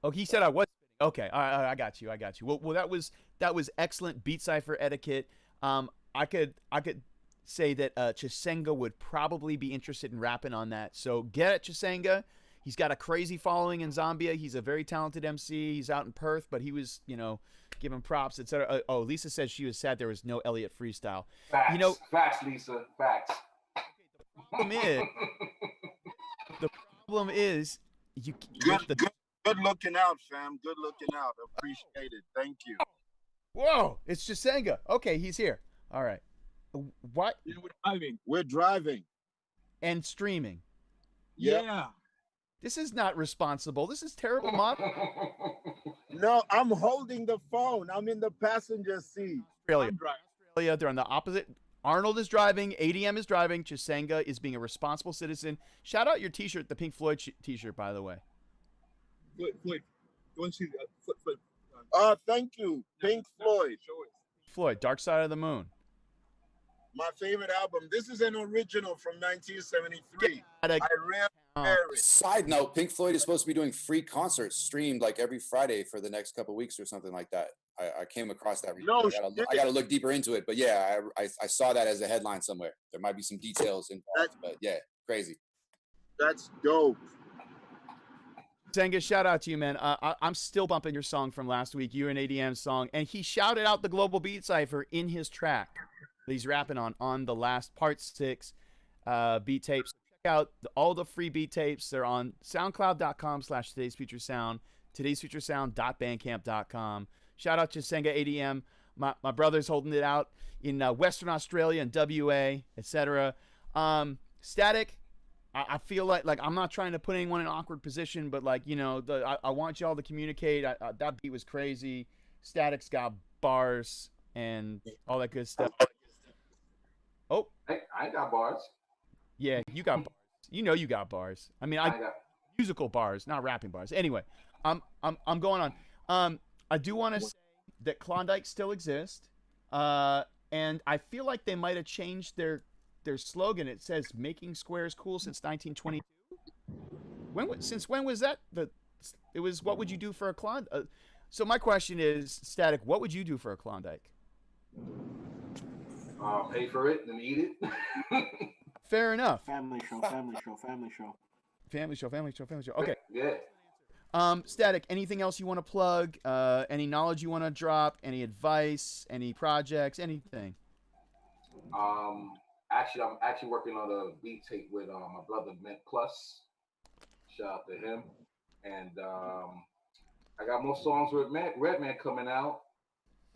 Oh, he said I was. Okay, I got you. Well, that was excellent beat cipher etiquette. I could say that Chisenga would probably be interested in rapping on that. So get it, Chisenga. He's got a crazy following in Zambia. He's a very talented MC. He's out in Perth, but he was, giving props, etc. Oh, Lisa says she was sad there was no Elliott freestyle. Facts. Facts, Lisa. Facts. The problem is Good looking out, fam. Good looking out. Appreciate it. Thank you. Whoa, it's Chisenga. Okay, he's here. All right. What? Yeah, we're driving. And streaming. Yeah. This is not responsible. This is terrible model. No, I'm holding the phone. I'm in the passenger seat. Australia, they're on the opposite. Arnold is driving. ADM is driving. Chisenga is being a responsible citizen. Shout out your T-shirt, the Pink Floyd T-shirt, by the way. Floyd. You want to see that? Floyd. Thank you. Pink Floyd. Floyd, Dark Side of the Moon. My favorite album. This is an original from 1973. Side note, Pink Floyd is supposed to be doing free concerts streamed like every Friday for the next couple of weeks or something like that. I came across that. No, I got to look deeper into it. But yeah, I saw that as a headline somewhere. There might be some details involved, but yeah, crazy. That's dope. Zenga, shout out to you, man. I'm still bumping your song from last week, you and ADM's song, and he shouted out the Global Beat Cipher in his track that he's rapping on the last part 6 beat tapes. out all the free beat tapes. They're on soundcloud.com/today'sfuturesound, today'sfuturesound.bandcamp.com. Shout out to Senga ADM. My brother's holding it out in Western Australia and WA, etc. Static, I feel like I'm not trying to put anyone in an awkward position, but like, you know, I want y'all to communicate. That beat was crazy. Static's got bars and all that good stuff. Oh, I got bars. Yeah, you got bars. You know you got bars. I mean, I got musical bars, not rapping bars. Anyway, I'm going on. I do want to say that Klondike still exists, and I feel like they might have changed their slogan. It says "Making Squares Cool" since 1922. Since when was that? It was "What would you do for a Klondike?" So my question is, Static, what would you do for a Klondike? Pay for it and eat it. Fair enough. Family show. Okay. Yeah. Static, anything else you want to plug? Any knowledge you want to drop? Any advice? Any projects? Anything? Actually, I'm working on a beat tape with my brother Mint Plus. Shout out to him. And I got more songs with Redman coming out,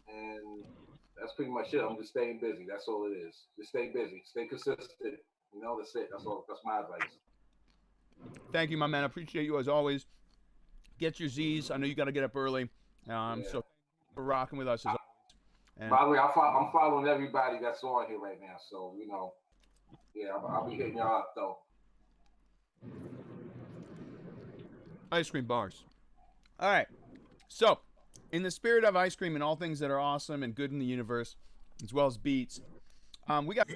and that's pretty much it. I'm just staying busy. That's all it is. Just stay busy. Stay consistent. You know, that's it. That's all. That's my advice. Thank you, my man. I appreciate you as always. Get your Z's. I know you got to get up early. So thank you for rocking with us as always. And by the way, I'm following everybody that's on here right now. So, you know, yeah, I'll be hitting y'all up, though. Ice cream bars. All right. So, in the spirit of ice cream and all things that are awesome and good in the universe, as well as beats, we got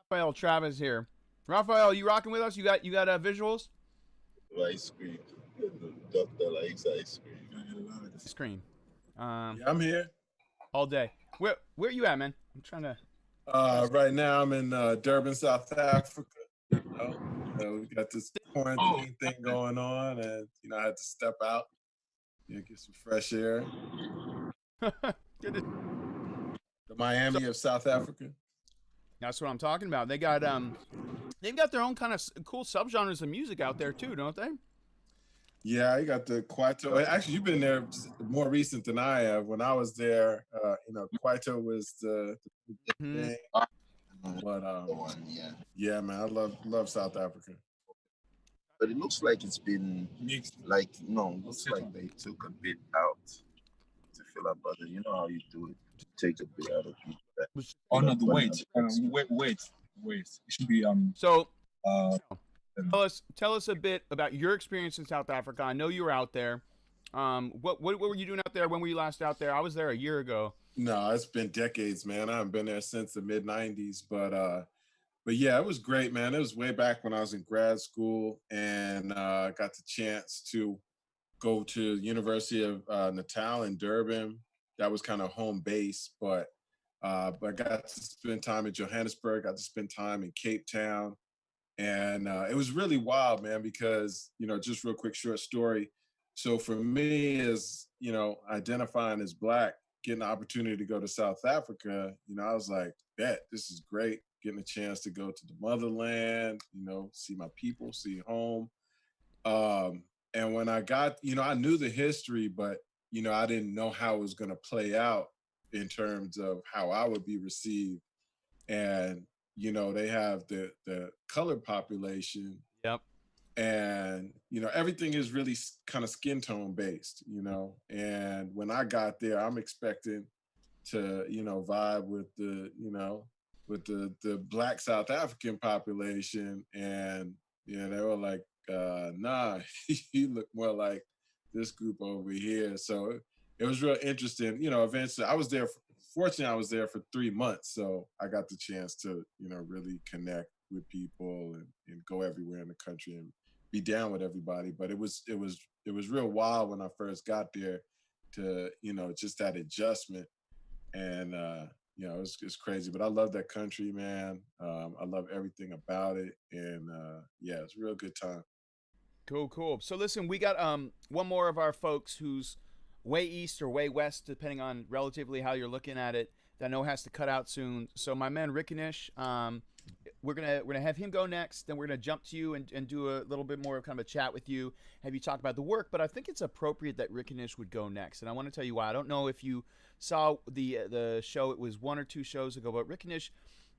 Raphael Travis here. Raphael, you rocking with us? You got visuals? Ice cream. Doctor likes ice cream. Ice cream. Yeah, I'm here all day. Where you at, man? I'm trying to. Right now, I'm in Durban, South Africa. You know, we got this quarantine thing going on, and you know, I had to step out, get some fresh air. The Miami of South Africa. That's what I'm talking about. They got they've got their own kind of cool subgenres of music out there too, don't they? Yeah, you got the Kwaito. Actually, you've been there more recent than I have. When I was there, you know, Kwaito was the thing. But yeah, man, I love South Africa. But it looks like it's been like looks like they took a bit out to fill up other. You know how you do it, take a bit out of people. Oh no, wait. It should be So. Tell us a bit about your experience in South Africa. I know you were out there. What were you doing out there? When were you last out there? I was there a year ago. No, it's been decades, man. I haven't been there since the mid '90s, but yeah, it was great, man. It was way back when I was in grad school, and got the chance to go to University of Natal in Durban. That was kind of home base, but I got to spend time in Johannesburg. Got to spend time in Cape Town. And it was really wild, man, because, you know, just real quick, short story. So for me, as, you know, identifying as Black, getting the opportunity to go to South Africa, you know, I was like, bet, this is great. Getting a chance to go to the motherland, you know, see my people, see home. And when I got, you know, I knew the history, but, you know, I didn't know how it was going to play out in terms of how I would be received. And you know, they have the colored population. Yep. And, you know, everything is really kind of skin tone based, you know. And when I got there, I'm expecting to, you know, vibe with the, you know, with the Black South African population. And, you know, they were like, nah, you look more like this group over here. So it was real interesting. You know, eventually I was there fortunately, I was there for 3 months, so I got the chance to, you know, really connect with people and go everywhere in the country and be down with everybody. But it was real wild when I first got there to, you know, just that adjustment. And you know, it's crazy. But I love that country, man. I love everything about it, and yeah, it's a real good time. Cool. So listen, we got one more of our folks who's way east or way west, depending on relatively how you're looking at it, that I know has to cut out soon. So my man Rickinish, we're gonna have him go next. Then we're gonna jump to you and do a little bit more of kind of a chat with you, have you talk about the work. But I think it's appropriate that Rick Nish would go next, and I want to tell you why. I don't know if you saw the show. It was 1 or 2 shows ago, but Rick Nish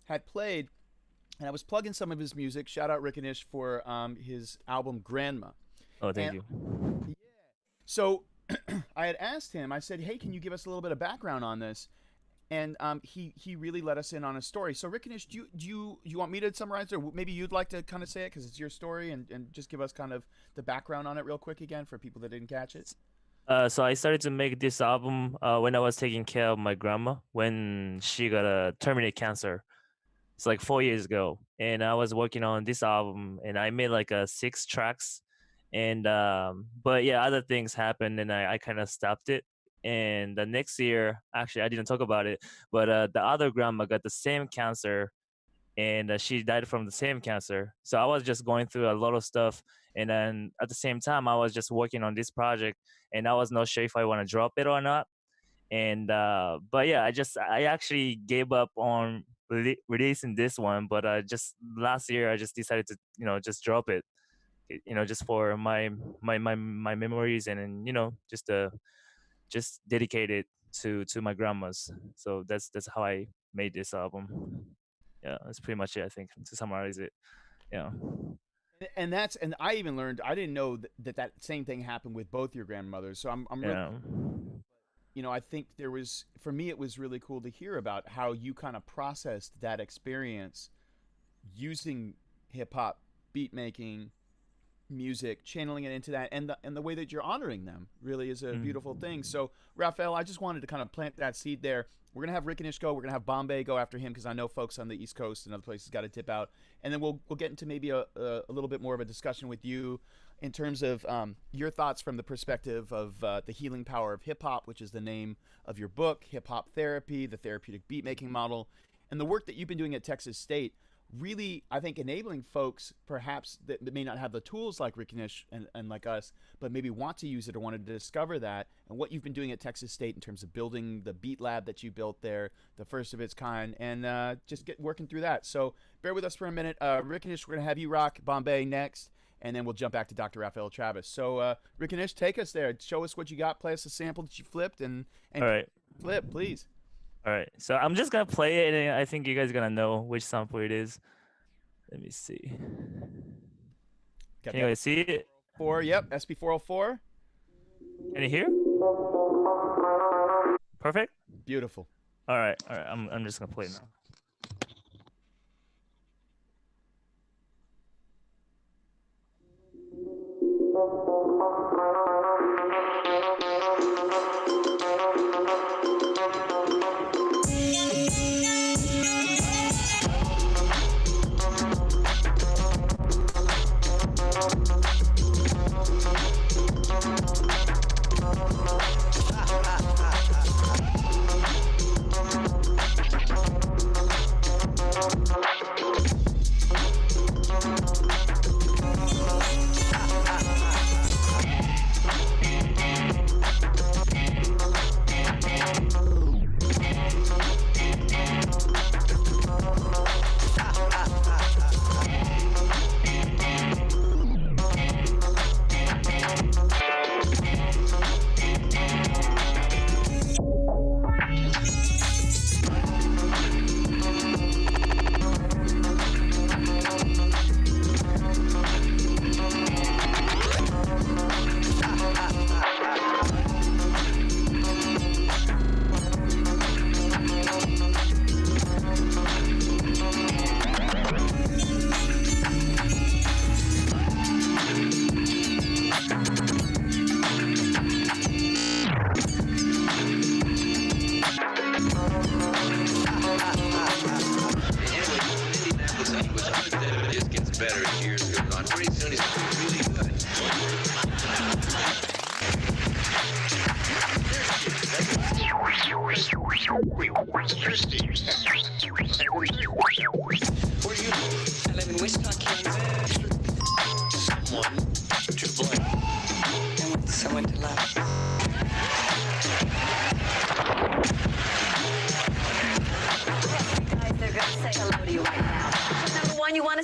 had played, and I was plugging some of his music. Shout out Rick Nish for his album Grandma. Oh, thank you. Yeah. So I had asked him. I said, "Hey, can you give us a little bit of background on this?" And he really let us in on a story. So Rick Nish, do you want me to summarize it, or maybe you'd like to kind of say it because it's your story, and just give us kind of the background on it real quick again for people that didn't catch it? So I started to make this album when I was taking care of my grandma when she got a terminal cancer. It's like 4 years ago, and I was working on this album, and I made like 6 tracks, and but yeah, other things happened, and I kind of stopped it. And the next year, actually, I didn't talk about it, but the other grandma got the same cancer, and she died from the same cancer. So I was just going through a lot of stuff, and then at the same time, I was just working on this project, and I was not sure if I want to drop it or not. And but yeah, I actually gave up on releasing this one, but just last year, I just decided to just drop it, just for my memories, and just dedicated to my grandmas. So that's how I made this album. Yeah, that's pretty much it, I think, to summarize it. Yeah. And I even learned, I didn't know that same thing happened with both your grandmothers. So I'm yeah. Really, I think for me, it was really cool to hear about how you kind of processed that experience using hip hop, beat making, music, channeling it into that, and the way that you're honoring them really is a beautiful thing. So Raphael, I just wanted to kind of plant that seed there. We're gonna have Rick Nish go. We're gonna have Bombay go after him because I know folks on the East Coast and other places got to dip out, and then we'll get into maybe a little bit more of a discussion with you in terms of your thoughts from the perspective of the healing power of hip hop, which is the name of your book, Hip Hop Therapy, the therapeutic beat making model, and the work that you've been doing at Texas State. Really, I think enabling folks perhaps that may not have the tools like Rick Nish and like us, but maybe want to use it or wanted to discover that, and what you've been doing at Texas State in terms of building the beat lab that you built there, the first of its kind, and just working through that. So bear with us for a minute. Rick Nish, we're going to have you rock Bombay next, and then we'll jump back to Dr. Raphael Travis. So Rick Nish, take us there. Show us what you got. Play us a sample that you flipped, and all right. Flip, please. All right, so I'm just gonna play it, and I think you guys are gonna know which sample it is. Let me see. Can you guys see it? Yep, SB404. Can you hear? Perfect. Beautiful. All right. I'm just gonna play it now.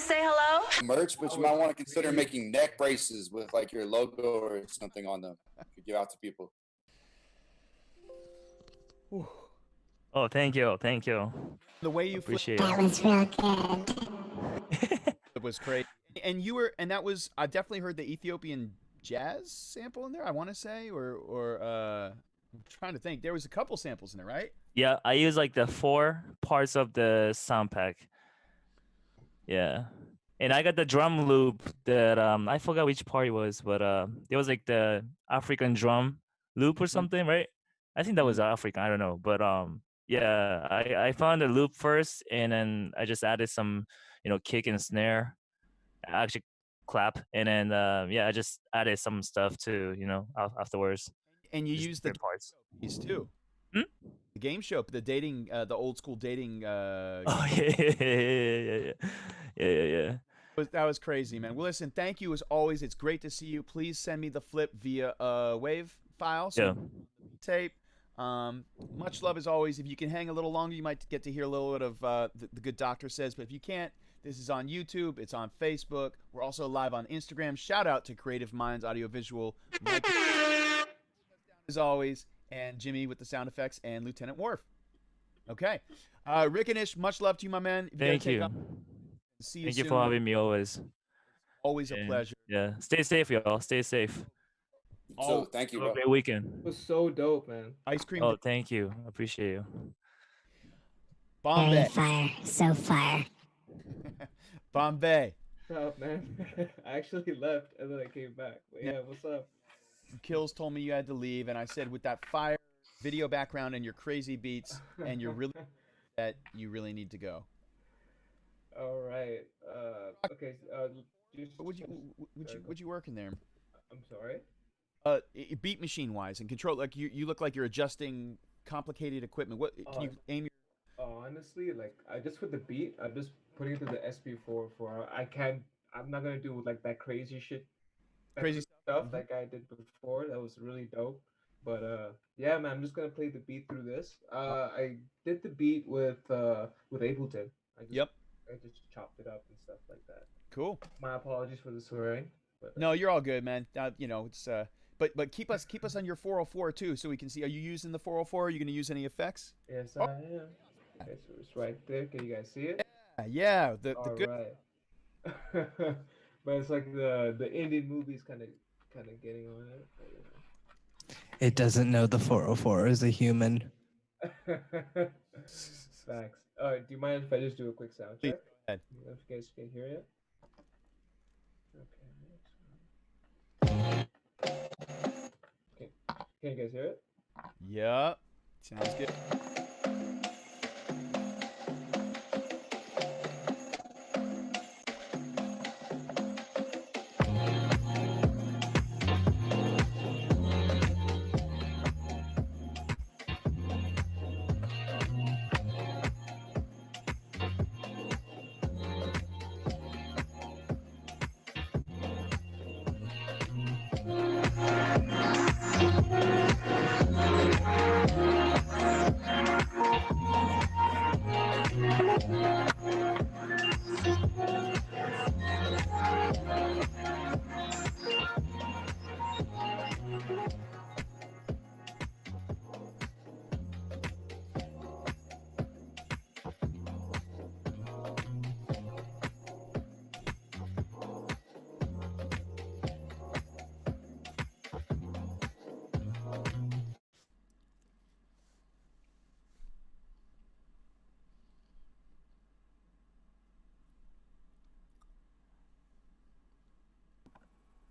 say hello? Merch, but you might want to consider making neck braces with like your logo or something on them to give out to people. Oh, thank you. Thank you. The way you appreciate That it. was real good. It was crazy. And you were, and that was, I definitely heard the Ethiopian jazz sample in there, I want to say, or I'm trying to think. There was a couple samples in there, right? Yeah, I use like the 4 parts of the sound pack. Yeah. And I got the drum loop that I forgot which part it was, but there was like the African drum loop or something, right? I think that was African, I don't know. But yeah, I found the loop first and then I just added some, kick and snare. Actually clap, and then yeah, I just added some stuff too, afterwards. And you Just used the different parts. piece too. Hmm? The game show, the dating, the old school dating. Oh yeah. That was crazy, man. Well, listen, thank you as always. It's great to see you. Please send me the flip via wave file. So tape. Much love as always. If you can hang a little longer, you might get to hear a little bit of the good doctor says. But if you can't, this is on YouTube. It's on Facebook. We're also live on Instagram. Shout out to Creative Minds Audiovisual. Mike, as always, and Jimmy with the sound effects, and Lieutenant Worf. Okay. Rick and Ish, much love to you, my man. Thank you. See you Thank soon. you for having me always. Always a pleasure. Yeah. Stay safe, y'all. Stay safe. So thank you, Have a bro. great weekend. It was so dope, man. Ice cream. Oh, thank you. I appreciate you. Bombay. Very fire. So fire. Bombay. What's up, man? I actually left and then I came back. But yeah, what's up? Kills told me you had to leave, and I said with that fire video background and your crazy beats, and you're really that you really need to go. All right. Okay. Just, Would you work in there? I'm sorry. Beat machine wise and control, like you look like you're adjusting complicated equipment. What can you aim your? Honestly, like I just with the beat, I'm just putting it through the SP4 for I'm not gonna do like that crazy shit. Crazy stuff like I did before. That was really dope. But yeah, man, I'm just gonna play the beat through this. I did the beat with Ableton. I just chopped it up and stuff like that. Cool. My apologies for the swearing. But, no, you're all good, man. It's but keep us on your 404 too, so we can see. Are you using the 404? Are you gonna use any effects? Yes, I am. Okay, so it's right there. Can you guys see it? Yeah. The good. Right. But it's like the Indian movies kind of getting on it. But, It doesn't know the 404 is a human. Facts. All right. Do you mind if I just do a quick sound check? If you guys can hear it. Okay. Can you guys hear it? Yeah. Sounds good.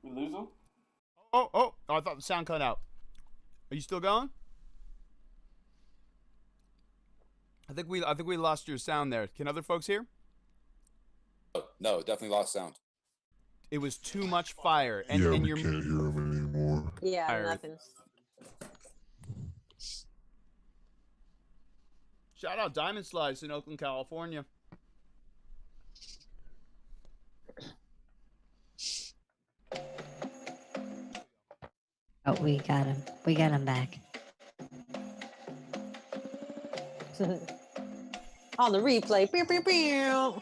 We lose him? Oh! I thought the sound cut out. Are you still going? I think we lost your sound there. Can other folks hear? No, definitely lost sound. It was too much fire, and we you're can't hear him anymore. Yeah, Fire. nothing. Shout out Diamond Slice in Oakland, California. Oh, we got him. We got him back. On the replay. Pew, pew, pew.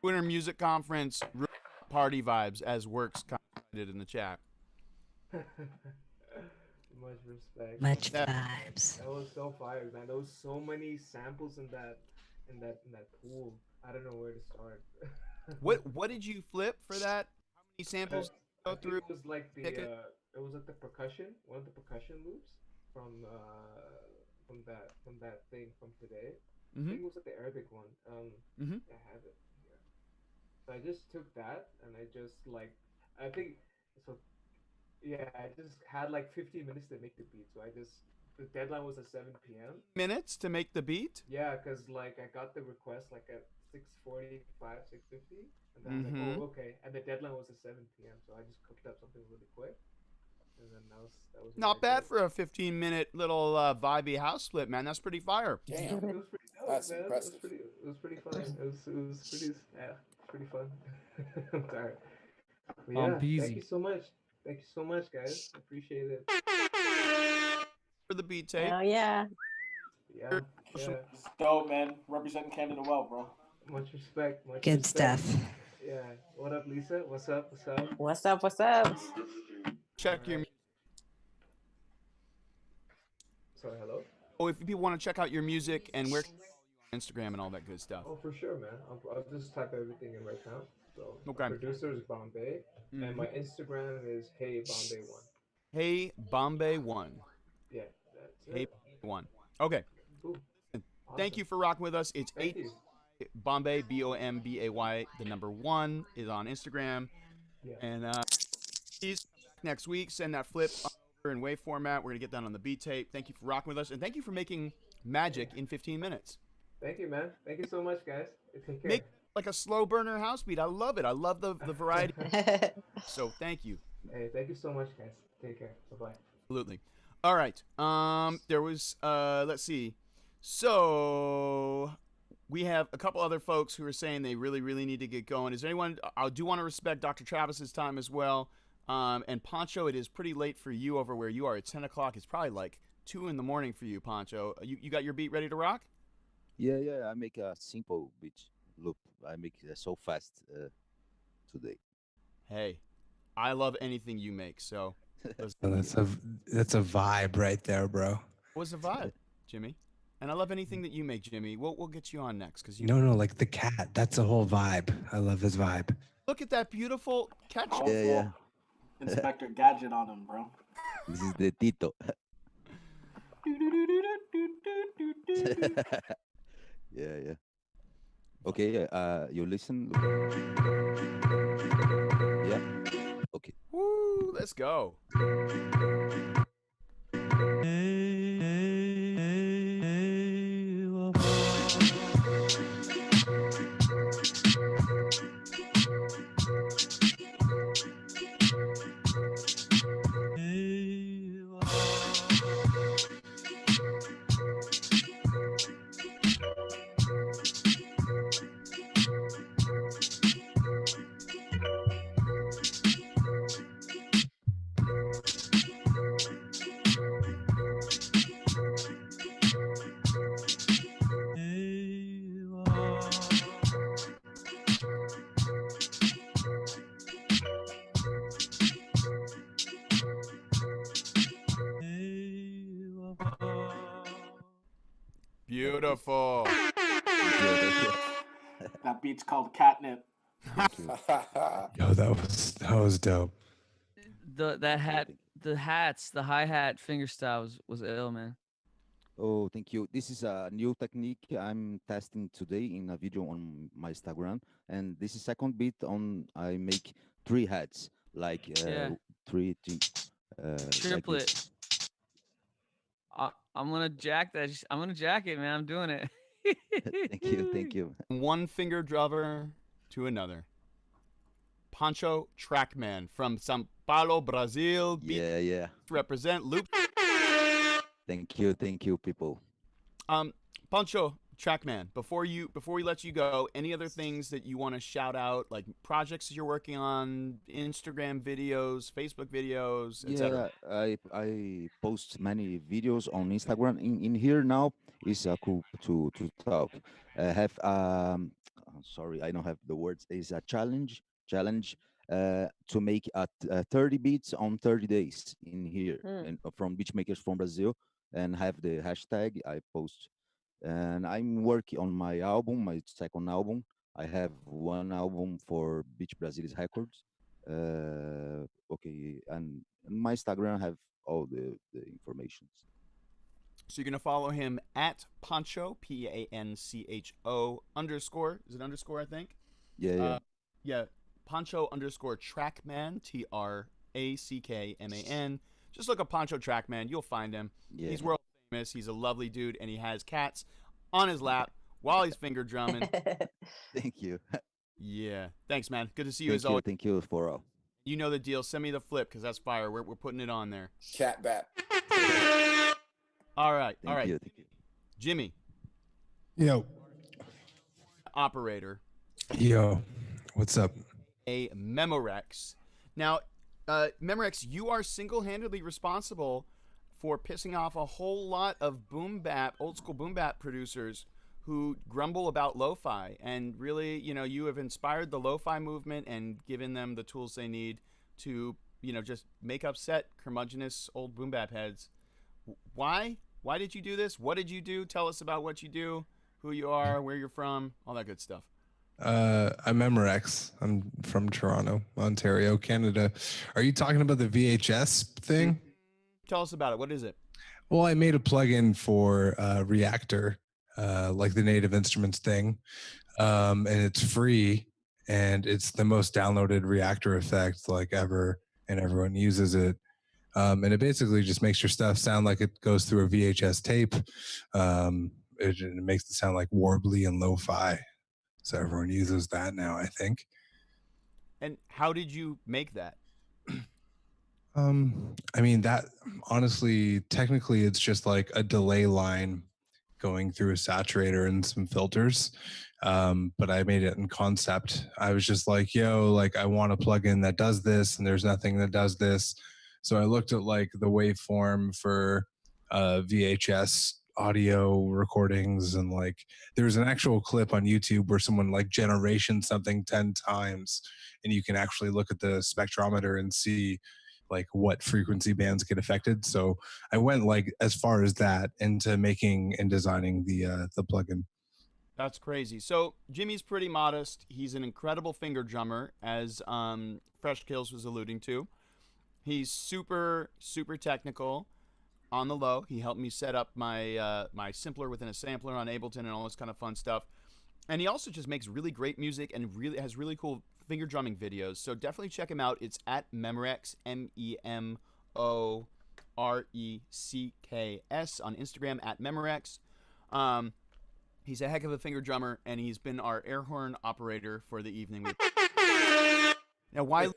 Winter Music Conference party vibes, as Works commented in the chat. Much respect. Much vibes. That was so fire, man. There was so many samples in that pool. I don't know where to start. What did you flip for that? How many samples I go think through? it was like the it was like the percussion, one of the percussion loops from that thing from today. I think it was like the Arabic one. I have it here. So I just took that and I just like I think so. Yeah, I just had like 15 minutes to make the beat. So the deadline was at 7 p.m. Minutes to make the beat? Yeah, because like I got the request like at 6:45, 6:50, and then I was like, oh, okay. And the deadline was at 7 p.m. So I just cooked up something really quick, and then that was what Not I bad did. for a 15-minute little vibey house split, man. That's pretty fire. It was pretty dope, That's man. impressive. It was pretty fun. It was pretty fun. I'm tired. But yeah, thank you so much. Thank you so much, guys. Appreciate it. For the beat tape. Oh yeah. Yeah. It's dope, man. Representing Canada well, bro. Much respect. Much Good respect. stuff. Yeah. What up, Lisa? What's up? What's up? What's up? What's up? Check your. Sorry, hello? Oh, if people want to check out your music and where on Instagram and all that good stuff. Oh, for sure, man. I'll just type everything in right now. So, Okay. my producer is Bombay, and my Instagram is Hey Bombay1. Hey Bombay1. Yeah, that's Hey it. Bombay1. Okay. Cool. Thank you for rocking with us. It's Thank 8 you. Bombay, BOMBAY, the number 1 is on Instagram. Yeah. And please come back next week. Send that flip over in WAV format. We're going to get that on the beat tape. Thank you for rocking with us. And thank you for making magic in 15 minutes. Thank you, man. Thank you so much, guys. Take care. Make like a slow burner house beat. I love it. I love the variety. So thank you. Hey, thank you so much, guys. Take care. Bye-bye. Absolutely. All right. There was let's see. So we have a couple other folks who are saying they really need to get going. Is there anyone? I do want to respect Dr. Travis's time as well. And Pancho, it is pretty late for you over where you are. It's 10 o'clock. It's probably like 2 in the morning for you, Pancho. You got your beat ready to rock? Yeah. I make a simple beat loop. I make it so fast today. Hey, I love anything you make. So That's a vibe right there, bro. what's the vibe, Jimmy? And I love anything that you make, Jimmy. We'll get you on next because you. No, like the cat. That's a whole vibe. I love his vibe. Look at that beautiful catch. Yeah. Inspector Gadget on him, bro. This is the Tito. Yeah. Okay, you listen. Yeah. Okay. Woo, let's go. Beautiful. That beat's called Catnip. Thank you. Yo, that was dope. That hat, the hats, the hi hat fingerstyle was ill, man. Oh, thank you. This is a new technique I'm testing today in a video on my Instagram, and this is second beat on. I make 3 hats, like Yeah. 3, like Triplet. this. I'm gonna jack that. I'm gonna jack it, man. I'm doing it. Thank you, thank you. One finger drummer to another. Pancho Trackman from São Paulo, Brazil. Yeah. Represent Loop. Thank you, people. Pancho Trackman, before we let you go, any other things that you want to shout out, like projects you're working on, Instagram videos, Facebook videos, etc.? Yeah, I post many videos on Instagram. In here now is cool to talk. Have sorry, I don't have the words. Is a challenge to make 30 beats on 30 days in here, and from beatmakers from Brazil, and have the hashtag I post. And I'm working on my album, my second album. I have one album for Beach Brasilis Records. Okay, and my Instagram have all the informations. So you're gonna follow him at Pancho, PANCHO _ Is it underscore? I think. Yeah. Yeah. Pancho _ Trackman, TRACKMAN. Just look up Pancho Trackman. You'll find him. Yeah. He's world famous. He's a lovely dude, and he has cats on his lap while he's finger drumming. Thank you. Yeah. Thanks, man. Good to see you as always. Thank you for all. You know the deal. Send me the flip because that's fire. We're putting it on there. Cat bat. All right. Thank you. Jimmy. Yo. Operator. Yo. What's up? A Memorex. Now, Memorex, you are single-handedly responsible for pissing off a whole lot of boom bap, old school boom bap producers who grumble about lo-fi, and really, you have inspired the lo-fi movement and given them the tools they need to, just make upset curmudgeonous old boom bap heads. Why did you do this? What did you do? Tell us about what you do, who you are, where you're from, all that good stuff. I'm Memorex. I'm from Toronto, Ontario, Canada. Are you talking about the VHS thing? Tell us about it. What is it? Well, I made a plugin for Reactor, like the Native Instruments thing, and it's free, and it's the most downloaded Reactor effect like ever, and everyone uses it. And it basically just makes your stuff sound like it goes through a VHS tape. It makes it sound like warbly and lo-fi. So everyone uses that now, I think. And how did you make that? I mean, that honestly, technically, it's just like a delay line going through a saturator and some filters. But I made it in concept. I was just like, yo, like I want a plugin that does this, and there's nothing that does this. So I looked at like the waveform for VHS audio recordings, and like there's an actual clip on YouTube where someone like generation something 10 times, and you can actually look at the spectrometer and see like what frequency bands get affected. So I went like as far as that into making and designing the plugin. That's crazy. So Jimmy's pretty modest. He's an incredible finger drummer, as Fresh Kills was alluding to. He's super, super technical on the low. He helped me set up my my simpler within a sampler on Ableton and all this kind of fun stuff. And he also just makes really great music and really has really cool finger drumming videos. So definitely check him out. It's at Memorex, MEMORECKS on Instagram at Memorex. He's a heck of a finger drummer, and he's been our air horn operator for the evening. Now, why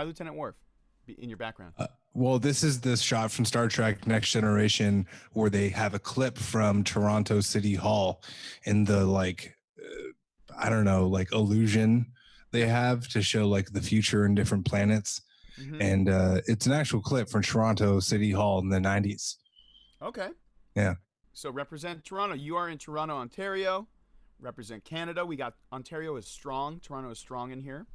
Lieutenant Worf in your background? Well, this is this shot from Star Trek Next Generation where they have a clip from Toronto City Hall in the like, I don't know, like illusion they have to show like the future and different planets. Mm-hmm. And it's an actual clip from Toronto City Hall in the 90s. Okay. Yeah. So represent Toronto. You are in Toronto, Ontario. Represent Canada. We got Ontario is strong. Toronto is strong in here.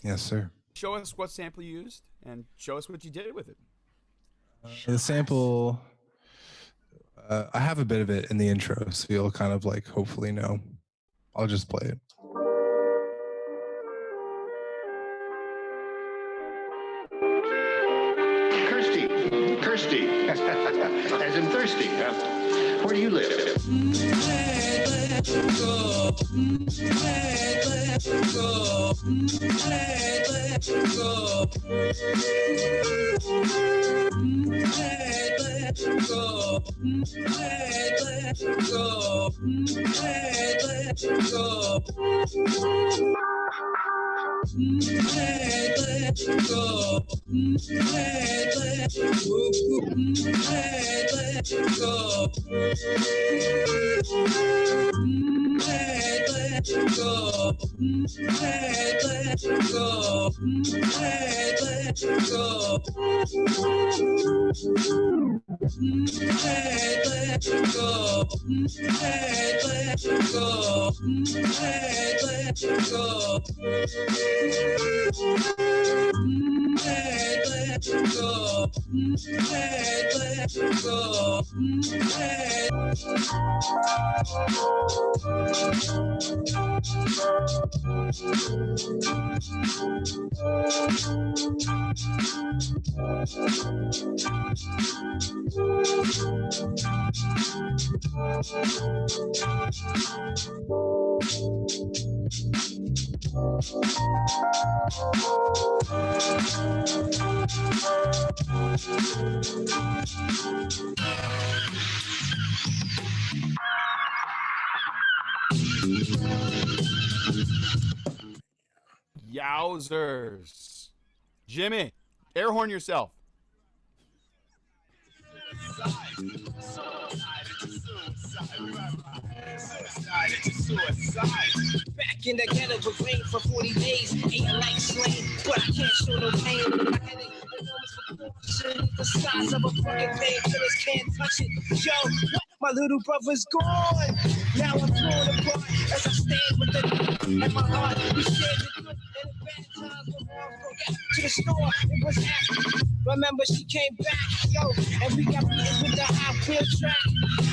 Yes, sir. Show us what sample you used and show us what you did with it. The sample, I have a bit of it in the intro, so you'll kind of like hopefully know. I'll just play it. Kirsty, as in thirsty. Where do you live? Yowzers. Jimmy, air horn yourself. Back in the ghetto with rain for 40 days, ain't a light slain, but I can't show no pain. My headache, enormous proportion, the size of a fucking pain, killers can't touch it. Yo, what? My little brother's gone. Now I'm torn apart as I stand with the at my heart. We shared the good and the bad times when moms broke out to the store. It was after. Remember she came back, yo, and we got beaten with the high wheel track.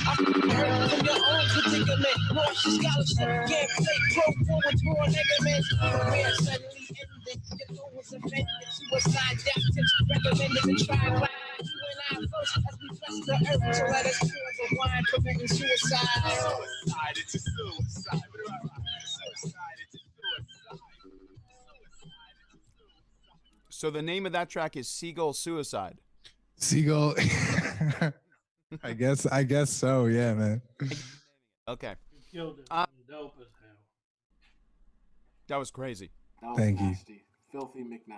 I heard from your own predicament. Lost your scholarship, can't play pro forward poor ligaments. Career suddenly ended. Your goal was offended. Suicide death tips recommended to try black. You and I first as we bless the earth. So let us pour the wine preventing suicide. Suicide, it's a suicide. So the name of that track is Seagull Suicide. Seagull. I guess so. Yeah, man. Okay. You killed it. Dope as hell. That was crazy. That was Thank you. nasty. Filthy McNasty.